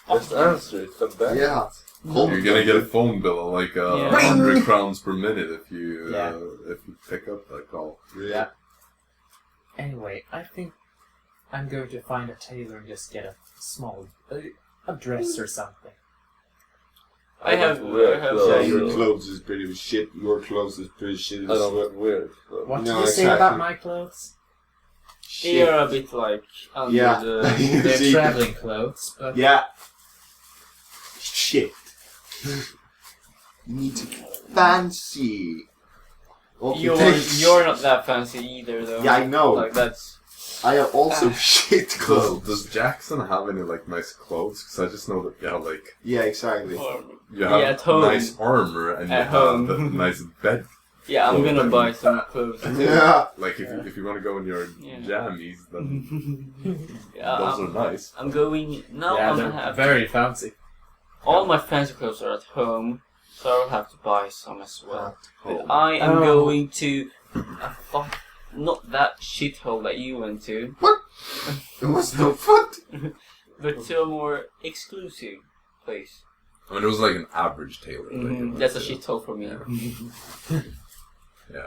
Just answer it. The best. yeah. You're gonna get a phone bill of like Yeah. 100 crowns per minute if you Yeah. if you pick up that call. Yeah. Anyway, I think I'm going to find a tailor and just get a small a dress or something. I have weird Yeah, clothes. your clothes is pretty shit. Your clothes is pretty shit. I don't wear weird clothes. What No, did you say exactly. about my clothes? They are a bit like under Yeah. the. They're See? traveling clothes, but Yeah. Shit. You need to fancy. Okay, You're not that fancy either, though. Yeah, I know. Like that's. I have also shit Does, clothes. does Jaxson have any like nice clothes? Because I just know that you have like Yeah, exactly. you have Yeah, at home. nice armor and you At have home. a nice bed. Yeah, I'm gonna buy some clothes. Yeah. Like if you want to go in your Yeah. jammies, then Yeah, those are nice. I'm going now. yeah, I'm they're gonna have very fancy. all my fancy clothes are at home, so I'll have to buy some as well. But I am Oh. going to not that shithole that you went to, It was no fun. but to a more exclusive place. I mean, it was like an average tailor. that you went That's a to. shithole for me. Yeah,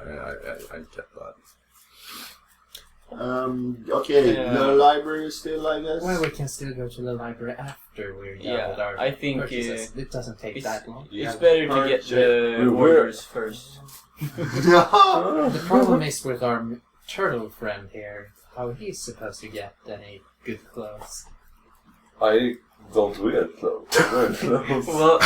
I get that. Okay, Yeah. the library still, I guess. Well, we can still go to the library after we're done Yeah, with our I think, purchases. It doesn't take it's- that long. It's better to get the orders first. The problem is with our turtle friend here, how he's supposed to get any good clothes. I don't wear clothes. I wear clothes. Well,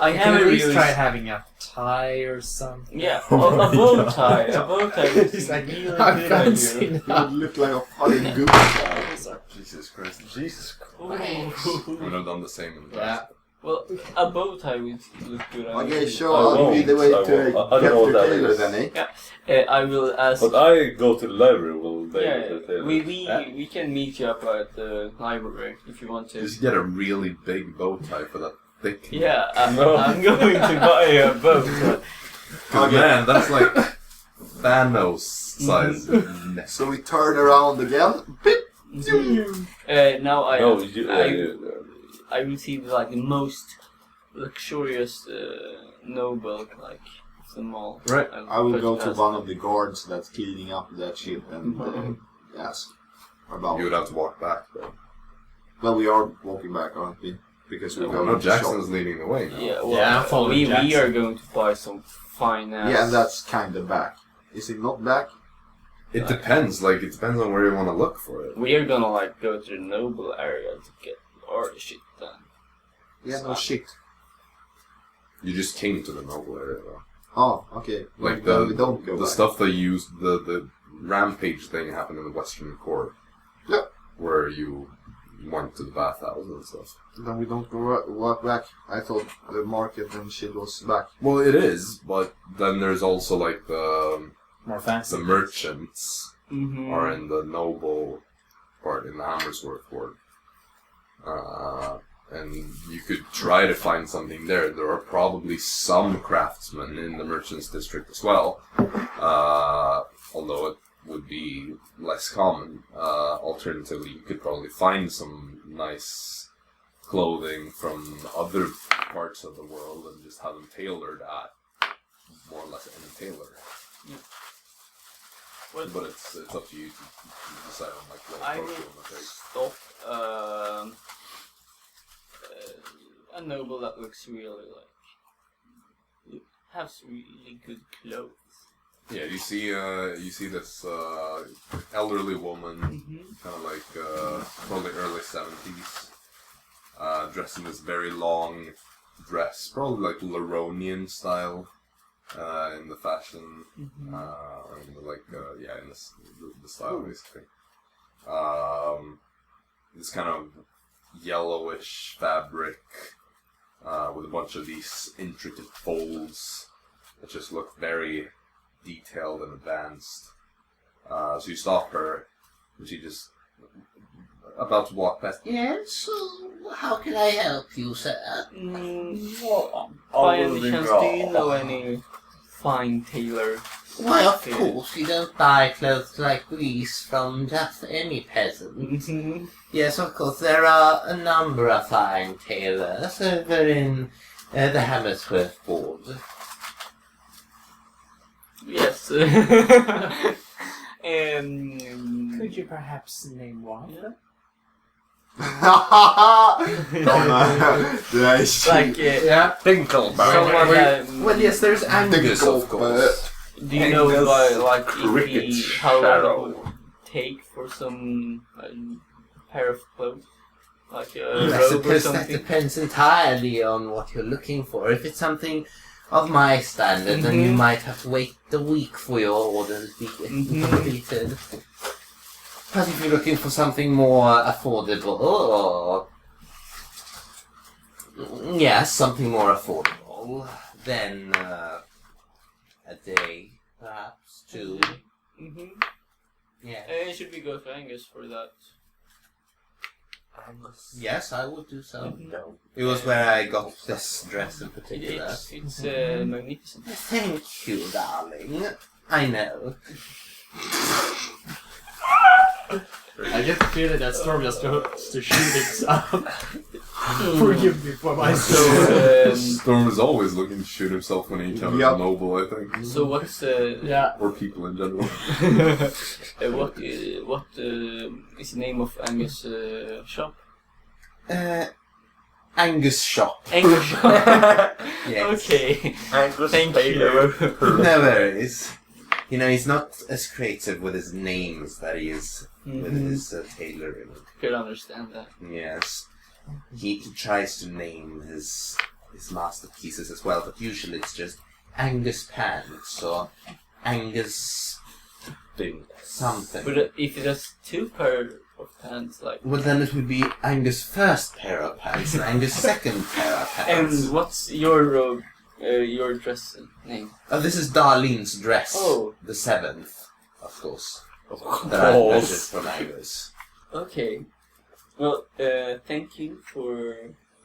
I You can haven't at least really. try having a tie or something. Yeah, a bow tie. A bow tie is He's like, really I'm good fancy idea. You now. would look like a fucking goose. Jesus Christ. Jesus Christ. Ooh. I would have done the same in the Yeah. past. Well, a bow tie would look good on Okay, you. sure, I I'll give you the way won't, I to won't. I get don't know your what that tailor is. then, eh? I will ask. But I go to the library. Will they? Yeah, we Yeah. we can meet you up at the library if you want to. Just get a really big bow tie for that thick. Yeah, No. I'm going to buy a bow tie. Oh, man, that's like Thanos size. neck. So we turn around again. Beep. Now No, you. I received like the most luxurious noble like of them all. Right. I will go to purchase- one of the guards that's cleaning up that shit and ask about You would have to walk back, though. Well, we are walking back, aren't we? Because we're Oh, going no, to the shop. Jackson's leading the way now. Yeah, well, Yeah, I'm following we Jaxson. are going to buy some fine ass. Yeah, and that's kind of back. Is it not back? It depends. Like, it depends on where you want to look for it. We are gonna like go to the noble area to get our shit done. Yeah, no shit. You just came to the noble area, though. Oh, okay. Like Well, we don't go the back. stuff they used, the rampage thing happened in the Western Court. Yeah. Where you went to the bathhouse and stuff. Then we don't go walk back. I thought the market and shit was back. Well, it is, but then there's also like the More fancy. merchants Mm-hmm. are in the noble part in the Hammersworth Court. And you could try to find something there. There are probably some craftsmen in the merchants district as well, although it would be less common. Alternatively, you could probably find some nice clothing from other parts of the world and just have them tailored at more or less any tailor. Yeah. But it's up to you to decide on like what I approach will you want to take. stop a noble that looks really has really good clothes. Yeah, you see this elderly woman, kind of like probably early 70s, dressed in this very long dress, probably like Laronian style in the fashion, in the style basically. This kind of yellowish fabric with a bunch of these intricate folds that just look very detailed and advanced. So you stop her, and she just about to walk past. Yes, so how can I help you, sir? By any chance, do you know any fine tailor? Why, of course, you don't buy clothes like these from just any peasant. Yes, of course, there are a number of fine tailors over in the Hammersworth board. Yes. Could you perhaps name one? Like, Dinkelberg. Well, yes, there's Angus, of course. do you know like Cricket if how long it Shadow. would take for some pair of clothes? Like a I robe or suppose that something? depends entirely on what you're looking for. If it's something of my standard, then you might have to wait a week for your order to be completed. But if you're looking for something more affordable, or yes, something more affordable, then a day, perhaps two. Yeah. Should we go to Angus for that? Yes, I would do so. It was where I got this dress in particular. It's magnificent. Thank you, darling. I know. I get the feeling that Storm just wants to shoot himself. Forgive me for my soul. Storm is always looking to shoot himself when he encounters a noble, I think. So what's Or people in general. what is the name of Angus' shop? Angus Shop. Angus shop. Yes. Okay. Angus Thank Taylor. No worries. You know, he's not as creative with his names that he is with his tailoring. Could understand that. Yes. He tries to name his masterpieces as well, but usually it's just Angus Pants or Angus something. But if it has two pair of pants, like... Well, then it would be Angus' first pair of pants and Angus' second pair of pants. And what's your robe, your dress name? Oh, this is Darlene's dress. Oh. The 7th, of course. Of That I course. purchased from Angus. Okay. Well, thank you for...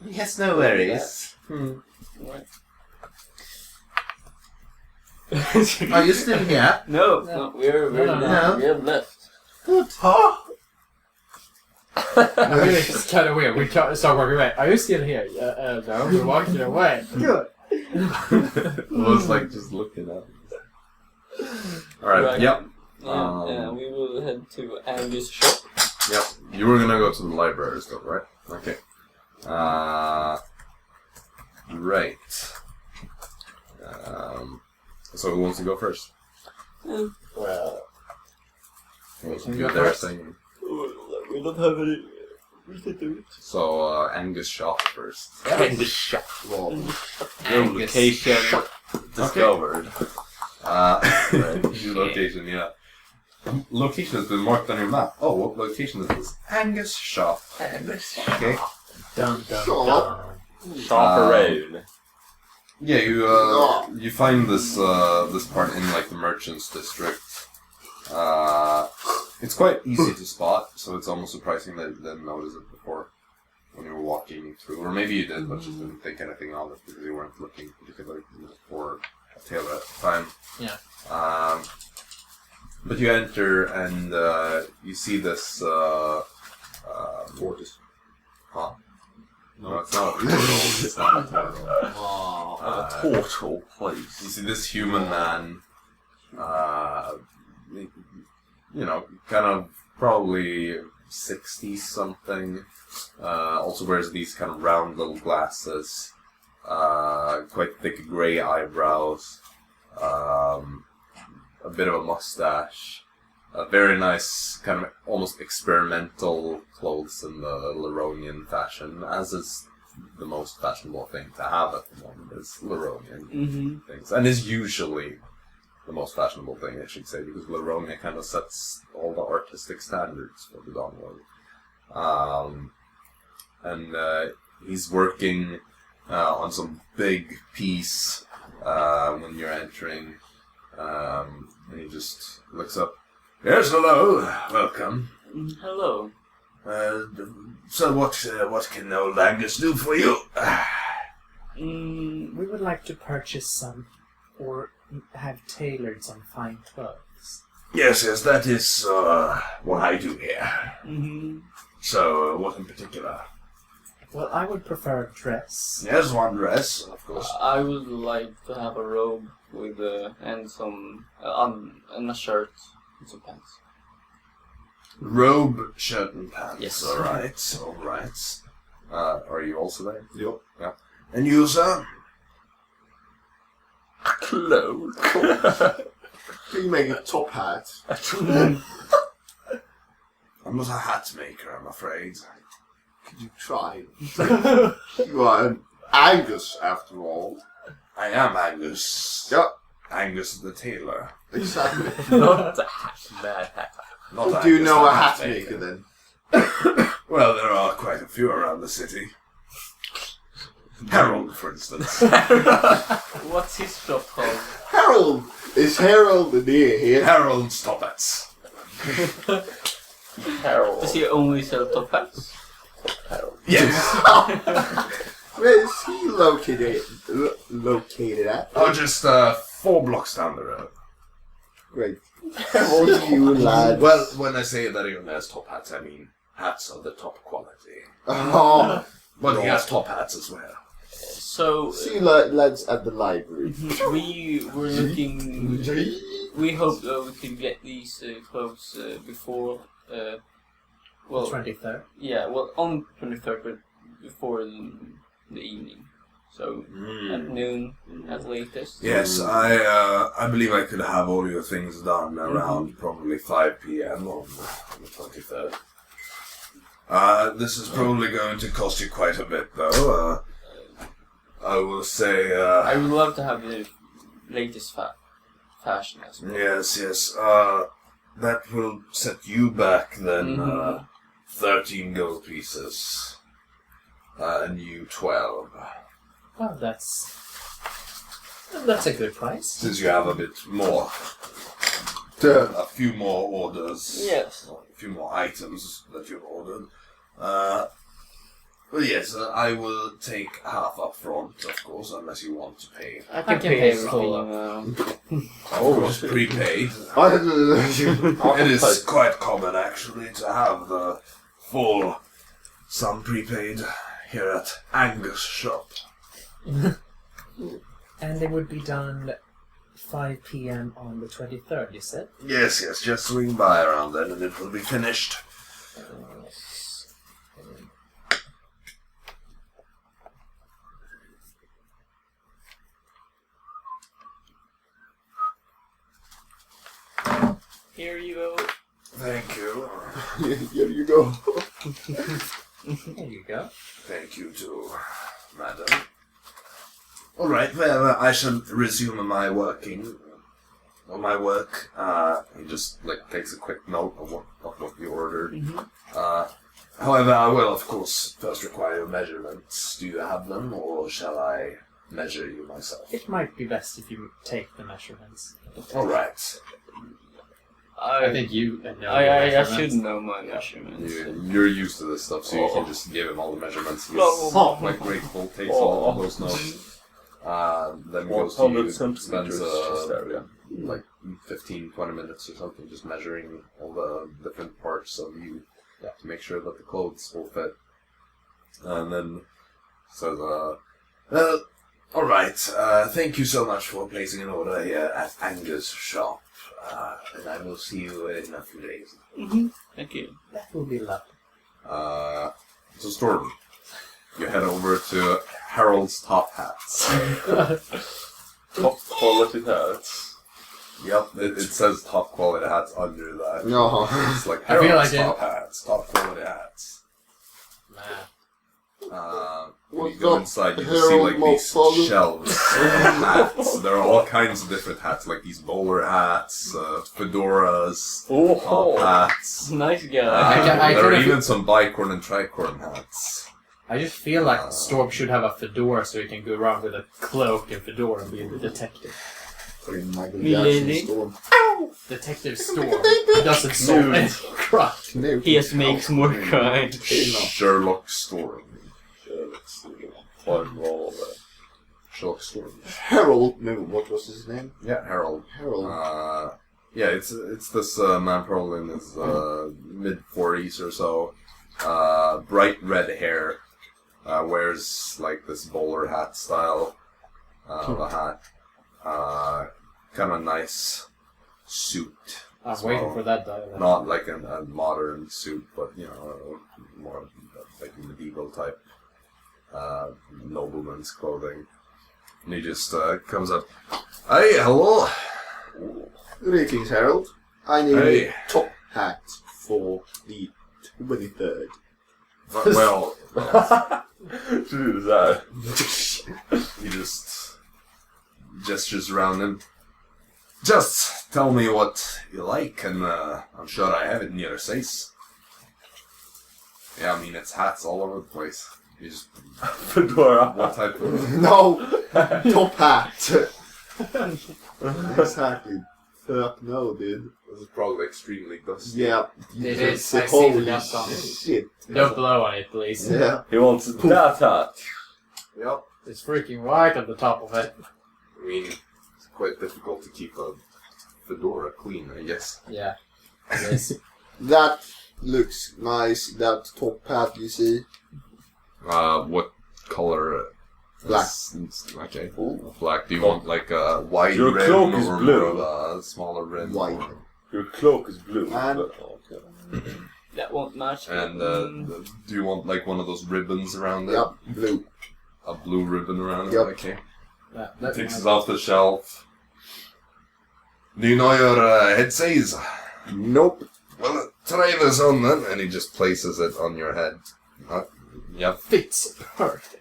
Yes, no worries. Right. Are you still here? No, we're No. we have left. Good. I mean, it's just kind of weird. We start walking away. Are you still here? No, we're walking away. Good. It was like just looking at it. Alright, Right. yep. We will head to Angus' shop. Yep. You were gonna go to the library still, right? Okay. Right. So who wants to go first? Well, What's good there saying? We don't have any... So, Angus shop first. Angus shop. Your Angus location discovered. Right. New location, yeah. Location has been marked on your map. Oh, what location is this? Angus shop. Angus Okay. Dun, dun, dun. shop around. Yeah, you find this this part in like the merchants district. It's quite easy to spot, so it's almost surprising that you didn't notice it before when you were walking through, or maybe you did, but just didn't think anything of it because you weren't looking particularly for a tailor at the time. Yeah. But you enter and you see this Fortis. Huh? No. It's not a turtle. It's not a turtle. A Tortle, please. You see this human man, kind of probably 60-something, also wears these kind of round little glasses, quite thick grey eyebrows, a bit of a mustache, a very nice kind of almost experimental clothes in the Lyronian fashion, as is the most fashionable thing to have at the moment is Lyronian things, and is usually the most fashionable thing, I should say, because Lironia kind of sets all the artistic standards for the Dawn World. And he's working on some big piece when you're entering, and he just looks up. Yes, hello, welcome. Hello. So what can old Angus do for you? We would like to purchase some, or have tailored some fine clothes. Yes, that is what I do here. So, what in particular? Well, I would prefer a dress. Yes, one dress, of course. I would like to have a robe with and some and a shirt and some pants. Robe, shirt, and pants. Yes. All right. Are you also there? Yep. Yeah. And you, sir? Cloak. Can you make a top hat? I'm not a hat maker, I'm afraid. Could you try? You are an Angus, after all. I am Angus. Yep. Angus the tailor. Exactly. Not a mad hat. Not Do you Angus know the a hat maker then? Well, there are quite a few around the city. Harold, for instance. What's his shop called? Harold! Is Harold the deer here? Harold's top hats. Harold. Does he only sell top hats? Harold. Yes. Where is he located at? Oh, just 4 blocks down the road. Great. Harold, you lad. Well, when I say that he only has top hats, I mean hats of the top quality. Oh, But he has top hats as well. So see you lads at the library. we were looking. We hope we could get these clothes before. Well, 23rd. yeah. Well, on 23rd, but before the evening. So at noon at latest. Yes, I believe I could have all your things done around probably 5 p.m. on the 23rd. This is probably going to cost you quite a bit, though. I will say. I would love to have the latest fashion as well. Yes. That will set you back then 13 gold pieces. And you 12. Well, that's a good price. Since you have a bit more. Duh. A few more orders. Yes. A few more items that you've ordered. Well, yes, I will take half up front, of course, unless you want to pay. I can pay everything. Of course, prepaid. I It is quite common, actually, to have the full sum prepaid here at Angus' shop. And it would be done 5 p.m. on the 23rd, you said? Yes, just swing by around then and it will be finished. Here you go. Thank you. Here you go. There you go. Thank you too, madam. Alright, well, I shall resume my work. He just takes a quick note of what you ordered. However, I will, of course, first require your measurements. Do you have them, or shall I measure you myself? It might be best if you take the measurements. Alright. I think you know I should know my measurements. You're used to this stuff, so you can just give him all the measurements. He's grateful, takes all those notes. Then goes to you, spends 15-20 minutes or something just measuring all the different parts of you to make sure that the clothes will fit. And then says, all right. Thank you so much for placing an order here at Anger's shop. And I will see you in a few days. Mm-hmm. Thank you. That will be lovely. So Storm, you head over to Harold's Top Hats. Top quality hats. Yep, it says top quality hats under that. No. It's like I feel Harold's like Top Hats, top quality hats. When you go inside, you just see like these shelves of hats. There are all kinds of different hats, like these bowler hats, fedoras, top hats. Nice guy. There are even some bicorn and tricorn hats. I just feel like Storm should have a fedora so he can go around with a cloak and fedora and be the detective. Milady. Detective Storm doesn't solve any crime. He just makes more crime. Sherlock Storm. Sherlock Storm. Harold. No, what was his name? Yeah, Harold. Harold. Yeah, it's this man probably in his mid-40s or so. Bright red hair. Wears like this bowler hat style of a hat. Kind of nice suit. I'm waiting for that dialogue. Not like a modern suit, but you know, more like medieval type nobleman's clothing. And he just comes up. Hey, hello. Greetings, Harold. I need a top hat for the 23rd. Well, Who's that? he just gestures around him. Just tell me what you like, and I'm sure I have it in your size. Yeah, I mean, it's hats all over the place. You just... Fedora. What type of... No! Top hat! Exactly. Fuck no, dude. This is probably extremely dusty. Yeah. It is. Holy I see the dust on it. shit. Don't blow on it, please. Yeah. He wants that hat. Yep. It's freaking white on the top of it. I mean, it's quite difficult to keep a fedora clean, I guess. Yeah. It is. That looks nice. That top hat you see. What color? Black. Okay. Black. Do you want like a wide Your rim cloak is or blue. more of a smaller rim? White. Your cloak is blue. And- That won't match. And do you want like one of those ribbons around it? Yep, blue. A blue ribbon around it? Yep. Okay. That Takes it off the shelf. Do you know your head size? Nope. Well, try this on then. And he just places it on your head. Yep. fits perfectly.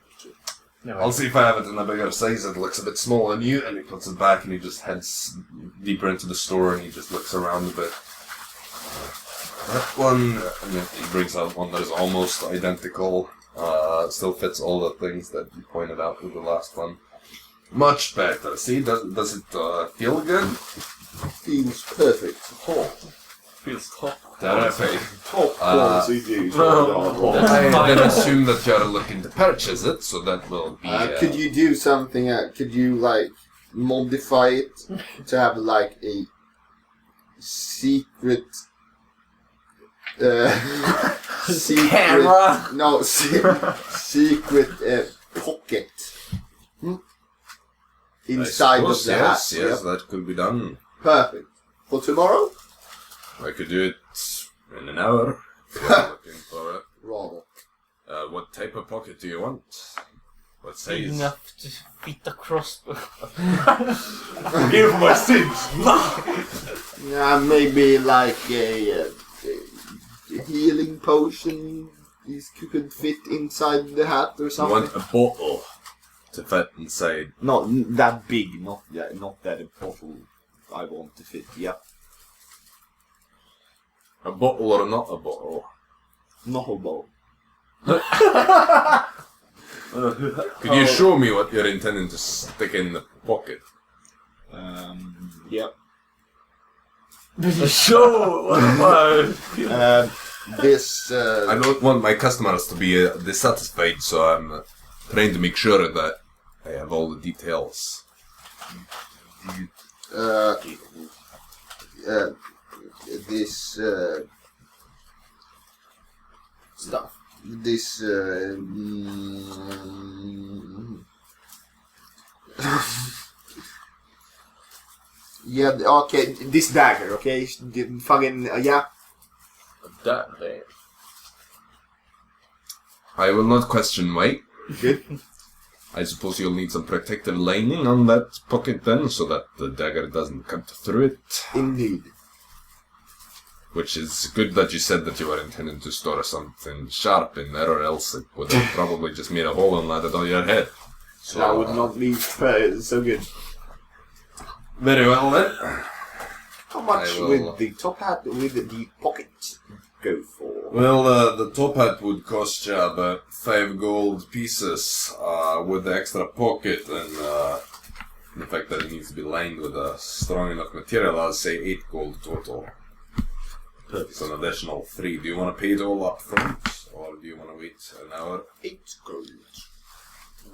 No, I'll see if I have it in a bigger size. It looks a bit small on you. And he puts it back and he just heads deeper into the store and he just looks around a bit. That one, and he brings out one that is almost identical. Still fits all the things that you pointed out with the last one. Much better. See, does it feel good? Feels perfect. Feels top. Dara, Top quality juice. I then assume that you're looking to purchase it, so that will be... Could you do something, could you like modify it to have like a secret... secret... Camera? No, secret pocket. Inside of the hat. Yes, Yep. that could be done. Perfect. For tomorrow? I could do it in an hour, if you're looking for it. Rather. What type of pocket do you want? What Big size? enough to fit a crossbow. Forgive my sins! Yeah, maybe like a healing potion could fit inside the hat or You something. want a bottle to fit inside. Not that big, not that a bottle I want to fit. Yeah, A bottle or not a bottle? not a bowl. Could you show me what you're intending to stick in the pocket? Yeah. Show! What am I? This. I don't want my customers to be dissatisfied, so I'm trying to make sure that I have all the details. This stuff. this yeah, okay, this dagger, okay? Fucking, yeah. That there. I will not question weight. Good. I suppose you'll need some protective lining on that pocket then, so that the dagger doesn't cut through it. Indeed. Which is good that you said that you were intending to store something sharp in there, or else it would have probably just made a hole and landed on your head. So That would not be so good. Very well then. How much I will- would the top hat with the pocket go for? Well, the top hat would cost you about 5 gold pieces, with the extra pocket and the fact that it needs to be lined with a strong enough material. I'll say 8 gold total. It's an additional 3. Do you want to pay it all up front, or do you want to wait an hour? 8 gold.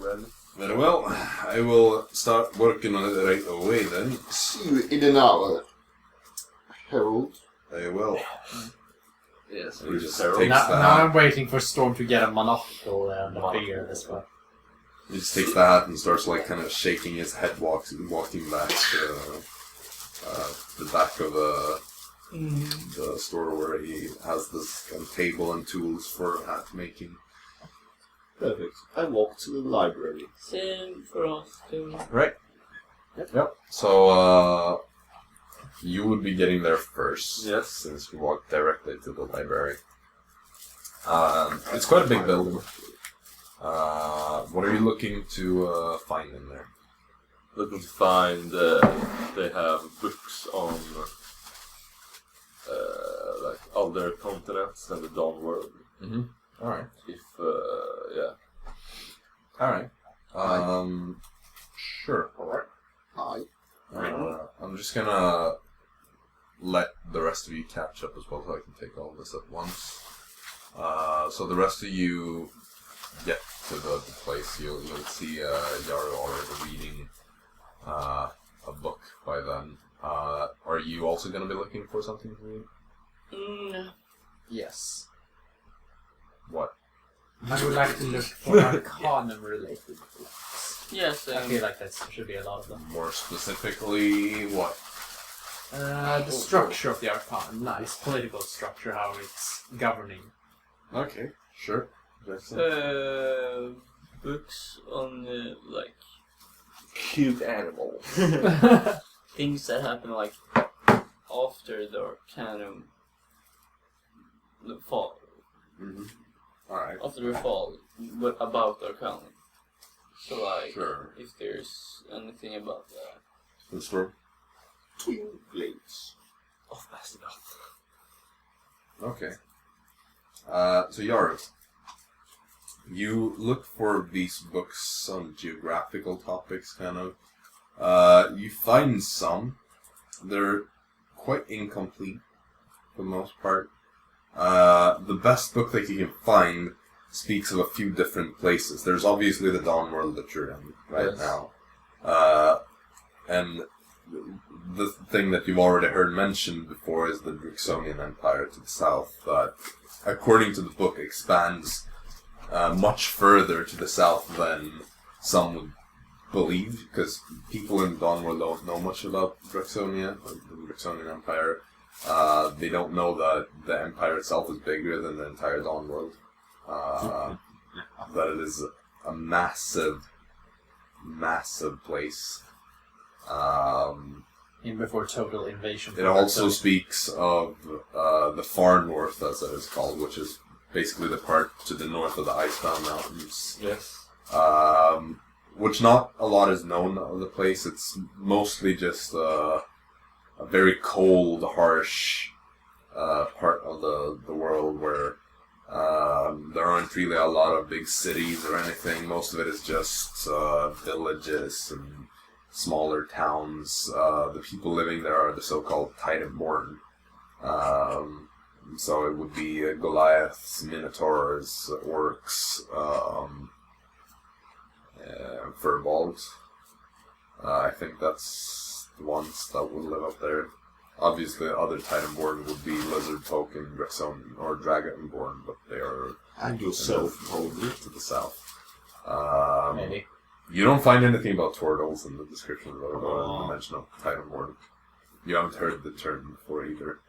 Well, Very well. I will start working on it right away then. See you in an hour, Harold. I will. yes, We just Harold. take- Now I'm waiting for Storm to get a monocle and a beard as well. He just takes the hat and starts like kind of shaking his head, walking back to the back of the store where he has this kind of table and tools for hat making. Perfect. I walk to the library. Same for us too. Right. Yep. So you would be getting there first. Yes. Since you walked directly to the library. It's quite a big building. What are you looking to find in there? Looking to find they have books on like other continents than the Dawn world. Mm-hmm. All right. If yeah. All right. Sure. All right. Hi. I'm just gonna let the rest of you catch up as well, so I can take all this at once. So the rest of you get to the place. You'll see Yaru already reading a book by then. Are you also gonna be looking for something to read? Yes. What? I would like to look for Arcanum related books. Yes, I feel like that should be a lot of them. More specifically, what? The structure of the Arcanum, nice political structure, how it's governing. Okay, sure. Jaxson. books on like Cute animals. things that happen like after the Arcanum, the fall, Mm-hmm. All right. after the fall, but about the Arcanum. So like, Sure. if there's anything about that. The store. Twin blades. Of Astaroth. Okay. So Yaru, you look for these books on geographical topics, kind of. You find some. They're quite incomplete, for the most part. The best book that you can find speaks of a few different places. There's obviously the Dawn world that you're in right Yes. now. And the thing that you've already heard mentioned before is the Draxonian Empire to the south, that, according to the book, expands much further to the south than some would believe, because people in Dawnworld don't know much about Draxonia, or the Draxonian Empire. They don't know that the Empire itself is bigger than the entire Dawnworld. That it is a massive, massive place. In before total invasion. It also speaks of the far north, as it is called, which is basically the part to the north of the Icebound Mountains. Yes. Which not a lot is known of the place. It's mostly just a very cold, harsh part of the world where there aren't really a lot of big cities or anything. Most of it is just villages and smaller towns. The people living there are the so-called Titanborn. So it would be Goliaths, Minotaurs, Orcs, Furbolgs. I think that's the ones that would live up there. Obviously, other Titanborn would be Lizardfolk Lizardfolk in Draxonian, or Dragonborn, but they are And yourself, probably. to the south. Maybe. You don't find anything about Tortles in the description of Oh. the mention of Titanborn. You haven't heard the term before either.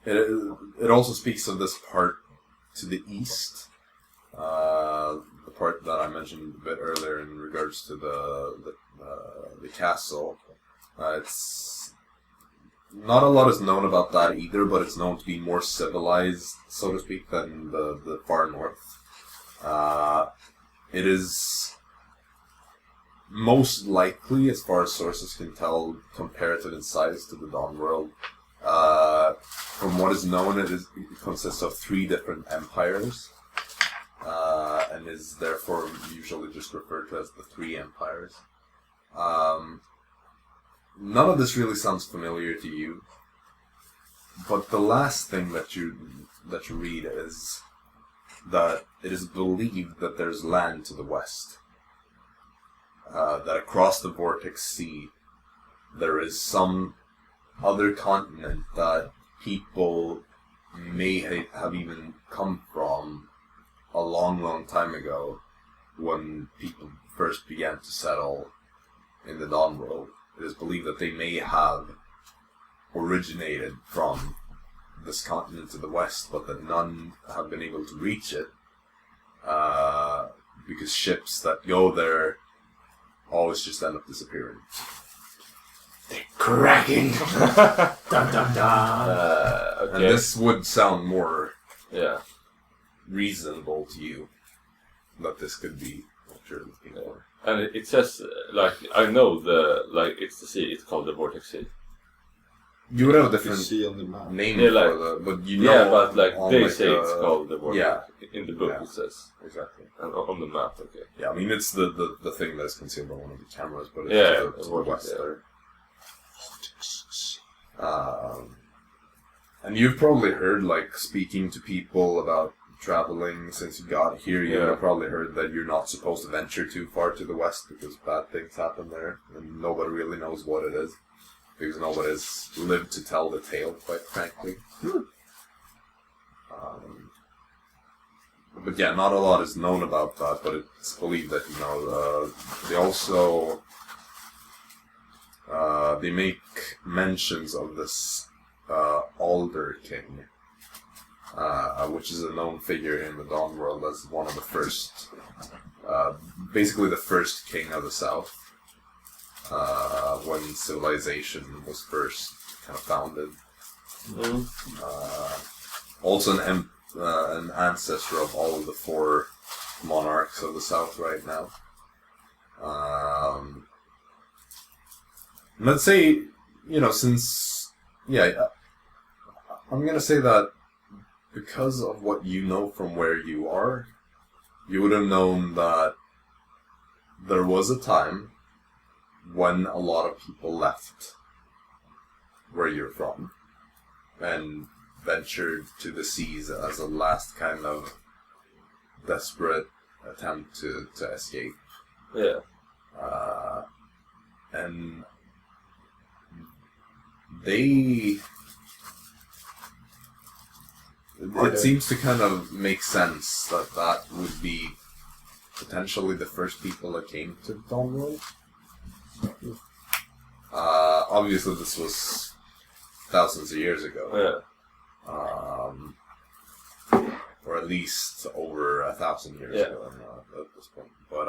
It also speaks of this part to the east. The part that I mentioned a bit earlier in regards to the castle. It's not a lot is known about that either, but it's known to be more civilized, so to speak, than the far north. It is most likely, as far as sources can tell, comparative in size to the Dawn World. From what is known, it consists of 3 different empires, and is therefore usually just referred to as the 3 empires. None of this really sounds familiar to you, but the last thing that you read is that it is believed that there's land to the west. That across the Vortex Sea, there is some other continent that people may have even come from a long, long time ago, when people first began to settle in the Dawn World. It is believed that they may have originated from this continent to the west, but that none have been able to reach it, because ships that go there always just end up disappearing. Cracking! Dun dun dun. Okay. And this would sound more Yeah. reasonable to you, that this could be what you're looking for. And it says, like, I know it's the sea, it's called the Vortex Sea. You would have a You different see on the map. name Yeah, like- for the, but you know. Yeah, but like on, they like, say it's called the Vortex. yeah. In the book Yeah. it says. Exactly. And on the map, okay. Yeah, I mean, it's the thing that is concealed by one of the cameras, but it's Yeah, to the Vortex, west yeah. there. And you've probably heard, like, speaking to people about traveling since you got here, you've Yeah. probably heard that you're not supposed to venture too far to the west because bad things happen there, and nobody really knows what it is, because nobody's lived to tell the tale, quite frankly. But yeah, not a lot is known about that, but it's believed that, they also, they make mentions of this Alder King, which is a known figure in the Dawn World as one of the first, basically the first king of the South, when civilization was first kind of founded. Also an ancestor of all of the 4 monarchs of the South right now. Let's say, since, I'm gonna say that because of what you know from where you are, you would have known that there was a time when a lot of people left where you're from and ventured to the seas as a last kind of desperate attempt to escape. Yeah. And they... It seems to kind of make sense that that would be potentially the first people that came to the Dawn World. Obviously this was thousands of years ago. Yeah. Or at least over 1,000 years ago at this point. But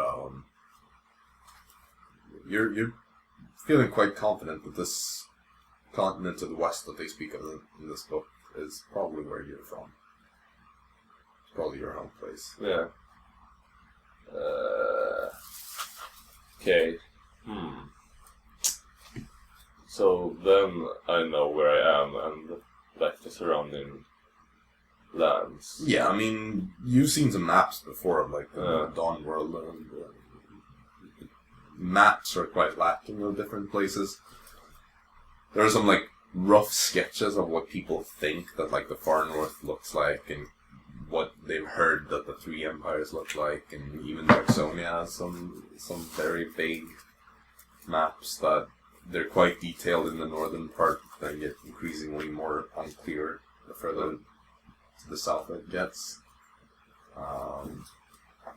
you're feeling quite confident that this continent to the west that they speak of in this book is probably where you're from. It's probably your home place. Yeah. Okay. So then I know where I am and like the surrounding lands. Yeah, I mean, you've seen some maps before of like the Dawn World, and maps are quite lacking of different places. There are some like rough sketches of what people think that like the far north looks like, and what they've heard that the 3 empires look like, and even Draxonia has some very vague maps that they're quite detailed in the northern part, then get increasingly more unclear the further to the south it gets.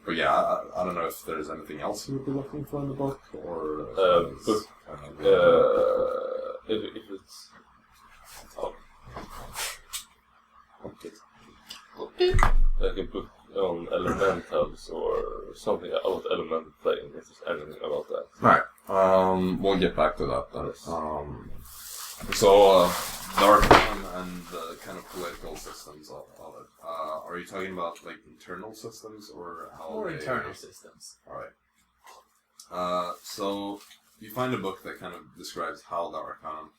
But yeah, I don't know if there's anything else you would be looking for in the book, or book. If it's like a book on elementals or something about elemental playing. If there's anything about that. Right. We'll get back to that then. So, Darkman and the kind of political systems of it. Are you talking about like internal systems or how? Or internal systems. Alright. So you find a book that kind of describes how the Arcanum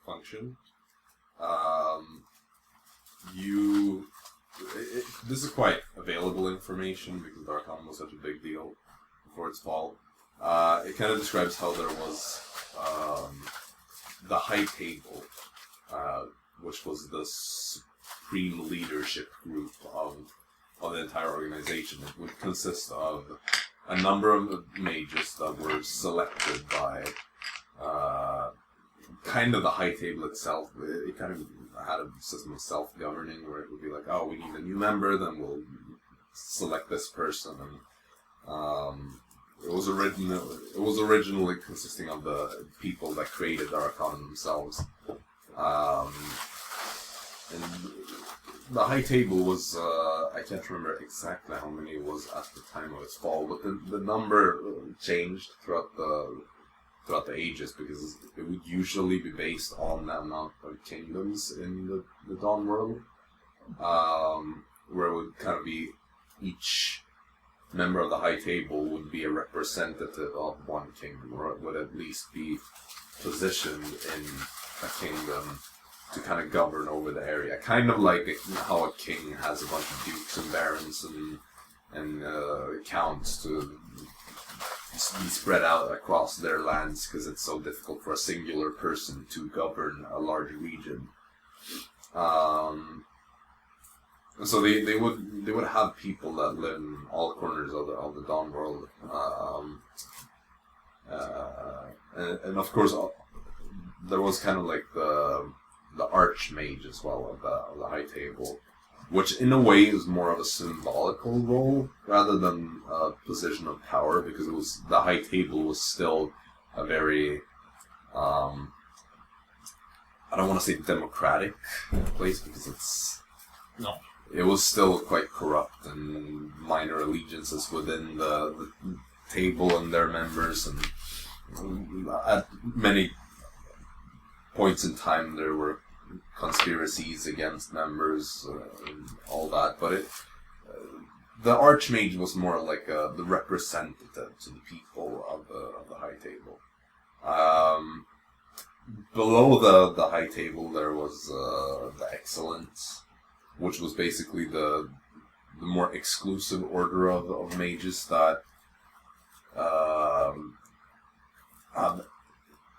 function. This is quite available information because the Arcanum was such a big deal before its fall. It kind of describes how there was the High Table, which was the supreme leadership group of the entire organization. It would consist of a number of mages that were selected by kind of the High Table itself. It kind of had a system of self-governing where it would be like, oh, we need a new member, then we'll select this person. And it was originally consisting of the people that created the Arcanum themselves. And the High Table was, I can't remember exactly how many it was at the time of its fall, but the number changed throughout the ages because it would usually be based on the amount of kingdoms in the Dawn world, where it would kind of be each member of the High Table would be a representative of one kingdom, or it would at least be positioned in a kingdom to kind of govern over the area. Kind of like how a king has a bunch of dukes and barons and counts to be spread out across their lands because it's so difficult for a singular person to govern a large region. So they would have people that live in all corners of the Dawn world, and of course there was kind of like the Archmage as well of the High Table, which in a way is more of a symbolical role rather than a position of power, because the High Table was still a very I don't want to say democratic place because it was still quite corrupt and minor allegiances within the table and their members, and at many points in time there were conspiracies against members and all that, but the Archmage was more like the representative to the people of the High Table. Below the High Table there was the Excellence, which was basically the more exclusive order of mages that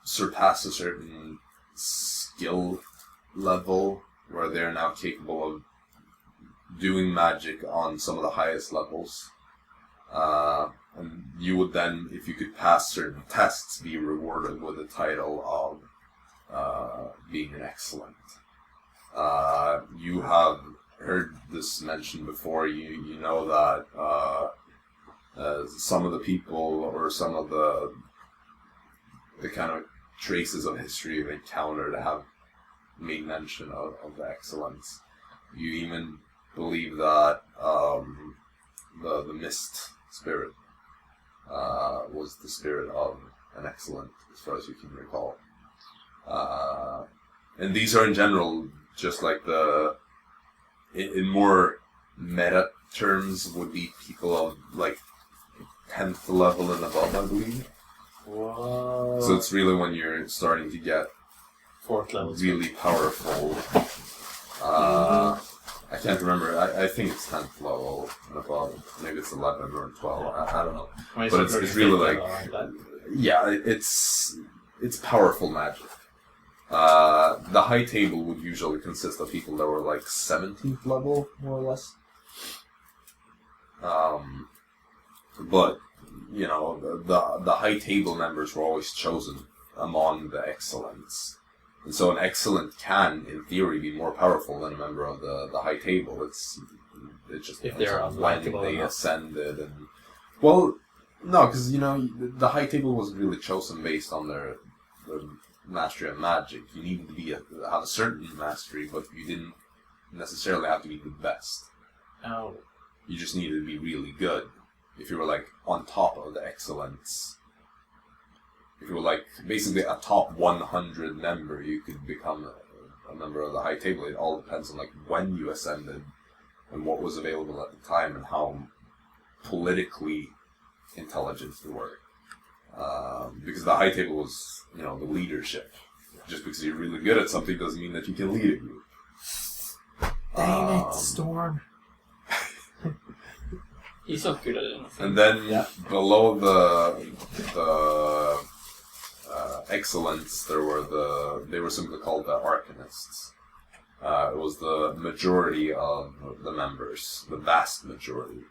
surpass a certain skill level where they're now capable of doing magic on some of the highest levels. And you would then, if you could pass certain tests, be rewarded with the title of being an excellent. You have heard this mentioned before. You know that some of the people or some of the kind of traces of history you've encountered have made mention of the excellence. You even believe that the mist spirit was the spirit of an excellent, as far as you can recall. And these are in general just like in more meta terms would be people of like 10th level and above, I believe. Whoa. So it's really when you're starting to get 4th level really powerful. I can't remember. I think it's 10th level and above. Maybe it's 11 or 12. I don't know. But it's really like yeah, it's powerful magic. The High Table would usually consist of people that were like 17th level, more or less. But you know, the High Table members were always chosen among the excellents. And so an excellent can, in theory, be more powerful than a member of the High Table. It just If depends they're on when unlikable they enough. ascended. And well, no, because, you know, the High Table wasn't really chosen based on their mastery of magic. You needed to have a certain mastery, but you didn't necessarily have to be the best. Oh. You just needed to be really good. If you were, like, on top of the excellence, if you were, like, basically a top 100 member, you could become a member of the High Table. It all depends on, like, when you ascended and what was available at the time and how politically intelligent you were. Because the High Table was, you know, the leadership. Just because you're really good at something doesn't mean that you can lead a group. Dang it, Storm. He's not good at anything. And then below the excellence, they were simply called the Arcanists. It was the majority of the members, the vast majority.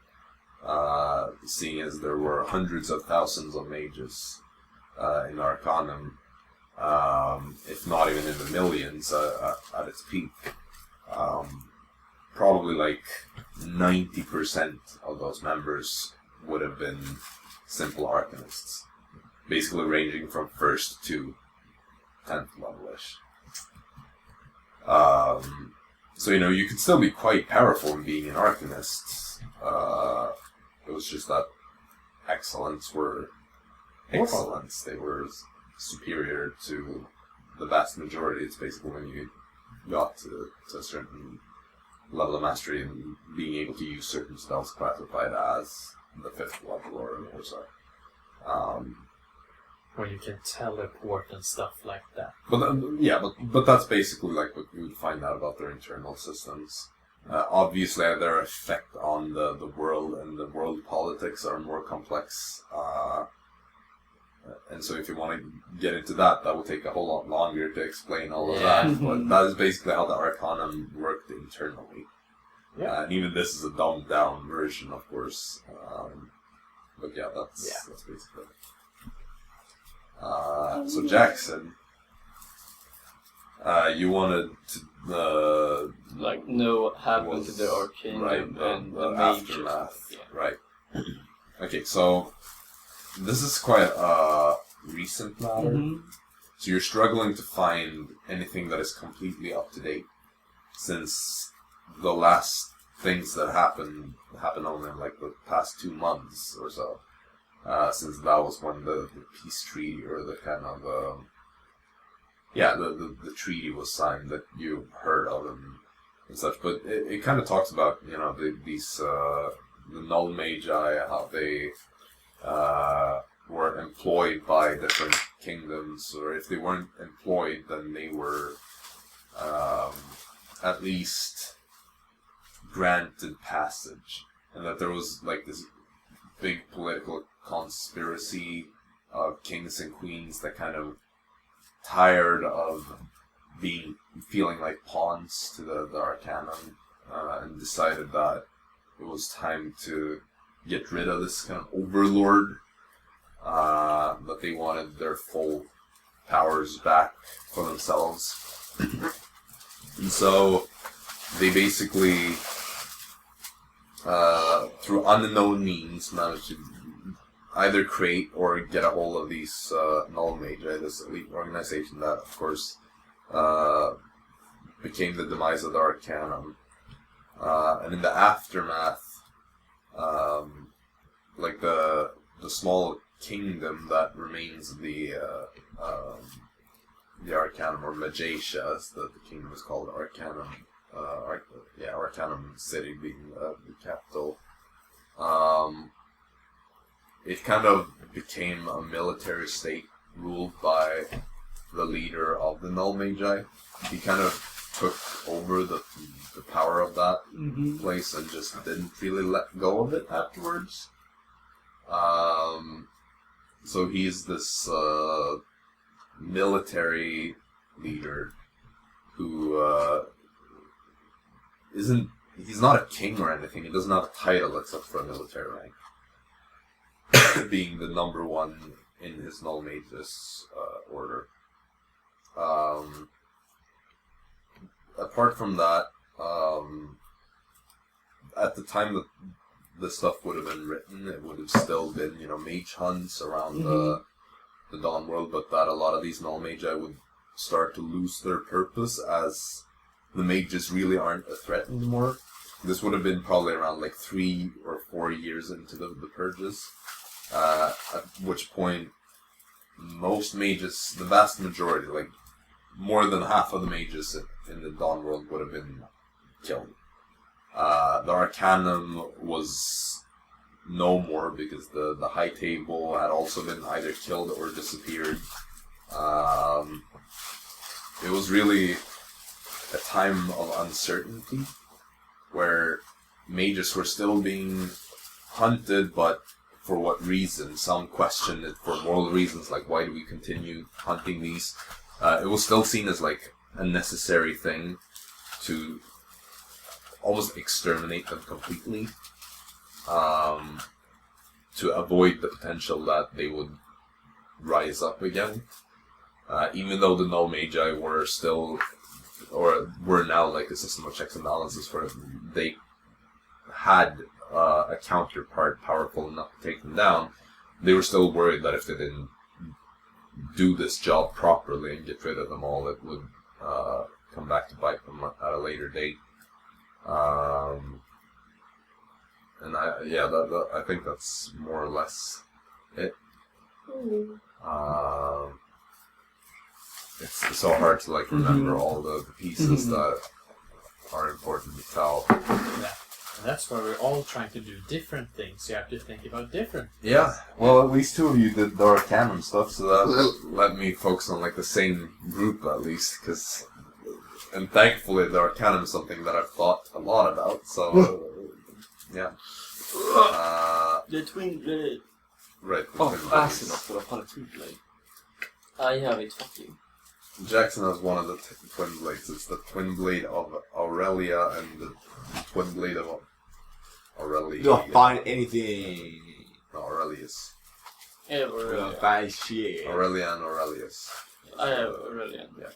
Seeing as there were hundreds of thousands of mages in Arcanum, if not even in the millions at its peak. Probably like 90% of those members would have been simple Arcanists. Basically ranging from 1st to 10th level-ish. So, you know, you could still be quite powerful in being an Arcanist. It was just that excellence were excellence. They were superior to the vast majority. It's basically when you got to a certain level of mastery and being able to use certain spells classified as the 5th level or so. Where you can teleport and stuff like that. But that's basically like what you would find out about their internal systems. Obviously, their effect on the world and the world politics are more complex. And so if you want to get into that will take a whole lot longer to explain all of that. But that is basically how the Arcanum worked internally. Yeah. And even this is a dumbed down version, of course. But yeah, that's basically it. So Jaxson, you wanted to know what happened to the Arcane and the mages. aftermath, right? Okay, so this is quite a recent matter. Mm-hmm. So you're struggling to find anything that is completely up to date, since the last things that happened only in like the past 2 months or so. Since that was when the peace treaty or the kind of the treaty was signed that you heard of and such. But it kind of talks about, you know, the null magi, how they were employed by different kingdoms, or if they weren't employed, then they were at least granted passage, and that there was like this big political conspiracy of kings and queens that kind of tired of feeling like pawns to the Arcanum, and decided that it was time to get rid of this kind of overlord, that they wanted their full powers back for themselves. And so they basically, through unknown means, managed to either create or get a hold of these null magi, this elite organization that, of course, became the demise of the Arcanum. And in the aftermath, like the small kingdom that remains the Arcanum, or Magatia, as the kingdom is called, Arcanum. Arcanum City being the capital. It kind of became a military state ruled by the leader of the Null Magi. He kind of took over the power of that place and just didn't really let go of it afterwards. So he's this military leader who he's not a king or anything. He doesn't have a title except for a military rank. Being the number one in his Null Mage's order. Apart from that, at the time that this stuff would have been written, it would have still been, mage hunts around the Dawn World, but that a lot of these Null Magi would start to lose their purpose as the mages really aren't a threat anymore. This would have been probably around 3 or 4 years into the purges, at which point most mages, the vast majority, more than half of the mages in the Dawn World would have been killed. The Arcanum was no more because the High Table had also been either killed or disappeared. It was really a time of uncertainty where mages were still being hunted, but for what reason? Some questioned it for moral reasons, like why do we continue hunting these? It was still seen as a necessary thing to almost exterminate them completely, to avoid the potential that they would rise up again. Even though the Null Magi were still, or were now a system of checks and balances where they had a counterpart powerful enough to take them down, they were still worried that if they didn't do this job properly and get rid of them all, it would come back to bite them at a later date. And I think that's more or less it. It's so hard to remember all the pieces that are important to tell. Yeah. And that's why we're all trying to do different things. You have to think about different things. Yeah, well, at least 2 of you did the Arcanum stuff, so that let me focus on the same group at least, and thankfully the Arcanum is something that I've thought a lot about, so yeah. The twin blade. Right. Aasimar for a twin blade. I have it, fuck you. Jaxson has one of the twin blades. It's the twin blade of Aurelia and the twin blade of Aurelia. Don't find anything. No, Aurelius. Yeah, Aurelia. Find shit. Aurelia and Aurelius. I have Aurelia. Yeah.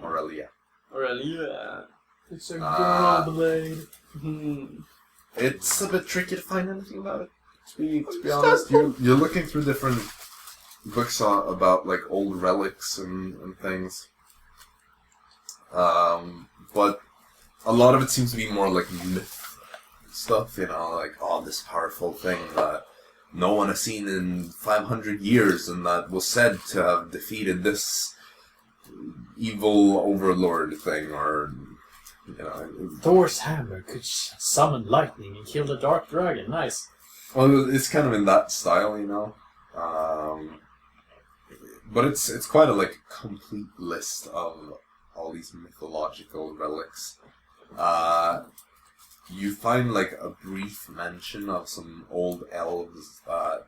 Aurelia. Aurelia. It's a girl blade. It's a bit tricky to find anything about it. To be honest, you're looking through different books about old relics and things, but a lot of it seems to be more myth stuff. This powerful thing that no one has seen in 500 years, and that was said to have defeated this evil overlord thing, or Thor's hammer could summon lightning and kill the dark dragon. Nice. Well, it's kind of in that style, but it's quite a complete list of all these mythological relics. You find a brief mention of some old elves that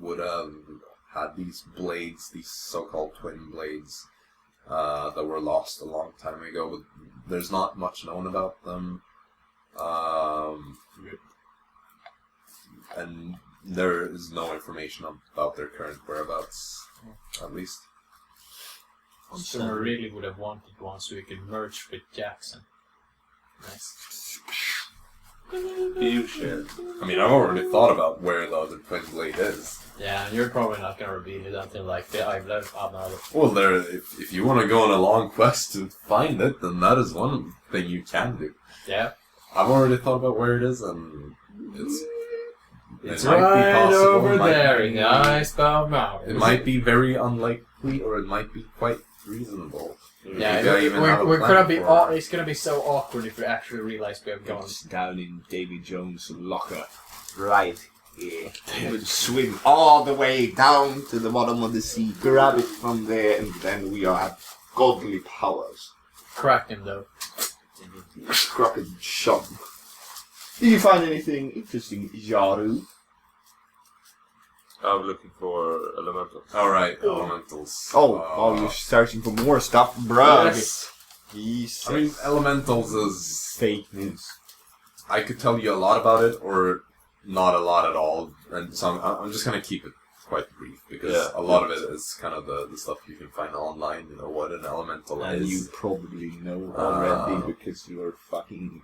would have had these blades, these so-called twin blades, that were lost a long time ago, but there's not much known about them. And there is no information about their current whereabouts, at least. So I really would have wanted one so we could merge with Jaxson. Nice. You should. I mean, I've already thought about where the other twin blade is. Yeah, and you're probably not going to reveal it until I've left Amal. Well, if you want to go on a long quest to find it, then that is one thing you can do. Yeah. I've already thought about where it is, and it's might right be possible, over might there be- in the Icebound Mountains. It might be very unlikely, or it might be quite reasonable. Yeah, Maybe I even have a we're plan gonna be. for it. It's gonna be so awkward if we actually realize we have gone. It's down in Davy Jones' locker. Right here. We'll swim all the way down to the bottom of the sea, grab it from there, and then we have godly powers. Crack him though. Crooked shot. Did you find anything interesting, Yaru? I'm looking for elementals. Alright, elementals. You're searching for more stuff, bruh. Yes. Jesus. I mean, elementals is... Fake news. I could tell you a lot about it, or not a lot at all, and so I'm just gonna keep it quite brief because a lot of it is kind of the stuff you can find online. You know what an elemental And is. you probably know already because you're fucking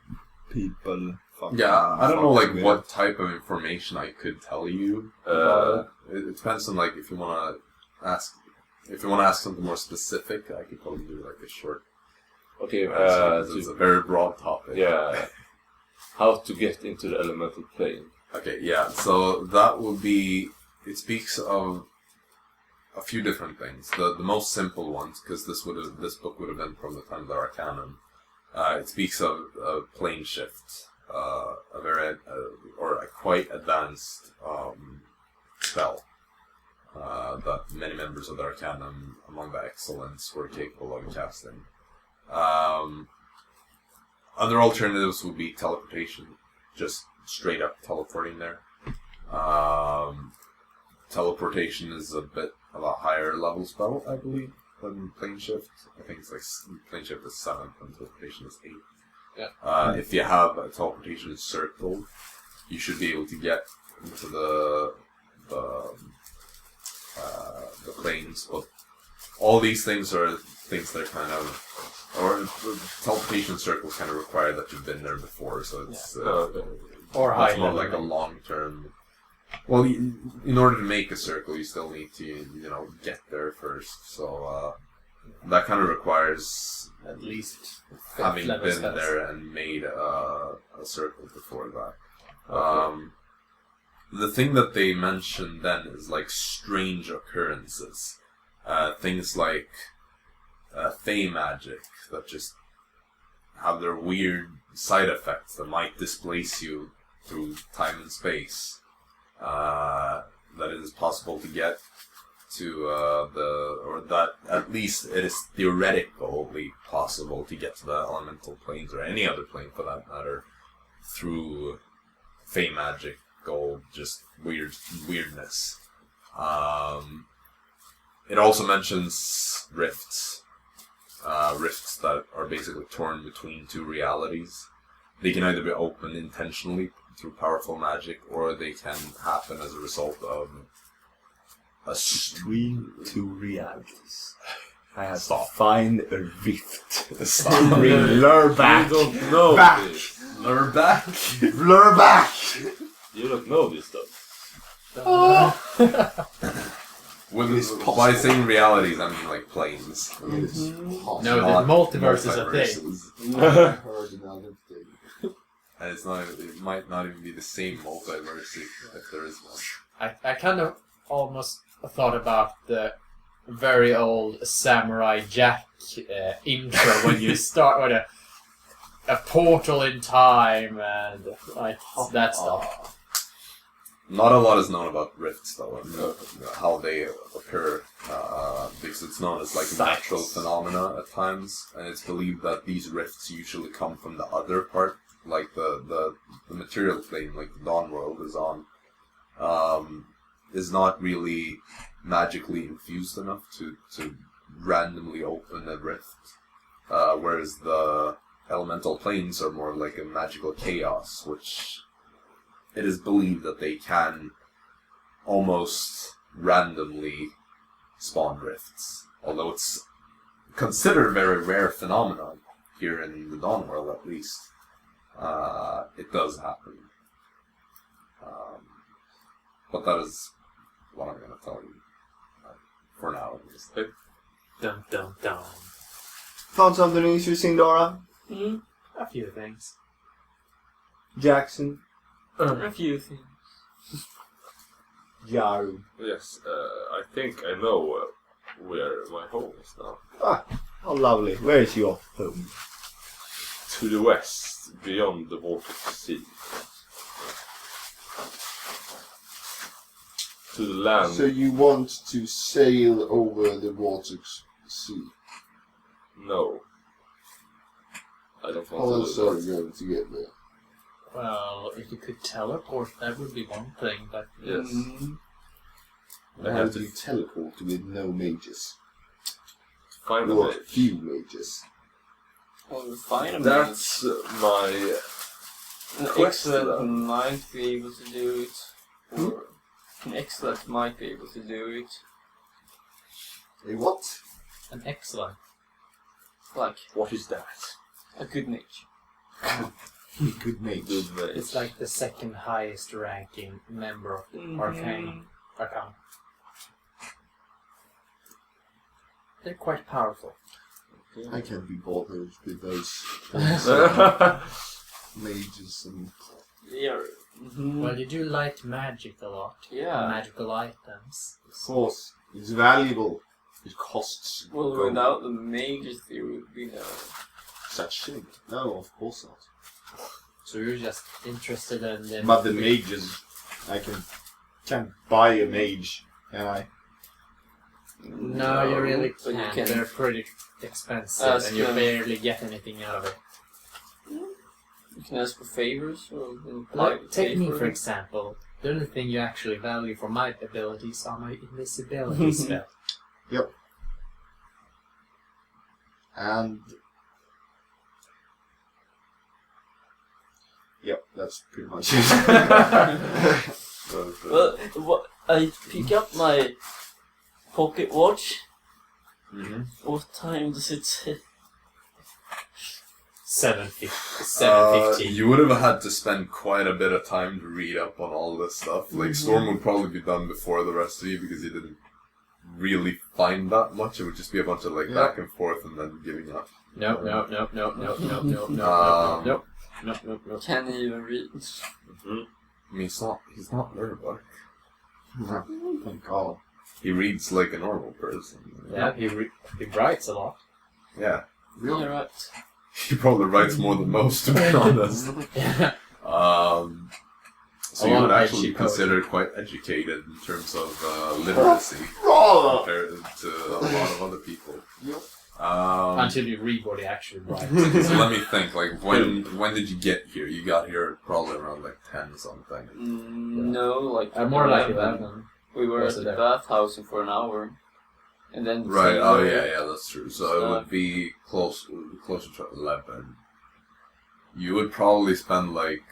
people. Yeah, I don't know like what type of information I could tell you. It depends on like if you want to ask something more specific, I could probably do like a short. Okay, it's a very broad topic. Yeah. How to get into the elemental plane. Okay, yeah. So that would be. It speaks of a few different things. The most simple ones, because this book would have been from the time of the Arcanum. It speaks of plane shift, a very or a quite advanced spell that many members of the Arcanum, among the Excellents, were capable of casting. Other alternatives would be teleportation, just straight up teleporting there. Teleportation is a bit of a higher level spell, I believe, than plane shift. I think it's like plane shift is 7th and teleportation is 8th. Yeah. If you have a teleportation circle, you should be able to get into the planes. But all these things are things that are kind of, or teleportation circles kind of require that you've been there before, so it's or high more level, like a long term. Well, in order to make a circle, you still need to, get there first. So that kind of requires at least having level been spells. there and made a circle before that. Okay. The thing that they mentioned then is like strange occurrences, things like fey magic that just have their weird side effects that might displace you through time and space. That it is possible to get to or that at least it is theoretically possible to get to the elemental planes, or any other plane for that matter, through fey magic or just weirdness. It also mentions rifts. Rifts that are basically torn between two realities. They can either be opened intentionally through powerful magic, or they can happen as a result of Between two realities. I have to find a rift. Lure back. You don't know Back. this. Lure back. Blur back! You don't know this stuff. By saying realities, I mean like planes. No, the Not multiverse is a thing. multiverses. Heard another thing. And it's not. It might not even be the same multiverse if there is one. I kind of almost thought about the very old Samurai Jack intro when you start with a portal in time and like that stuff. Not a lot is known about rifts, though, and how they occur, because it's known as like natural phenomena at times, and it's believed that these rifts usually come from the other part, like the material plane, like the Dawn World is on, is not really magically infused enough to randomly open a rift, whereas the elemental planes are more like a magical chaos, which it is believed that they can almost randomly spawn rifts. Although it's considered a very rare phenomenon here in the Dawn World, at least. It does happen. But that is what I'm going to tell you. For now, at least. Dun dun dun. Found something interesting, Dara? A few things. Jaxson? A few things. Yaru. Yes, I think I know where my home is now. Ah, how lovely. Where is your home? To the west, beyond the Baltic Sea. To the land. So you want to sail over the Baltic Sea? No. I don't How want else to do are that. you going to get there? Well, if you could teleport, that would be one thing, but Yes. I How have do to you teleport with no mages? find a Or way. few mages? Well, fine. That's my an quest expert then. might be able to do it. Or An excellent might be able to do it. A what? An excellent. Like What is that? a good mage. Good mage. Good mage. It's like the second highest ranking member of the Arcane. They're quite powerful. I can't be bothered with those mages and... Yeah. Well, you do like magic a lot. Yeah. Magical items. Of course, it's valuable. It costs. Well, gold. without the mages, there would be no. Such thing. No, of course not. So you're just interested in them. But the mages, I can't buy a mage, can I? No, you really but you can't. can. They're pretty expensive, and you barely get anything out of it. You can ask for favors, or Like, take me for for it. example. The only thing you actually value for my abilities are my invisibility spell. Yep. And... Yep, that's pretty much it. Well, I pick up my pocket watch. What time does it say? 7:15. You would have had to spend quite a bit of time to read up on all this stuff. Like, Storm would probably be done before the rest of you because you didn't really find that much. It would just be a bunch of, like, back and forth and then giving up. No. Can he even read? I mean, he's not nervous. Thank God. He reads like a normal person. Yeah, he writes a lot. Yeah. Yeah, right. He probably writes more than most, to be honest. So you would actually be considered quite educated in terms of literacy compared to a lot of other people. Until you read what he actually writes. So let me think. Like, when did you get here? You got here probably around like 10 something. No, like More like 11. We were at the bathhouse for an hour, and then Right. Oh yeah, that's true. So it would be closer to 11. You would probably spend like,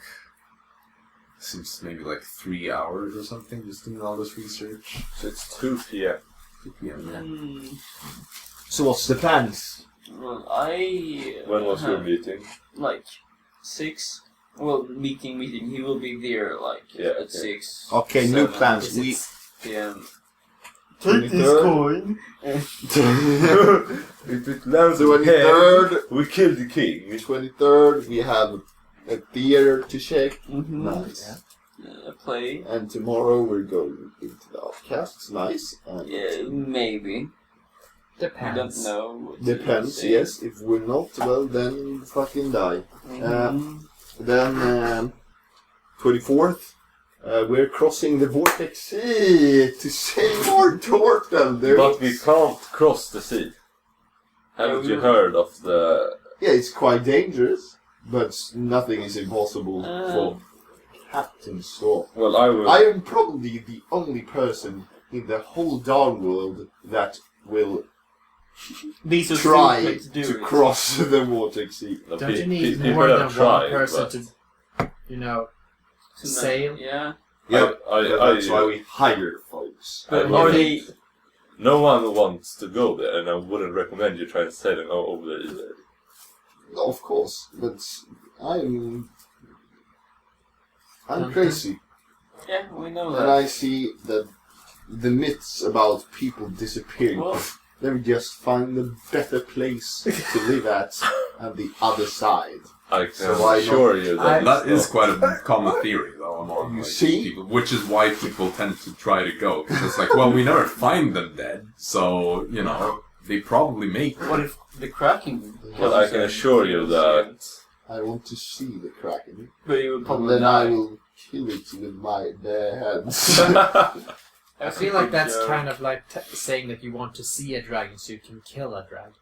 seems maybe like 3 hours or something just doing all this research. So it's 2 p.m. 2 p.m. Yeah. So what's the plans? Well, When was your meeting? Like 6. Well, meeting. He will be there like at 6. Okay, new 7 plans. We p.m. take this coin. If it lands on 23rd. we kill the king. 23rd, we have a theater to check. Mm-hmm. Nice. Play. And tomorrow we're going into the outcasts. Nice. And Yeah, maybe. Depends. I don't know. depends, yes. If we're not, well, then fucking die. Then 24th, we're crossing the vortex sea to save our Tortle. But we can't cross the sea. Haven't you heard of the... Yeah, it's quite dangerous, but nothing is impossible for Captain Storm. Well, I am probably the only person in the whole dark world that will be so try stupid to do to it. cross the vortex sea. Don't you need people more than have tried, one person but- to, To sail? Yeah. Yeah, I that's why we hire folks. But I are think they... no one wants to go there, and I wouldn't recommend you try and sailing over there either. No, of course, but I'm crazy, Yeah, we know and that. I see that the myths about people disappearing. Well, They would just find a better place to live at the other side. I can So why assure not? you that That is quite a common theory, though, among You like, see? people, which is why people tend to try to go, because it's like, well, we never find them dead, so, you know, they probably make it. what if the Kraken... Well, I can assure you that I want to see the Kraken, But you would and probably then I die. will kill it with my bare hands. I feel like that's kind of like saying that you want to see a dragon so you can kill a dragon.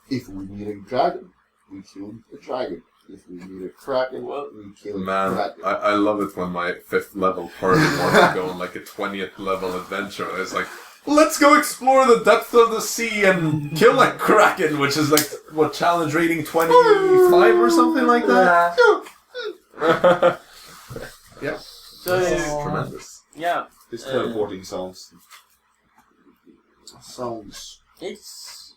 If we need a dragon, we kill a dragon. If we need a Kraken, we kill a Man, Kraken. I love it when my 5th level party wants to go on like a 20th level adventure. It's like, let's go explore the depth of the sea and kill a kraken, which is like, what, challenge rating 25 or something like that? Yeah. So So Tremendous. yeah, This teleporting sounds it's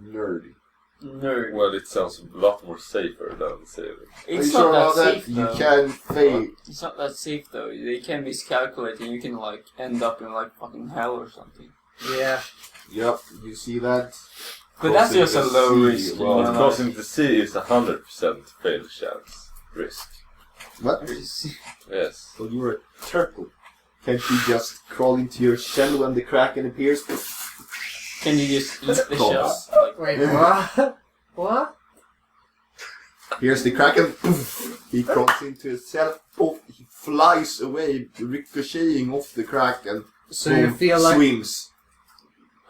nerdy. nerd. Well, it sounds a lot more safer than saving. It's Are you not sure that about safe You though. can fade. It's not that safe though. They can miscalculate and you can like end up in like fucking hell or something. Yeah. Yep, you see that? But that's just a Crossing low the risk. sea. you Well, know, crossing the sea is 100% fail chance risk. What? Yes. Well, you're a turtle. Can't you just crawl into your shell when the kraken appears? Can you just eat the Cool. shell? Like, Wait, what? What? Here's the kraken. He crawls into his shell. Poof, he flies away, ricocheting off the kraken. So you Boom, feel like... swims.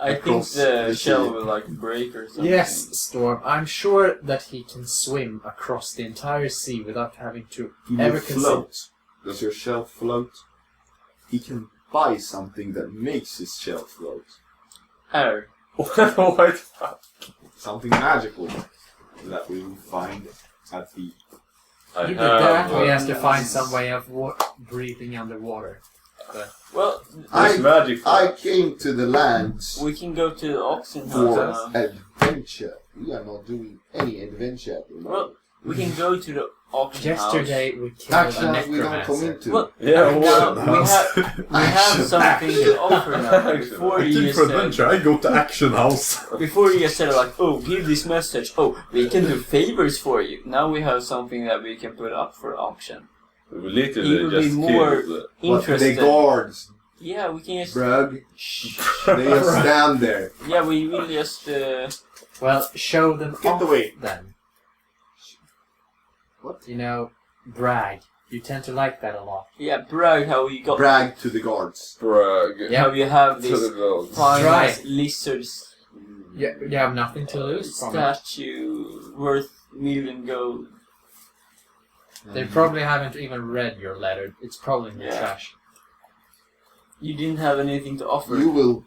I think Across the the shell sea. will like break or something. Yes, Storm. I'm sure that he can swim across the entire sea without having to He ever will consider... float. Does your shell float? He can buy something that makes his shell float. Air. What the fuck? Something magical that we will find at the... I With have, that, we have to find some way of breathing underwater. Well, there's magic for I it. came to the land we can go to the auction for house. adventure. We are not doing any adventure at the moment. Well, we can go to the auction Yesterday we killed a Actions we don't come necromancer. into. Well, Yeah, now what? we have something to offer now. Before you just said, I go to Action House. before you just said like, oh, give this message. Oh, we can do favors for you. Now we have something that we can put up for auction. We will He literally will be just more kill the... But interested. the guards, Yeah, we can just. brug, Shh. they just stand there. Yeah, we will just. Well, show them Get off away. then. What? You know, brag. You tend to like that a lot. Yeah, brag how you got. Brag to the guards. Brag. Yeah. How you have To this the gods. fine Try. ass lizards You have nothing to lose from it. statue worth million gold. They probably haven't even read your letter. It's probably in the Yeah. trash. You didn't have anything to offer. You will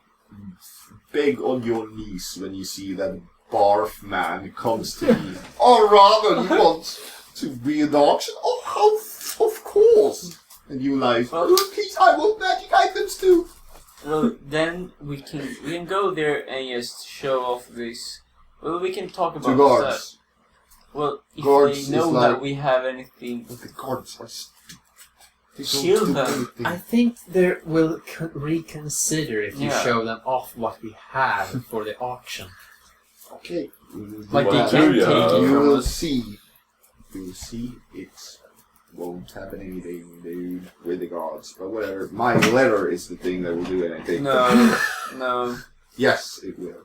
beg on your knees when you see that barf man comes to me. Or rather, you want to be an auction? Oh, how of course. And you like, oh, please, I want magic items too. Well, then we can go there and just show off this. Well, we can talk about To guards. that. Well, if Guards they know is that like- we have anything, But the guards are stupid. They don't Kill do them. anything. I think they will reconsider if you Yeah. show them off what we have for the auction. Okay. we will do like they that. can't do you take have? it You from will us. see. You will see it won't happen anything, dude, with the guards. But whatever. My letter is the thing that will do anything. No, no. Yes, it will.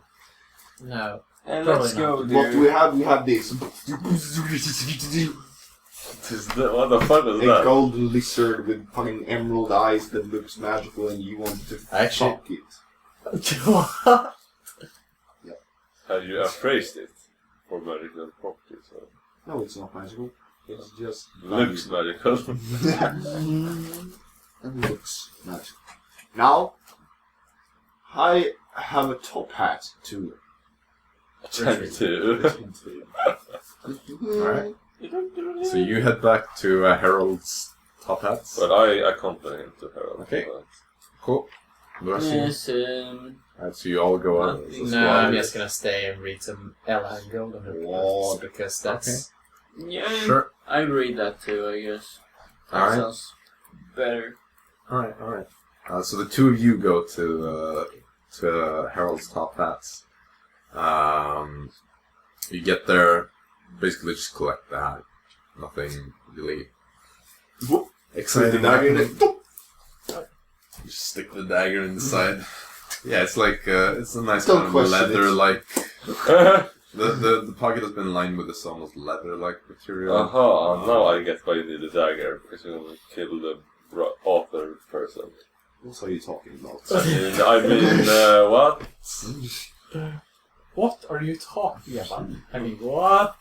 No. And Probably let's go What there. do we have? We have this. What the fuck is A that? gold lizard with fucking emerald eyes that looks magical and you want to Actually- fuck it. Have you appraised it for magical properties? Or No, it's not magical. It's just looks magical. and looks magical. Now, I have a top hat to Tend to. Alright. So you head back to Harold's top hats. But I accompany him to Herald. Okay. Cool. The rest of you? Yes, Alright, so you all go out. as a No, squad. I'm just gonna stay and read some Ella and Golden reports because that's yeah, Sure. I read that too, I guess. That Alright. sounds better. Alright. So the two of you go to Harold's top hats. You get there, basically just collect the hat. Nothing really exciting. You just stick the dagger in the side. Yeah, it's like it's a nice Don't kind of question it. leather-like. The pocket has been lined with this almost leather-like material. Aha, now I get why you need a dagger, because you're gonna kill the author person. What are you talking about? I mean, what? what are you talking about? I mean, what?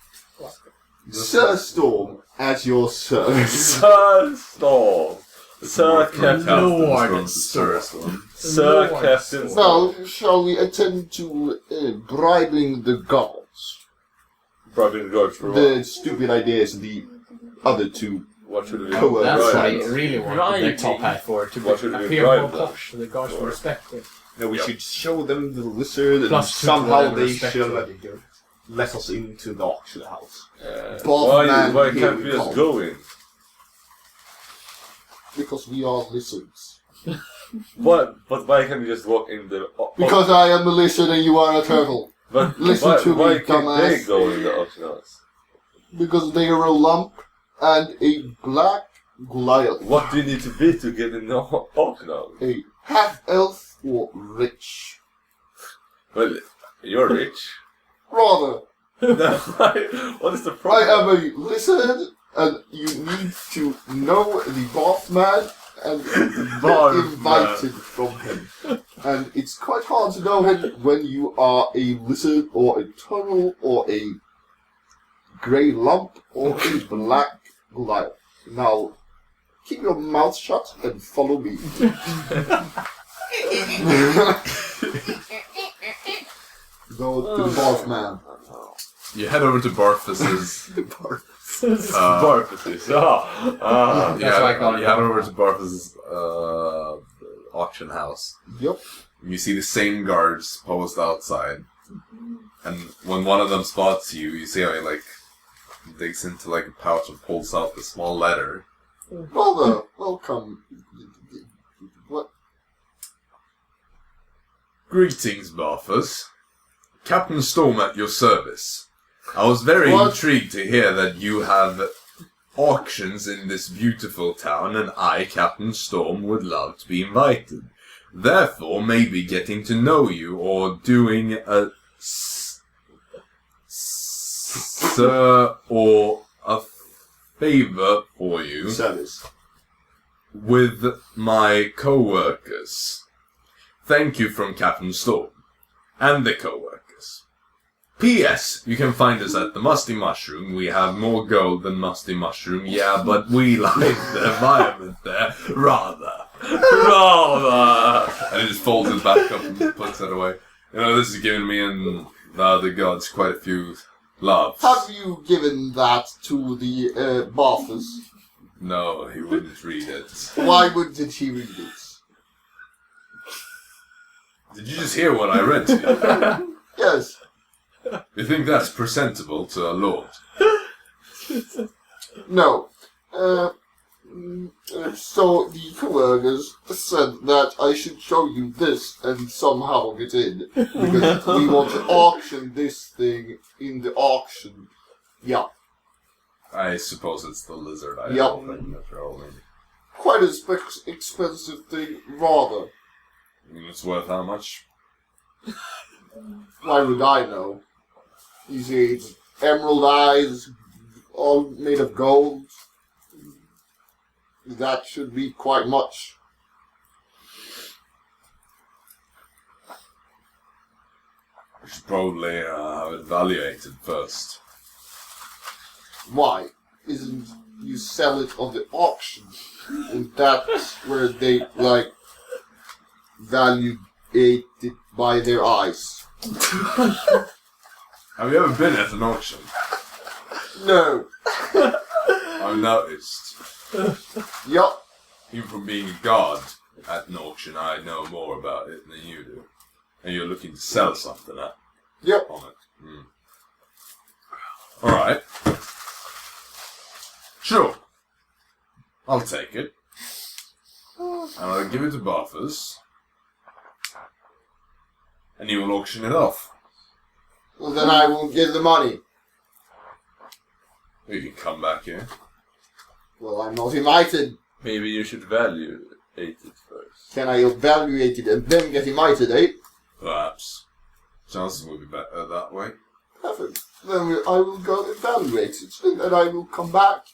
Sir Storm, at your service. Sir Storm! Sir Captain! Lord Storm. Sir Lord Captain! Now, shall we attend to bribing the guards? Bribing the guards for what? The stupid ideas the other two What should we Cool. That's what drive? I really want Right. their top hat for, to What should we appear drive more then? posh, so the guards will respect it. No, we should show them the lizard and Plus two to somehow whatever they respect shall will be good. let us into the auction house. Why here can't we we just come. go in? Because we are lizards. What? But why can't we just walk in the... Because I am a lizard and you are a turtle. But Listen why, to me, why can't they dumbass. go in the auction house? Because they are a lump and a black Goliath. What do you need to be to get in the auction house? A half-elf or rich. Well, you're rich. Rather, No, what is the I problem? am a lizard and you need to know the Bathman and be invited from him. And it's quite hard to know him when you are a lizard or a turtle or a grey lump or a black Goliath. Now, keep your mouth shut and follow me. Go to the Bathman. You head over to Barfus's. Barfus's. That's why I call it you head over to Barfus's auction house. Yep. You see the same guards posed outside, and when one of them spots you, you see how he digs into a pouch and pulls out a small letter. Brother, welcome. What? Greetings, Barfus. Captain Storm at your service. I was very What? intrigued to hear that you have auctions in this beautiful town, and I, Captain Storm, would love to be invited. Therefore, maybe getting to know you or doing a sir or a favor for you Service. with my co-workers. Thank you from Captain Storm and the co-workers. P.S. You can find us at the Musty Mushroom. We have more gold than Musty Mushroom, yeah, but we like the environment there, rather. And he just folds it back up and puts it away. You know, this has given me and the other gods quite a few loves. Have you given that to the Barfus? No, he wouldn't read it. Why wouldn't he read it? Did you just hear what I read to you? Yes. You think that's presentable to a lord? No. So the co-workers said that I should show you this and somehow get in. Because we want to auction this thing in the auction. Yeah. I suppose it's the lizard I Yep. thing that you're holding. Quite an expensive thing, rather. I mean, it's worth how much? Why would I know? You see, it's emerald eyes, all made of gold. That should be quite much. We should probably have it evaluated first. Why? Isn't you sell it on the auction? And that's where they, value it by their eyes. Have you ever been at an auction? No. I've noticed. Yup. Even from being a guard at an auction, I know more about it than you do. And you're looking to sell something on Yep. it. Alright. Sure. I'll take it. And I'll give it to Barfus. And you will auction it off. Well, then I will give the money. You can come back here. Well, I'm not invited. Maybe you should evaluate it first. Can I evaluate it and then get invited, eh? Perhaps. Chances will be better that way. Perfect. Then I will go evaluate it, and I will come back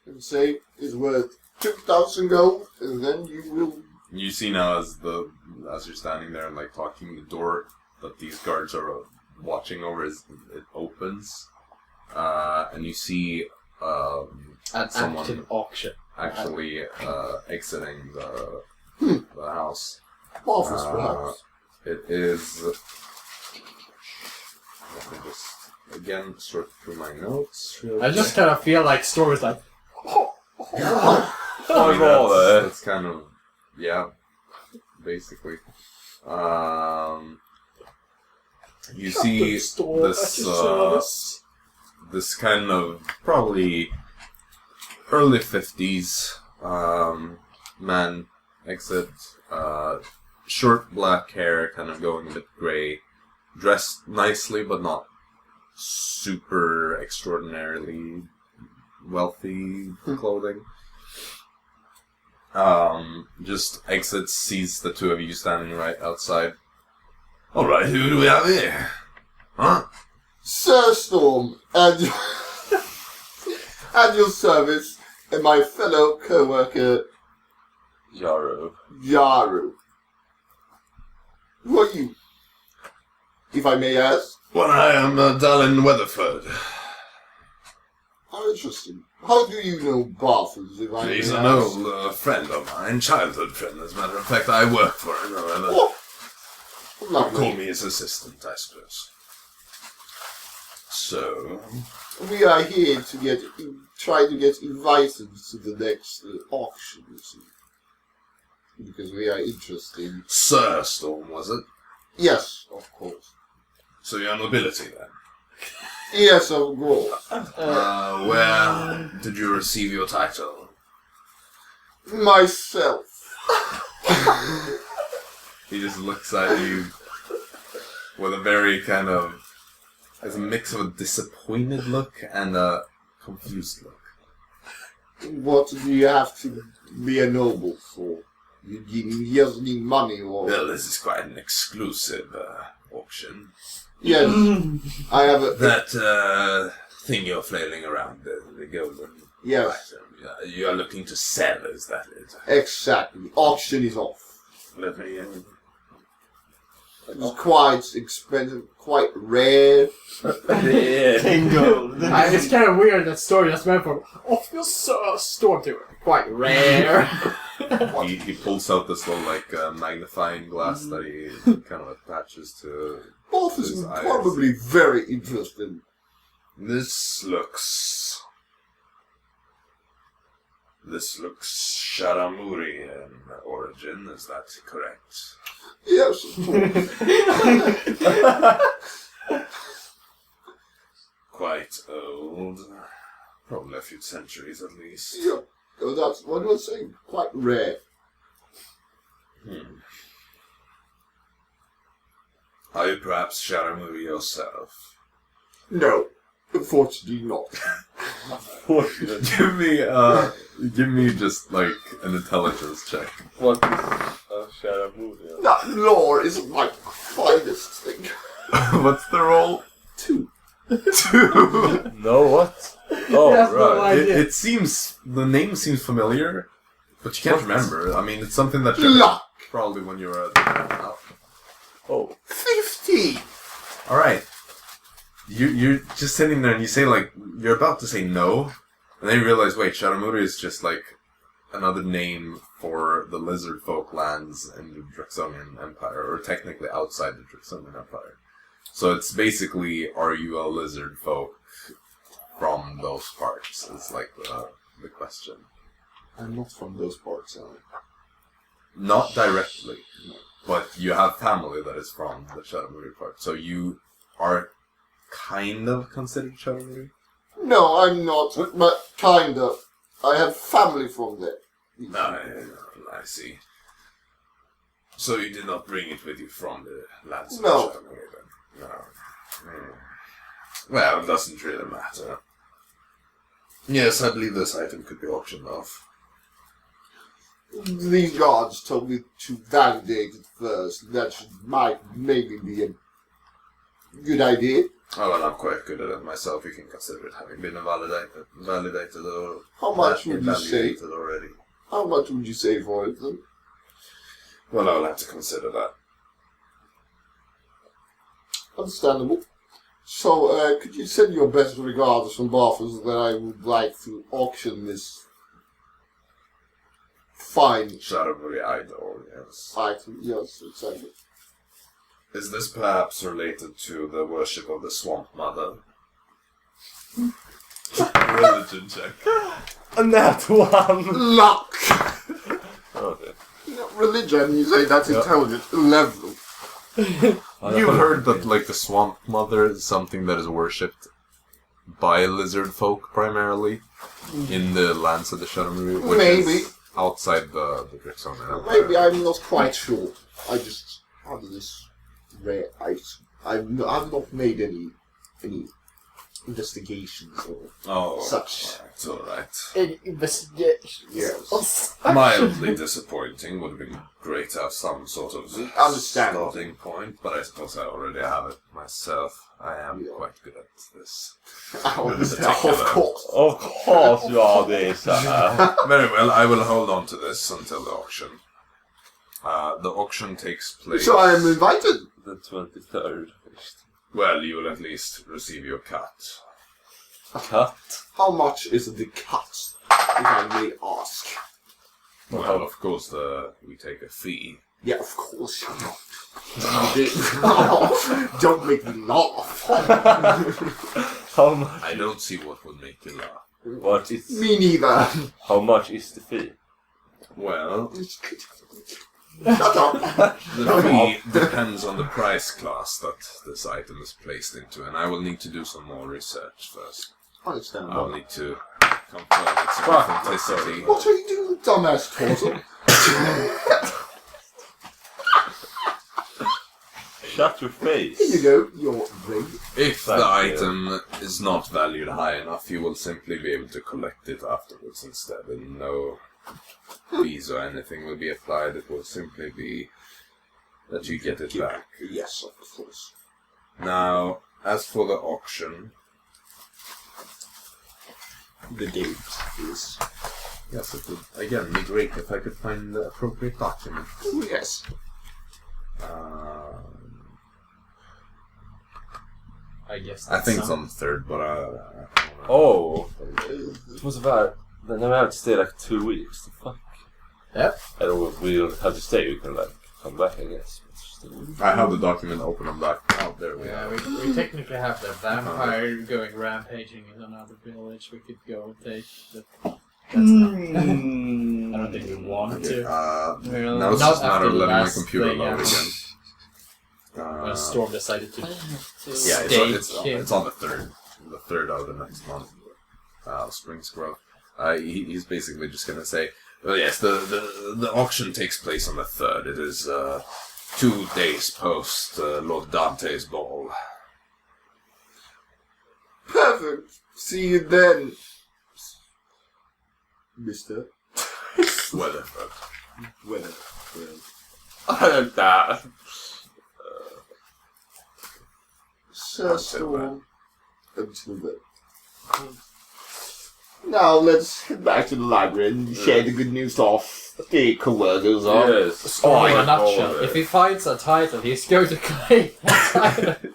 and say it's worth 2,000 gold, and then you will. You see now as you're standing there and talking, the door that these guards are watching over it opens, and you see An someone active auction. actually exiting the house. Office, perhaps. It is. Let me just again sort through my notes. I just kind of feel like stories like, That's kind of, yeah, basically. You see this kind of probably early 50s man exit, short black hair, kind of going a bit grey, dressed nicely but not super extraordinarily wealthy clothing. Just exits, sees the two of you standing right outside. Alright, who do we have here? Huh? Sir Storm, and at your service, and my fellow co-worker, Yaru. Who are you, if I may ask? Well, I am Dallin Weatherford. How interesting. How do you know Barford, if I may He's ask? an old friend of mine, childhood friend, as a matter of fact. I work for him, however. Oh, lovely. Call me his assistant, I suppose. So, We are here to try to get invited to the next auction, you see. Because we are interested. Sir Storm, was it? Yes, of course. So you're nobility then? Yes, of course. Where did you receive your title? Myself. He just looks at you with a very kind of, as a mix of a disappointed look and a confused look. What do you have to be a noble for? You just need money or... Well, this is quite an exclusive auction. Yes, I have a... That thing you're flailing around, the golden Yes, item, you are looking to sell, is that it? exactly. Auction is off. Let me... It's quite expensive, quite rare. King gold. It's kind of weird that story just went from off your store to quite rare. He pulls out this little like magnifying glass that he kind of attaches to Both is his eyes. probably very interesting. This looks Sharamuri in origin, is that correct? Yes, of course. Quite old. Probably a few centuries at least. Yeah, so that's what I was saying. Quite rare. Are you perhaps Sharamuri yourself? No, unfortunately not. Give me just like an intelligence check. What is a Sharamuri? That lore isn't my finest thing. What's the roll? 2. 2. No, what? Oh, Yes, no right. idea. It seems, the name seems familiar, but you can't remember. I mean, it's something that you Luck! probably when you were at... Oh. 50! Alright. You're just sitting there and you say like, you're about to say no, and then you realize, wait, Sharamuri is just like another name for the Lizardfolk lands in the Draxonian Empire, or technically outside the Draxonian Empire. So it's basically, are you a Lizardfolk from those parts? It's like the question. I'm not from those parts, am I? Not directly, but you have family that is from the Sharamuri part. So you are kind of considered Sharamuri? No, I'm not, but kind of. I have family from there. I see. So you did not bring it with you from the lands of No. Sharamuri then? No. Well, it doesn't really matter. Yes, I believe this item could be auctioned off. These guards told me to validate it first. That might maybe be a good idea. Oh, well, I'm quite good at it myself. You can consider it having been validated or How much would you say? evaluated already. How much would you say for it then? Well, I'll have to consider that. Understandable. So, could you send your best regards from Barfus that I would like to auction this fine Sharamuri idol, yes. item? Yes, exactly. Is this perhaps related to the worship of the Swamp Mother? Will intelligence check. A nat 1! Luck! Okay. Religion, you say that's intelligence. 11. You've heard that, like, the Swamp Mother is something that is worshipped by Lizardfolk primarily in the lands of the Shadowmoon, which is outside the Draxonian Empire. Maybe I'm not quite sure. I just have this rare. I've not made any investigations or such. It's alright. Any investigations? Yes. Mildly disappointing. Would have been great to have some sort of Understandable. starting point, but I suppose I already have it myself. I am quite good at this. Of course. Of course you are this. Very well, I will hold on to this until the auction. The auction takes place... So I am invited. The 23rd. Well, you will at least receive your cut. Cut? How much is the cut, if I may ask? Well, of course, we take a fee. Yeah, of course you don't. Don't make me laugh. How much? I don't see what would make you laugh. What is? Me neither. How much is the fee? Well, Shut up. the fee depends on the price class that this item is placed into, and I will need to do some more research first. Understandable. I'll need to confirm its authenticity. What are you doing, dumbass Tortle? Shut your face. Here you go, your ring. If Thank the you. item is not valued high enough, you will simply be able to collect it afterwards instead, and no fees or anything will be applied. It will simply be that you get it back. Yes, of course. Now, as for the auction, The date is... Yes, it would, again, be great if I could find the appropriate document. Yes. I guess I that's think it's some- on the 3rd, but Oh. Det måste vara... Then we have to stay like 2 weeks. The fuck? Yep. I don't know, we'll have to stay. We can like come back, I guess. But still. I have the document open on back. Oh, there we Yeah, go. we technically have the vampire going rampaging in another village. We could go and take the... That's not, I don't think we want to. Well, now it's not just a matter after of the letting my last computer thing, load yeah. again. When Storm decided to... Yeah, it's on the 3rd. The 3rd of the next month. Spring's Growth. He's basically just going to say, well, yes, the auction takes place on the 3rd. It is 2 days post Lord Dante's ball. Perfect. See you then, Mr. Weatherford. Weather. I don't know. Sir Storm. Until then. Now let's head back to the library and share the good news off the co-workers on. Yes. Storm in a Oh, nutshell. oh, If he finds a title, he's going to claim that title.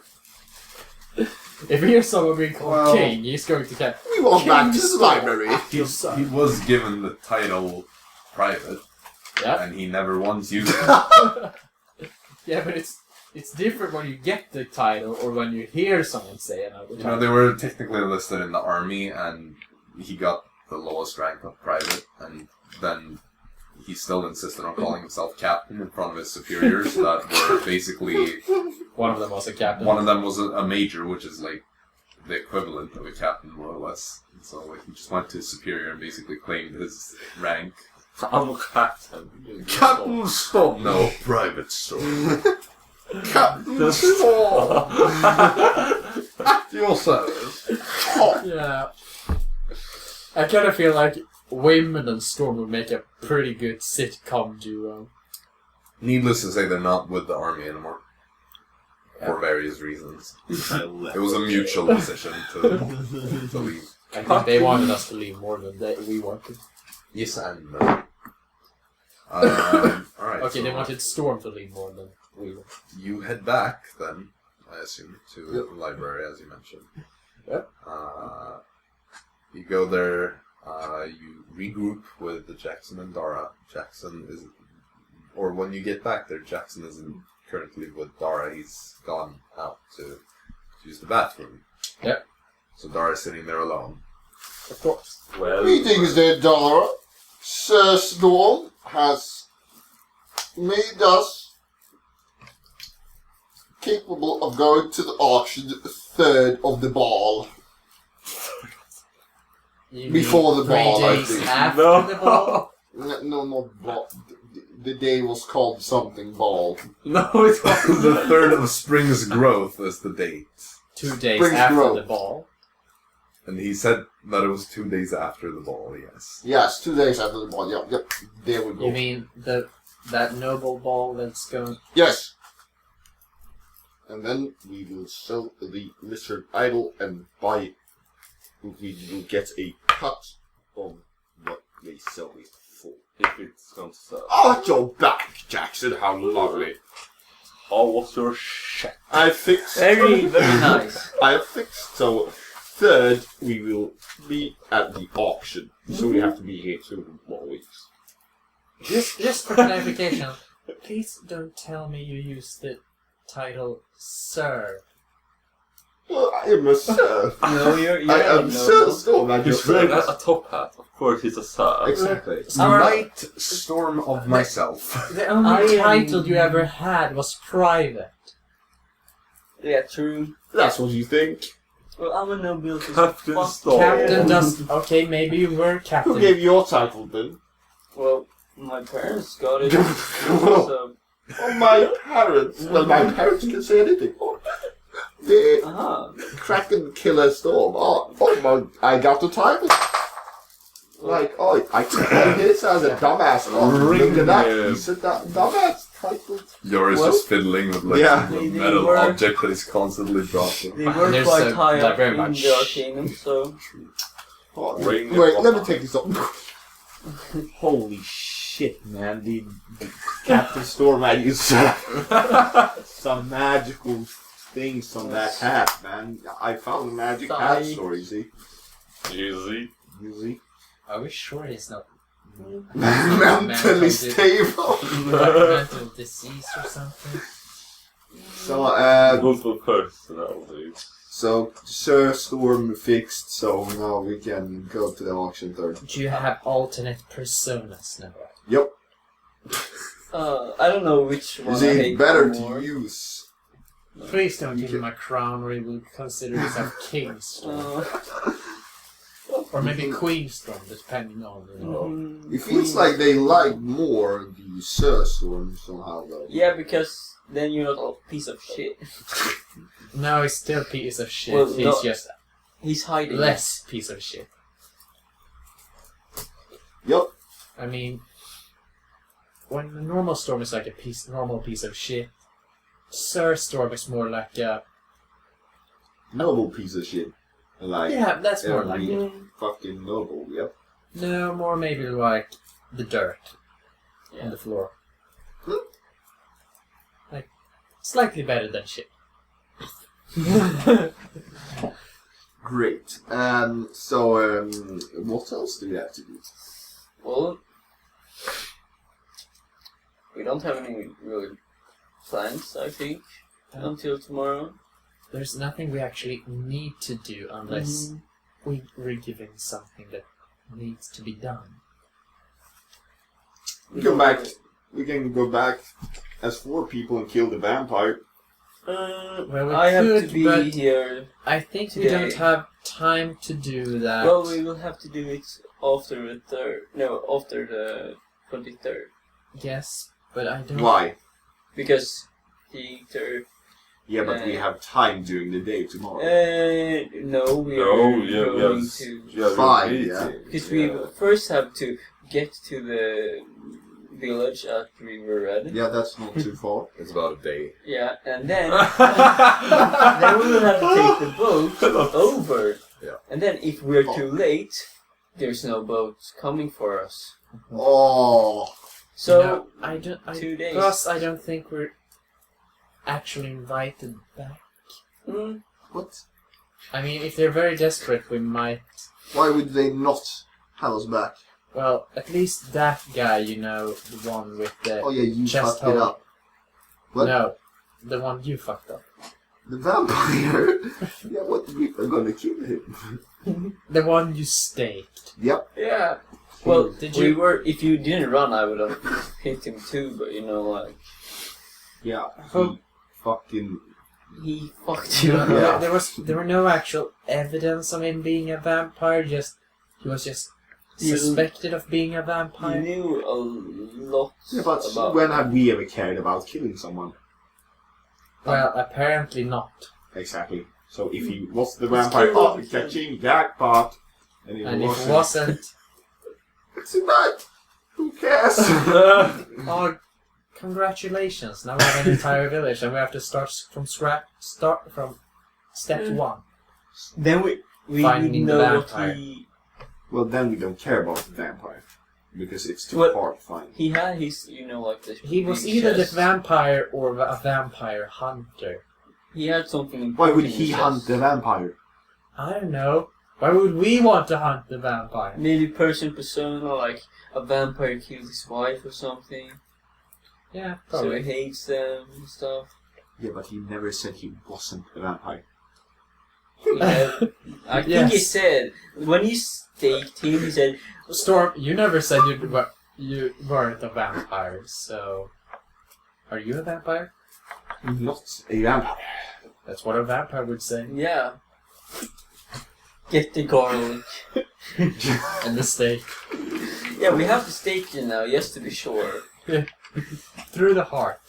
If he hears someone being called king, he's going to claim. We walk back to the library. He was given the title private, Yeah. and he never once used it. Yeah, but it's different when you get the title or when you hear someone say another You know, title. they were technically listed in the army, and he got the lowest rank of private, and then he still insisted on calling himself captain in front of his superiors that were basically... One of them was a captain. One of them was a major, which is like the equivalent of a captain, more or less. And so like, he just went to his superior and basically claimed his rank. I'm a captain. Captain Storm. No, private story. Captain Storm. At your service. Yeah. I kind of feel like Wayman and Storm would make a pretty good sitcom duo. Needless to say, they're not with the army anymore. For various reasons. It was a mutual decision to leave. I think they wanted us to leave more than we wanted. Yes and no. Alright. Okay, so they wanted Storm to leave more than we wanted. you head back then, I assume, to the library, as you mentioned. Yep. You go there, you regroup with the Jaxson and Dara. Jaxson is... Or when you get back there, Jaxson isn't currently with Dara. He's gone out to use the bathroom. Yep. So Dara's sitting there alone. Of course. Well, Greetings there, Dara. Sir Storm has made us capable of going to the auction at the third of the ball. You Before mean the ball, 3 I days think. after No. the ball? No, not ball. The day was called something ball. No, it wasn't. The third of spring's growth is the date. 2 days Spring after growth. the ball. And he said that it was 2 days after the ball, yes. Yes, 2 days after the ball. Yep. There we go. You mean that noble ball that's going... Yes. And then we will sell the lizard idol and buy. We will get a cut on what they sell it for. If it's going to sell. Oh, you're back, Jaxson. How lovely. How was your shit? I fixed. Very, very nice. I fixed. So, third, we will be at the auction. So we have to be here 2 more weeks. Just for clarification, please don't tell me you use the title Sir. Well, I am a sir. No, you're I a am Sir Storm. I He's just wearing realized. a top hat. Of course, he's a sir. Exactly. Knight Storm of myself. The only I am- title you ever had was private. Yeah, true. That's what you think. Well, I'm a nobility. Captain Fuck. Storm. Captain does... Okay, maybe you were Who captain. gave you your title then? Well, my parents got it. Oh, So, my parents. Well, my parents can say anything. Oh, the Kraken Killer Storm. Oh, my! I got the title. Like, I can this as a dumbass. Oh, look at that. He's a dumbass title. Yours Well, just fiddling with like yeah. the They metal were- object that is constantly dropping. they were There's quite a high up very in much- the Arcanum, so... Oh, Ring wait, of let me honor. take this off. Holy shit, man. The Captain Storm had used some magical things on that hat, man. I found the magic hat story, see? Easy. You see? Are we sure it's not Mentally stable. mental disease or something? So, Multiple personalities. so Sir Storm fixed, so now we can go to the auction third. Do you have alternate personas now? Yep. I don't know which one Is I it hate better more. to use? Please don't give him a crown or he will consider himself king storm. Or maybe queen storm, depending on the... It feels like they like more the Sir Storm somehow, though. Yeah, because then you're not a piece of shit. No, he's still piece of shit. Well, He's no- just He's hiding. less piece of shit. Yep. I mean, when a normal storm is like a normal piece of shit, Sir Storm is more like a... Noble piece of shit. Like, Yeah, that's more like every it. fucking noble, yep. No, more maybe like the dirt on the floor. Like, slightly better than shit. Great. What else do we have to do? Well, we don't have any really plans, I think, until tomorrow. There's nothing we actually need to do unless we're given something that needs to be done. We can go back as 4 people and kill the vampire. Well, we I have could, to be but here. I think we today. don't have time to do that. Well, we will have to do it after the third. No, after the 23rd, Yes, but I don't... Why? because the third. Yeah, but we have time during the day tomorrow. No, we No, are yeah, going yes. to. Yeah, Fine, we need yeah. to. Because we first have to get to the village at River Red. Yeah, that's not too far. It's about a day. Yeah, and then then we will have to take the boat over. Yeah. And then if we're too late, there's no boat coming for us. Oh. So No, I don't... 2 days. Plus, I don't think we're actually invited back. What? I mean, if they're very desperate, we might... Why would they not have us back? Well, at least that guy, you know, the one with the Oh yeah, you chest fucked it hole. up. What? No, the one you fucked up. The vampire? Yeah, what we are gonna kill him? The one you staked. Yep. Yeah. Well, Did we you- were. If you didn't run, I would have hit him too. But you know, like Yeah. Oh. He fucking... he fucked you. Yeah. There were no actual evidence of him being a vampire. He was just You- suspected of being a He vampire. knew a lot Yeah, but about. when have we ever cared about killing someone? Well, apparently not. Exactly. So if he was the vampire, oh, catching jackpot. And And if it wasn't, It's a night. Who cares? oh, congratulations! Now we have an entire village, and we have to start from step one. Then we Finding the know what vampire. Well, then we don't care about the vampire. Because it's too Well, hard to find. he had his, you know, like the. He was big either the chest. vampire or a vampire hunter. He had something. Why would in he his hunt chest. the vampire? I don't know. Why would we want to hunt the vampire? Maybe persona, like a vampire killed his wife or something. Yeah, So probably. he hates them and stuff. Yeah, but he never said he wasn't a vampire. Yeah. I think he Yes. said when you staked him, he said, Storm, you never said you weren't a vampire, so... Are you a vampire? Not a vampire. That's what a vampire would say. "Yeah, get the garlic." And the steak. Yeah, we have to stake you now, just to be sure. Through the heart.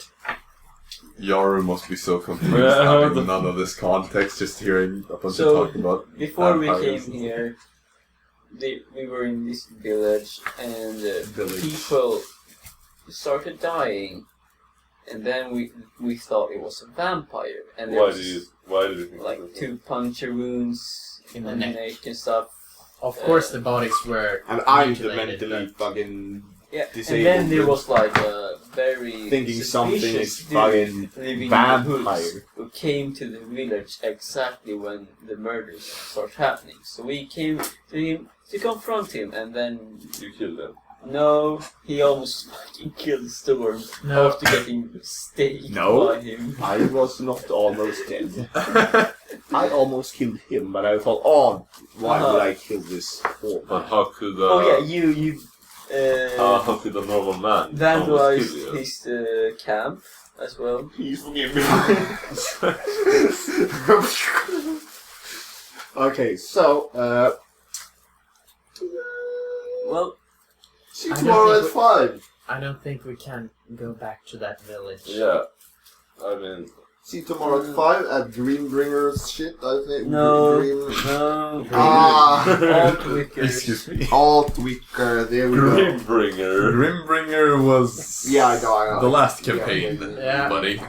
Yaru must be so confused Yeah, having none of this context, just hearing a bunch So, of talk about Before we vampires came and here, we were in this village, and Village. people started dying, and then we thought it was a vampire, and there Why was did you think like it was 2 puncture wounds In the on neck. and stuff. Of course the bodies were And I'm the mutilated, mentally fucking Yeah, disabled. and then there was like a very thinking something suspicious is dude fucking living in vampire. the woods who came to the village exactly when the murders started happening. So we came to him to confront him, and then You killed them. no, he almost fucking killed Storm No. after getting staked No. by him. I was not almost dead. I almost killed him, but I thought, oh, why would I kill this poor But man? how could Oh yeah, you how could a normal man almost vandalized kill you? his camp as well. Please forgive me. Okay, so, Well, see I don't tomorrow at think 5. I don't think we can go back to that village. Yeah, I mean, See tomorrow at 5 at Dreambringer's shit, I think. No. Dream... no. Ah! Excuse me. Altwicker, there we go. Grimbringer. Grimbringer was Yeah, I know. the last campaign, Yeah. buddy.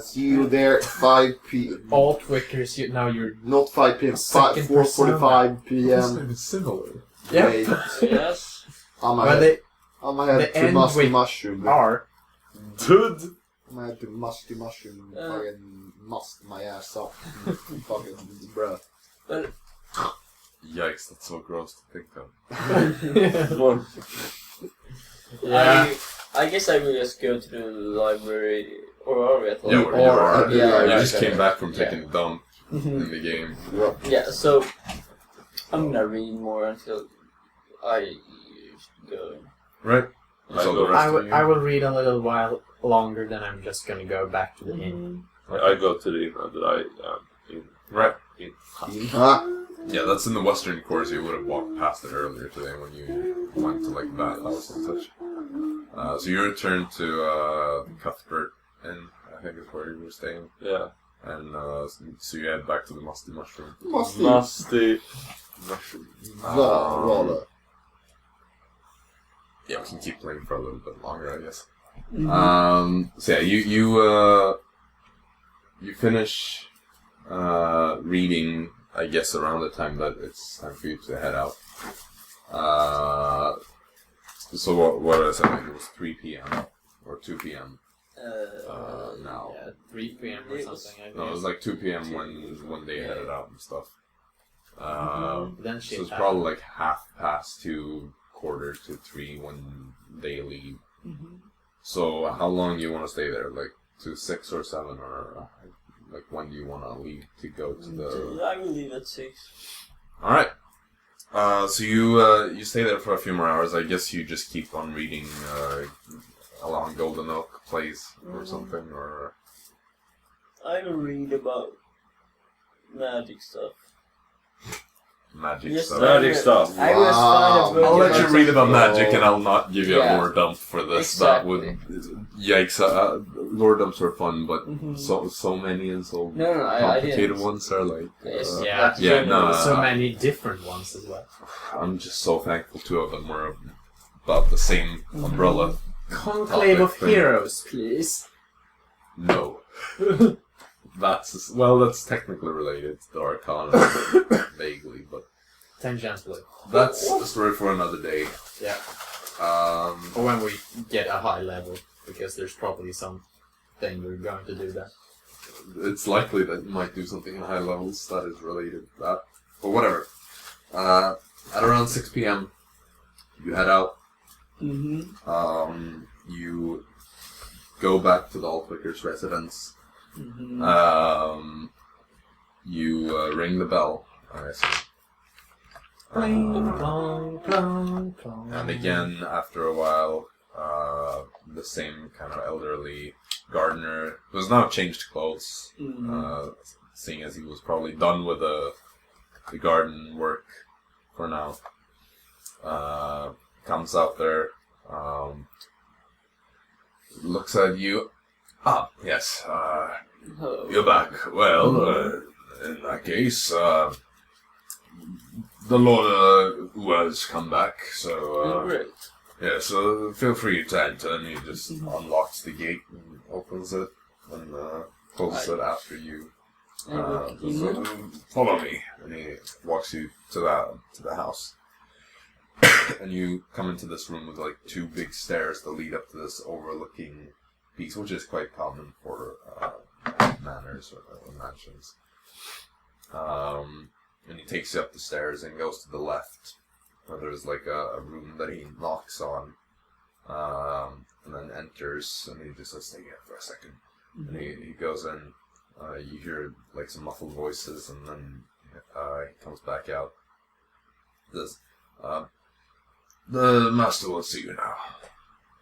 See you there at 5 p.m. Altwickers, now you're... Not 5 p.m. Second 4:45 p.m. It's similar. Yeah. Wait, Yes. I'm Well, ahead. they I'm ahead the to end musty with mushroom. are... Dude! I'm ahead to musty mushroom. Fucking must my ass up. Fucking bruh. Yikes, that's so gross to think of. Well, Yeah. I guess I will just go to the library, or are we at the Yeah, library? where you are. Yeah, You right, just right. came back from taking a dump Mhm. in the game. Yeah, so I'm gonna read more until I go. Right? So the rest of you? I will read a little while longer, then I'm just gonna go back to the inn. I go to the inn that I am in. Right. Huh? Yeah, that's in the western course. You would have walked past it earlier today when you went to like bathhouse and such. So you returned to the Cuthbert Inn, I think is where you were staying. Yeah. And so you head back to the Musty Mushroom. Musty. Musty mushroom. Rather. Yeah, we can keep playing for a little bit longer, I guess. Mm-hmm. So yeah, you finish reading, I guess, around the time that it's time for you to head out. So what I said, like, it was 3 p.m. or 2 p.m. Now. Yeah, 3 p.m. or It was- something, I guess. No, it was like 2 p.m. when they headed out and stuff. Then So shit it's probably like 2:30, 2:45 when they leave. So how long do you want to stay there? Like to 6 or 7 or Like, when do you want to leave to go to the... I will leave at 6. Alright. So you stay there for a few more hours. I guess you just keep on reading along Golden Oak Place or something, or... I will read about magic stuff. Magic Yes, stuff. Magic stuff. I will find a book I'll let you about read about something. magic, and I'll not give you a Yeah. lore dump for this. Exactly. That would, yikes! Lore dumps are fun, but so many and so No, I complicated didn't. ones are like. Yes, Yeah. that's Yeah, generally- no. So many different ones as well. I'm just so thankful 2 of them were about the same umbrella. Conclave of thing. Heroes, please. No. That's technically related to the Arcana, vaguely, but Tangentially. that's a story for another day. Yeah. Um, Or when we get a high level, because there's probably something we're going to do then. it's likely that you might do something in high levels that is related to that. But whatever. At around 6 p.m., you head out. You go back to the Altwicker's residence. You ring the bell, I assume. And again, after a while, the same kind of elderly gardener, who has now changed clothes, seeing as he was probably done with the garden work for now, comes out there, looks at you. Ah, yes, you're back. Well, in that case, the Lord who has come back, so... Great. Yeah, so feel free to enter, and he just unlocks the gate and opens it, and closes it after you. So, follow me, and he walks you to the house. And you come into this room with like 2 big stairs that lead up to this overlooking piece, which is quite common for manors or mansions. And he takes you up the stairs and goes to the left, where there's like a room that he knocks on, and then enters, and he just says, "Stay here for a second." And he goes in. You hear like some muffled voices, and then he comes back out. Says, "The master will see you now,"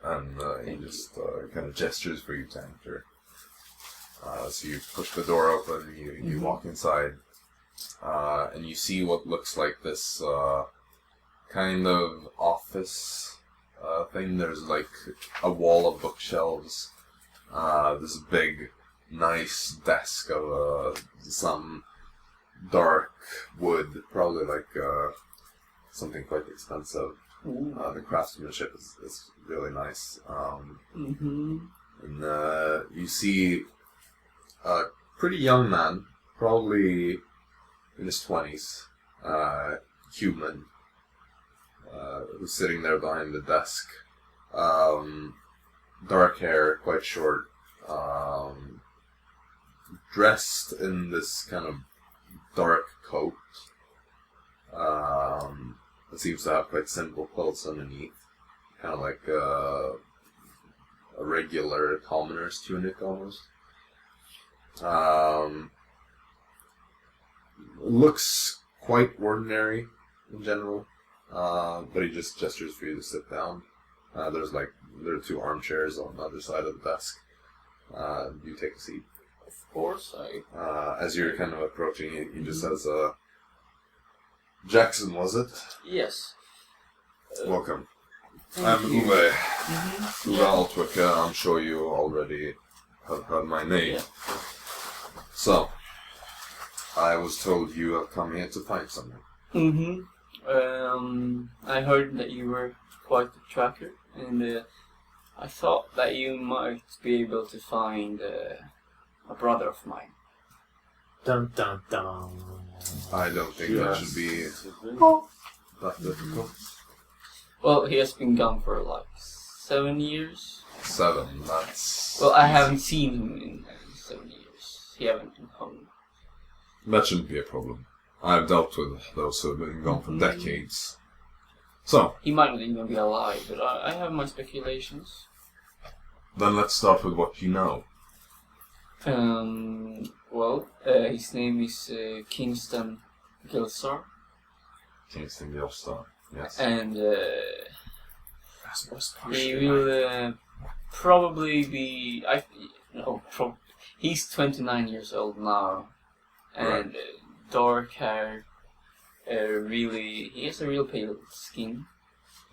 and he just kind of gestures for you to enter. So you push the door open, you walk inside, and you see what looks like this kind of office thing. There's like a wall of bookshelves, this big, nice desk of some dark wood, probably like something quite expensive. The craftsmanship is really nice. And you see a pretty young man, probably in his 20s, human, who's sitting there behind the desk. Dark hair, quite short, dressed in this kind of dark coat. It seems to have quite simple clothes underneath, kind of like a regular commoner's tunic almost. Looks quite ordinary in general, but he just gestures for you to sit down. There are 2 armchairs on the other side of the desk. You take a seat. Of course, As you're kind of approaching, he just says, "Jaxson, was it? Yes. Welcome. I'm Uwe. Uwe Altwick. I'm sure you already have heard my name. Yeah. So, I was told you have come here to find something." I heard that you were quite a tracker, and I thought that you might be able to find a brother of mine. Dun dun dun. I don't think that should be that difficult. Well, he has been gone for like 7 years. 7, that's... Well, I easy. haven't seen him in 7 years. He haven't been home. That shouldn't be a problem. I've dealt with those who have been gone for decades. So, He might not even be alive, but I have my speculations. then let's start with what you know. His name is Kingston Gillstar. Kingston Gillstar, yes. And he will probably be... he's 29 years old now. And dark hair. He has a real pale skin.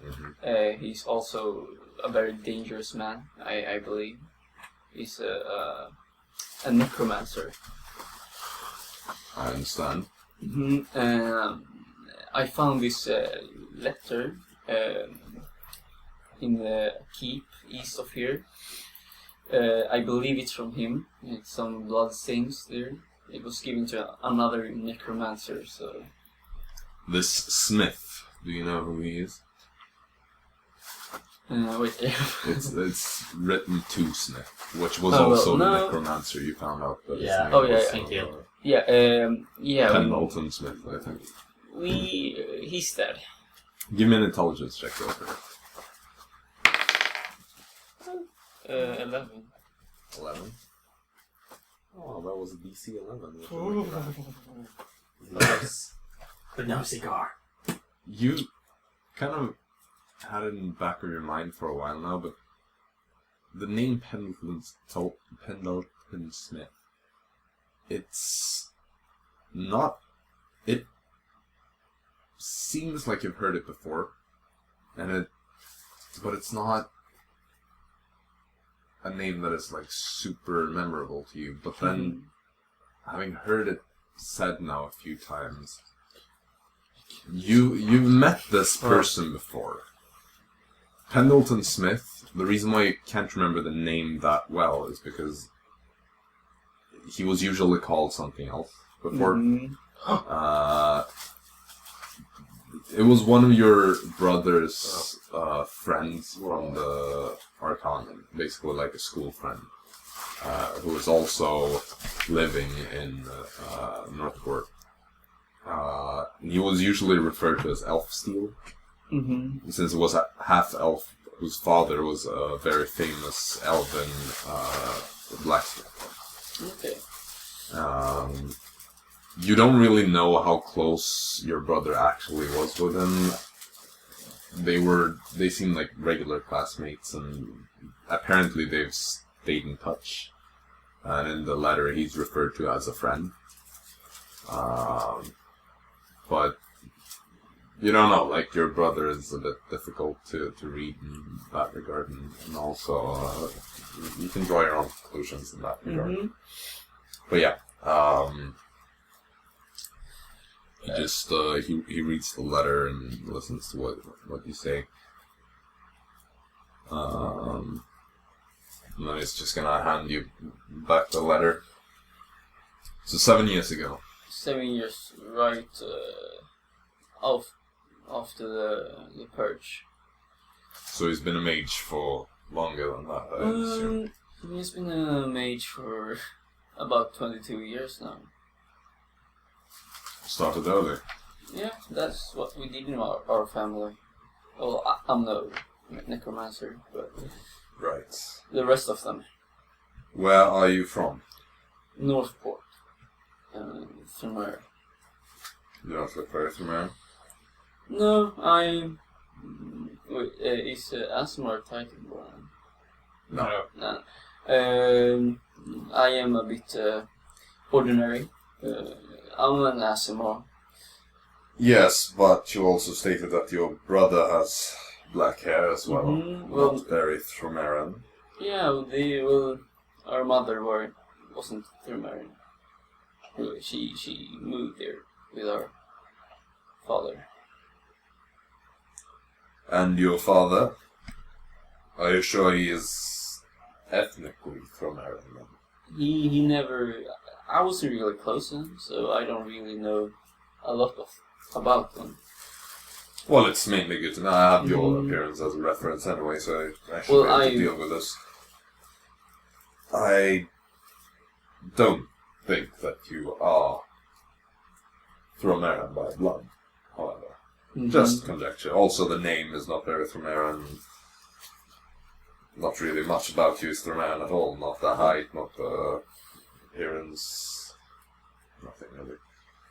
Mm-hmm. He's also a very dangerous man, I believe. He's a necromancer. I understand. Mm-hmm. I found this letter in the keep east of here. I believe it's from him. It's some blood stains there. It was given to another necromancer, so... This Smith, do you know who he is? Wait. It's written to Smith, which was also the necromancer you found out. That Thank you. Pendleton Smith, I think. He's dead. Give me an intelligence check over it. 11. 11? Oh, that was a DC 11. Nice. But no cigar. You kind of had it in the back of your mind for a while now, but the name Pendleton Smith, it's not... It seems like you've heard it before, but it's not a name that is like super memorable to you. But then, having heard it said now a few times, you've met this person before. Pendleton Smith. The reason why you can't remember the name that well is because he was usually called something else before. It was one of your brother's friends from the Arcanian, basically like a school friend, who was also living in Northport. He was usually referred to as Elfsteel, since it was a half-elf whose father was a very famous elven blacksmith. Okay. You don't really know how close your brother actually was with him. They seemed like regular classmates, and apparently they've stayed in touch. And in the letter, he's referred to as a friend. But you don't know, like, your brother is a bit difficult to read in that regard, and also you can draw your own conclusions in that regard. But yeah, he just he reads the letter and listens to what you say. And then he's just gonna hand you back the letter. So 7 years ago. 7 years, right after the purge. So he's been a mage for longer than that, I assume. He's been a mage for about 22 years now. Started early. Yeah, that's what we did in our family. Well, I'm no necromancer, but right. The rest of them. Where are you from? Northport. Somewhere. You don't look very familiar. No, is Aasimar Titanborn? No. No. I am a bit ordinary. I'm an Aasimar. Yes, but you also stated that your brother has black hair as well. Well, not very Thromeran. Yeah, our mother wasn't Thromeran. She moved there with our father. And your father? Are you sure he is ethnically Thromeran? He never... I wasn't really close to him, so I don't really know a lot about him. Well, it's mainly good to know. I have your appearance as a reference anyway, so I should be able to deal with this. I don't think that you are Thromeran by blood, however. Just conjecture. Also, the name is not very Thromeran. Not really much about you is Thromeran at all. Not the height, not the appearance, nothing really.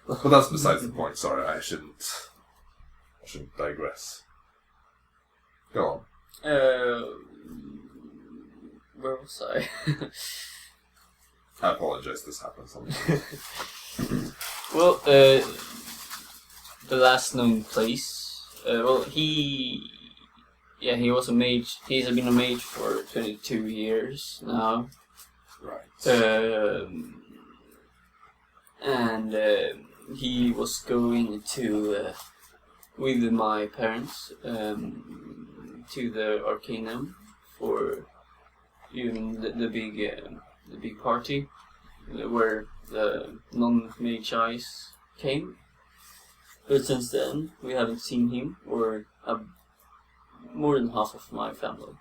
But that's besides the point. Sorry, I shouldn't digress. Go on. Where was I? I apologize. This happens sometimes. Well, the last known place. Well, he was a mage. He's been a mage for 22 years now. Right. And he was going to, with my parents, to the Arcanum for even the big party where the non-mage eyes came. But since then, we haven't seen him or more than half of my family.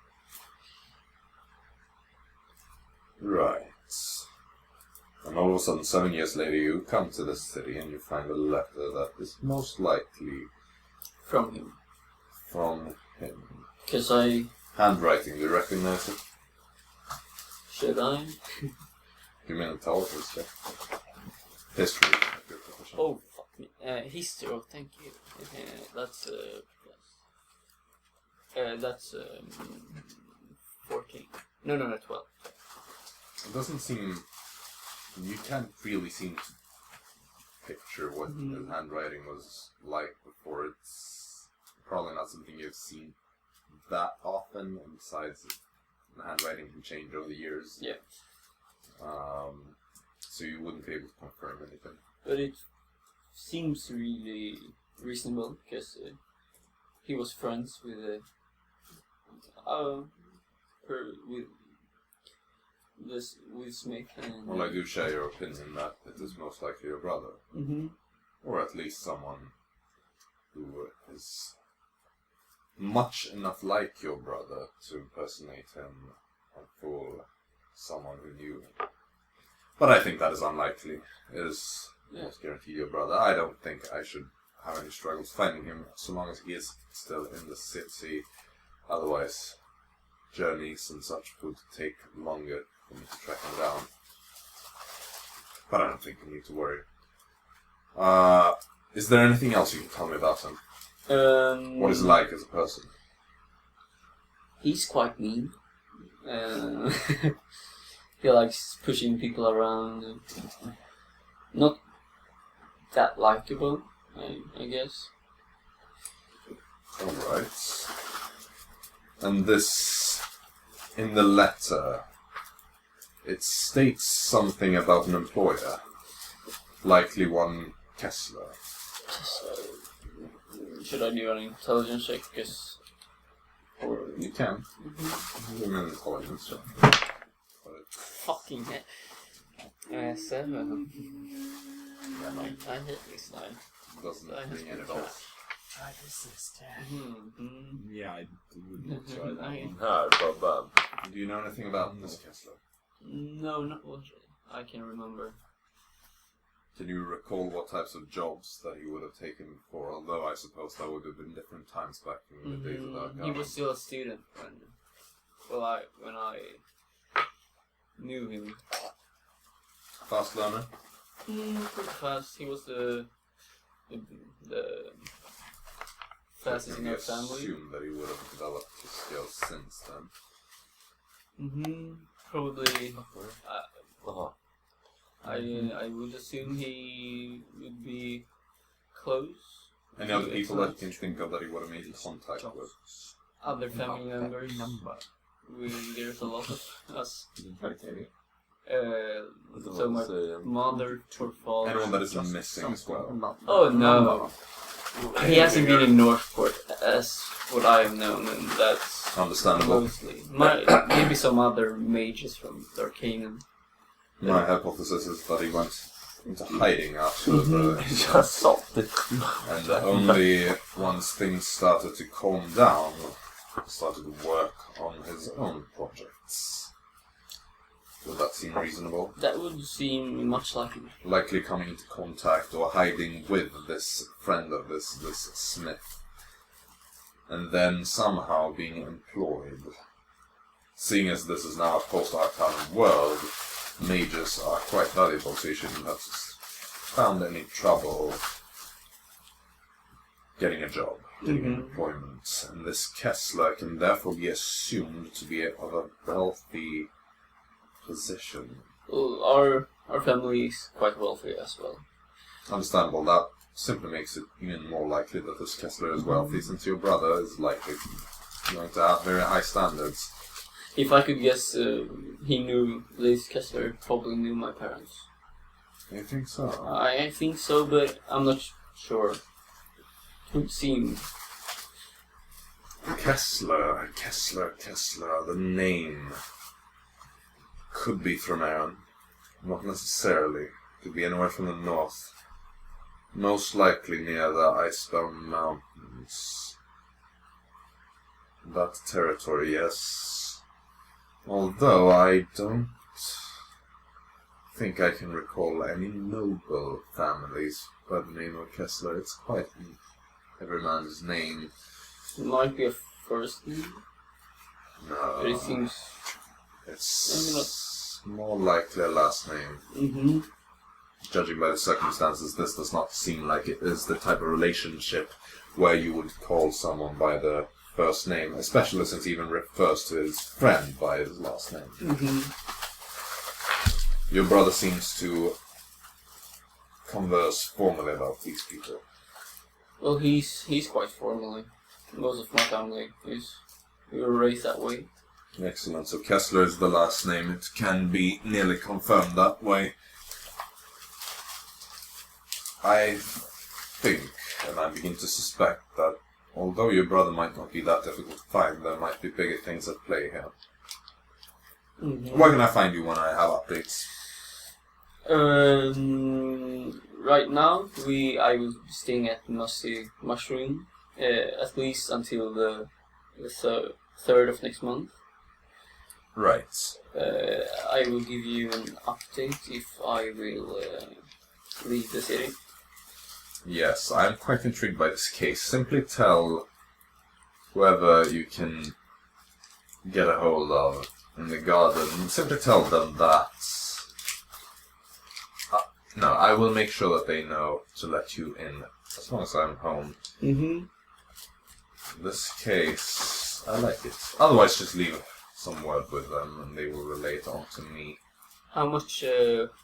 Right. And all of a sudden, 7 years later, you come to this city and you find a letter that is most likely From him. from him. Because I... Handwriting, do you recognize it? Should I? You mean intelligence check? History. Oh, fuck me. History, oh, thank you. That's, that's 14. No, 12. It doesn't seem... You can't really seem to picture what his handwriting was like before. It's probably not something you've seen that often, and besides, the handwriting can change over the years. Yeah. So you wouldn't be able to confirm anything. But it seems really reasonable, because he was friends with with Smith. And, Well, I do share your opinion that it is most likely your brother. Mm-hmm. Or at least someone who is much enough like your brother to impersonate him and fool someone who knew him. But I think that is unlikely. It is almost guaranteed your brother. I don't think I should have any struggles finding him so long as he is still in the city. Otherwise, journeys and such would take longer for me to track him down. But I don't think you need to worry. Is there anything else you can tell me about him? What is he like as a person? He's quite mean. He likes pushing people around. Not that likable, I guess. Alright. And this, in the letter, it states something about an employer. Likely one Kessler. So, should I do an intelligence check? Or you can. Do an intelligence check. Fucking hell. 7. I hit this time. Doesn't ring any bells. Try this instead. Yeah, I wouldn't try that one. No, but Do you know anything about this Kessler? No, not what I can remember. Can you recall what types of jobs that he would have taken before? Although I suppose that would have been different times back in the days of that guy. He was still a student when I knew him. Fast learner? Pretty fast. He was the fastest in our family. I assume that he would have developed his skills since then. Probably. I would assume he would be close. Any other people that you can think of that he would have made contact with? Other family members. There's a lot of us. So my mother, Tortle. Anyone that is missing as well? Oh no. He hasn't been in Northport as what I have known, and that's understandable. Mostly. Maybe some other mages from Arcanum. My hypothesis is that he went into hiding after the... just solved it. And only once things started to calm down, started to work on his own projects. Would that seem reasonable? That would seem much like it. Likely coming into contact or hiding with this friend of this Smith. And then somehow being employed. Seeing as this is now a post-Arcanum world, mages are quite valuable, so you shouldn't have found any trouble getting a job, getting employment. And this Kessler can therefore be assumed to be of a wealthy position. Well, our family is quite wealthy as well. Understandable. That simply makes it even more likely that this Kessler is wealthy, since your brother is likely going to have very high standards. If I could guess, he knew this Kessler probably knew my parents. You think so? I think so, but I'm not sure. It would seem. Kessler, the name could be from Aaron. Not necessarily. Could be anywhere from the north. Most likely near the Icebound Mountains. That territory, yes. Although I don't think I can recall any noble families by the name of Kessler. It's quite every man's name. It might be a first name. No. But it seems... It's more likely a last name. Judging by the circumstances, this does not seem like it is the type of relationship where you would call someone by the first name, especially since he even refers to his friend by his last name. Your brother seems to converse formally about these people. Well, he's quite formally. Most of my family we were raised that way. Excellent. So Kessler is the last name. It can be nearly confirmed that way. I think, and I begin to suspect, that although your brother might not be that difficult to find, there might be bigger things at play here. Where can I find you when I have updates? Right now, I will be staying at Mossy Mushroom, at least until the 3rd of next month. Right. I will give you an update if I will leave the city. Yes, I'm quite intrigued by this case. Simply tell whoever you can get a hold of in the garden, simply tell them that... no, I will make sure that they know to let you in as long as I'm home. This case, I like it. Otherwise, just leave some word with them and they will relay it on to me. How much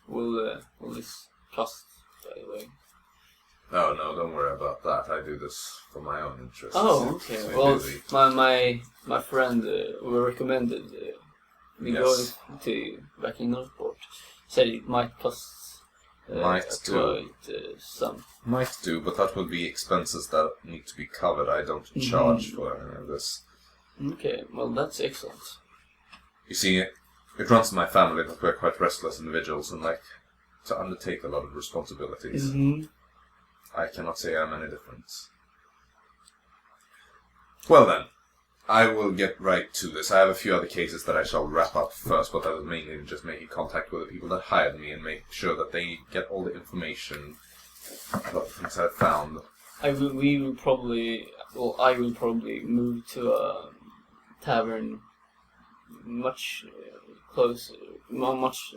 will this cost, by the way? Oh no, don't worry about that. I do this for my own interests. Oh, okay. So well, my friend who recommended me going to back in Northport said it might cost some. Might do, but that would be expenses that need to be covered. I don't charge for any of this. Okay, well that's excellent. You see, it runs in my family that we're quite restless individuals and like to undertake a lot of responsibilities. I cannot say I'm any different. Well then, I will get right to this. I have a few other cases that I shall wrap up first, but that is mainly just making contact with the people that hired me and make sure that they get all the information about the things I've found. I will probably move to a tavern much closer, much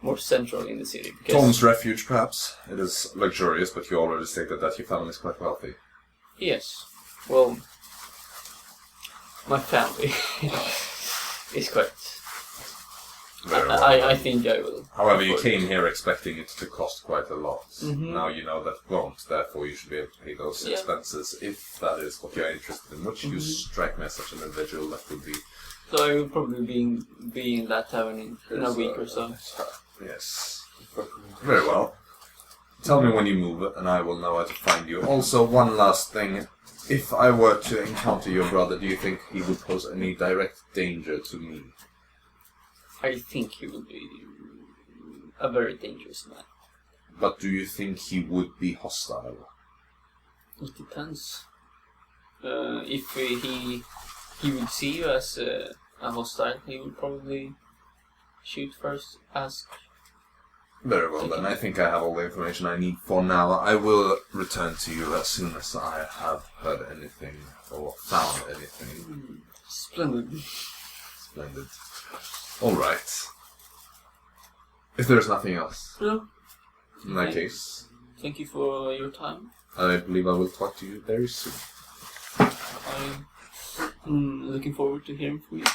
more central in the city. Tom's Refuge, perhaps. It is luxurious, but you already stated that your family is quite wealthy. Yes. Well, my family is quite... Very well. I think I will. However, you came here expecting it to cost quite a lot. Now you know that it won't, therefore you should be able to pay those expenses, if that is what you're interested in, which you strike me as such an individual that would be... So I will probably be in that tavern in a week or so. Yes. Very well. Tell me when you move, and I will know where to find you. Also, one last thing. If I were to encounter your brother, do you think he would pose any direct danger to me? I think he would be a very dangerous man. But do you think he would be hostile? It depends. If he would see you as a hostile, he would probably shoot first, ask. Very well then, I think I have all the information I need for now. I will return to you as soon as I have heard anything or found anything. Splendid. Splendid. Alright. If there's nothing else, No. in that case, Thank you for your time. I believe I will talk to you very soon. I'm looking forward to hearing from you.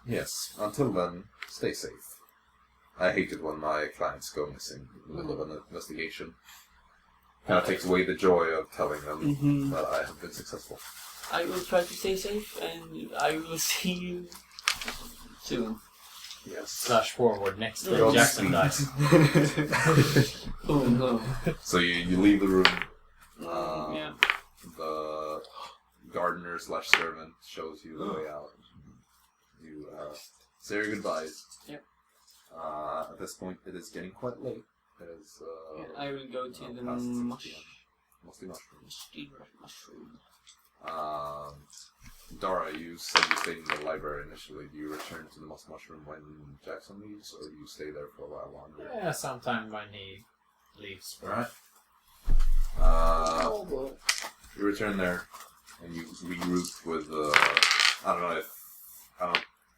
Yes. Until then, stay safe. I hate it when my clients go missing in the middle of an investigation. Kind of takes away the joy of telling them that I have been successful. I will try to stay safe, and I will see you soon. Yes. Flash forward next week. Go to Jaxson sleep. dies. Oh no. So you leave the room. Yeah. The gardener/servant shows you the way out. You say your goodbyes. Yep. At this point, it is getting quite late. It is. I will go to the past 6 mushy PM. Mostly mushrooms. mushroom. Dara, you said you stayed in the library initially. Do you return to the mushroom when Jaxson leaves, or do you stay there for a while longer? Yeah, sometime when he leaves. Alright. You return there, and you regroup with, I don't know if,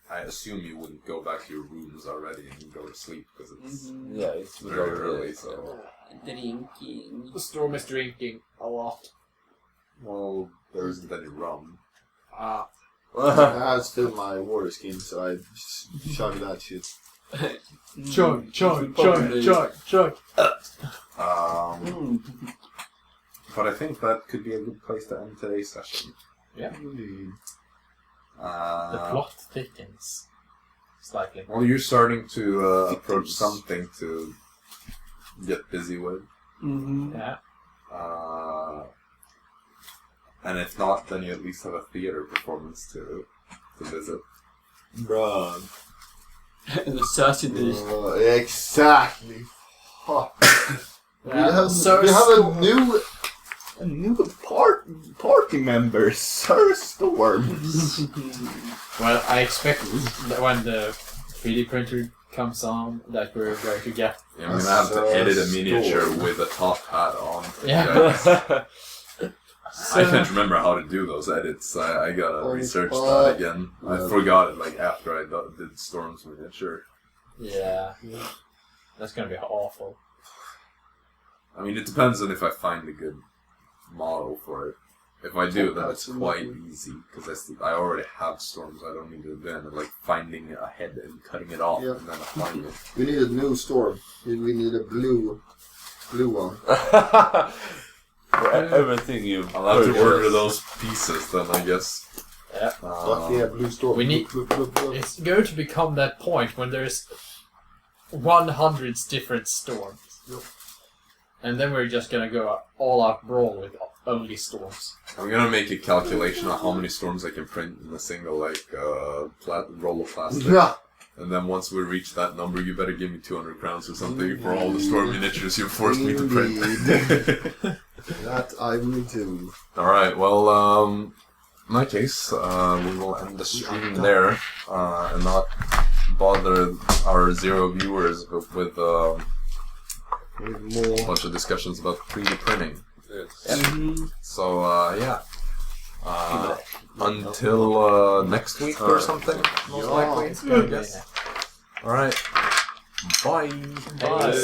I assume you wouldn't go back to your rooms already and go to sleep, because it's Yeah, it's very early, so... Drinking. The storm is drinking a lot. Well, there isn't any rum. I still my water skin, so I chug that shit. Chug. But I think that could be a good place to end today's session. Yeah. The plot thickens slightly. Well, you're starting to approach something to get busy with. Yeah. And if not, then you at least have a theater performance to visit. Bruh. The sausages. Exactly. We have a new party member, Sir Storms. Well, I expect that when the 3D printer comes on that we're going to get... Yeah, I'm gonna have to edit a miniature with a top hat on. Yeah. I can't remember how to do those edits. I gotta research that again. I forgot it like after I did Storm's miniature. Yeah. That's gonna be awful. I mean, it depends on if I find a good model for it. If I do, then it's quite easy, because I already have Storms. I don't need to then like finding a head and cutting it off and then applying it. We need a new Storm. We need a blue one. For everything you've I'll have to order those pieces then, I guess. Yeah. Blue Storm. We need... It's going to become that point when there's 100 different storms. Yep. And then we're just gonna go all out brawl with only storms. I'm gonna make a calculation of how many Storms I can print in a single roll of plastic. Yeah. And then once we reach that number, you better give me 200 crowns or something for all the Storm miniatures you forced me to print. That I will do. Alright, well, in my case, we will end the stream there, and not bother our 0 viewers with a bunch of discussions about 3D printing. Yes. So, yeah. Until next week or something, most likely, I guess. Alright. Bye. Bye.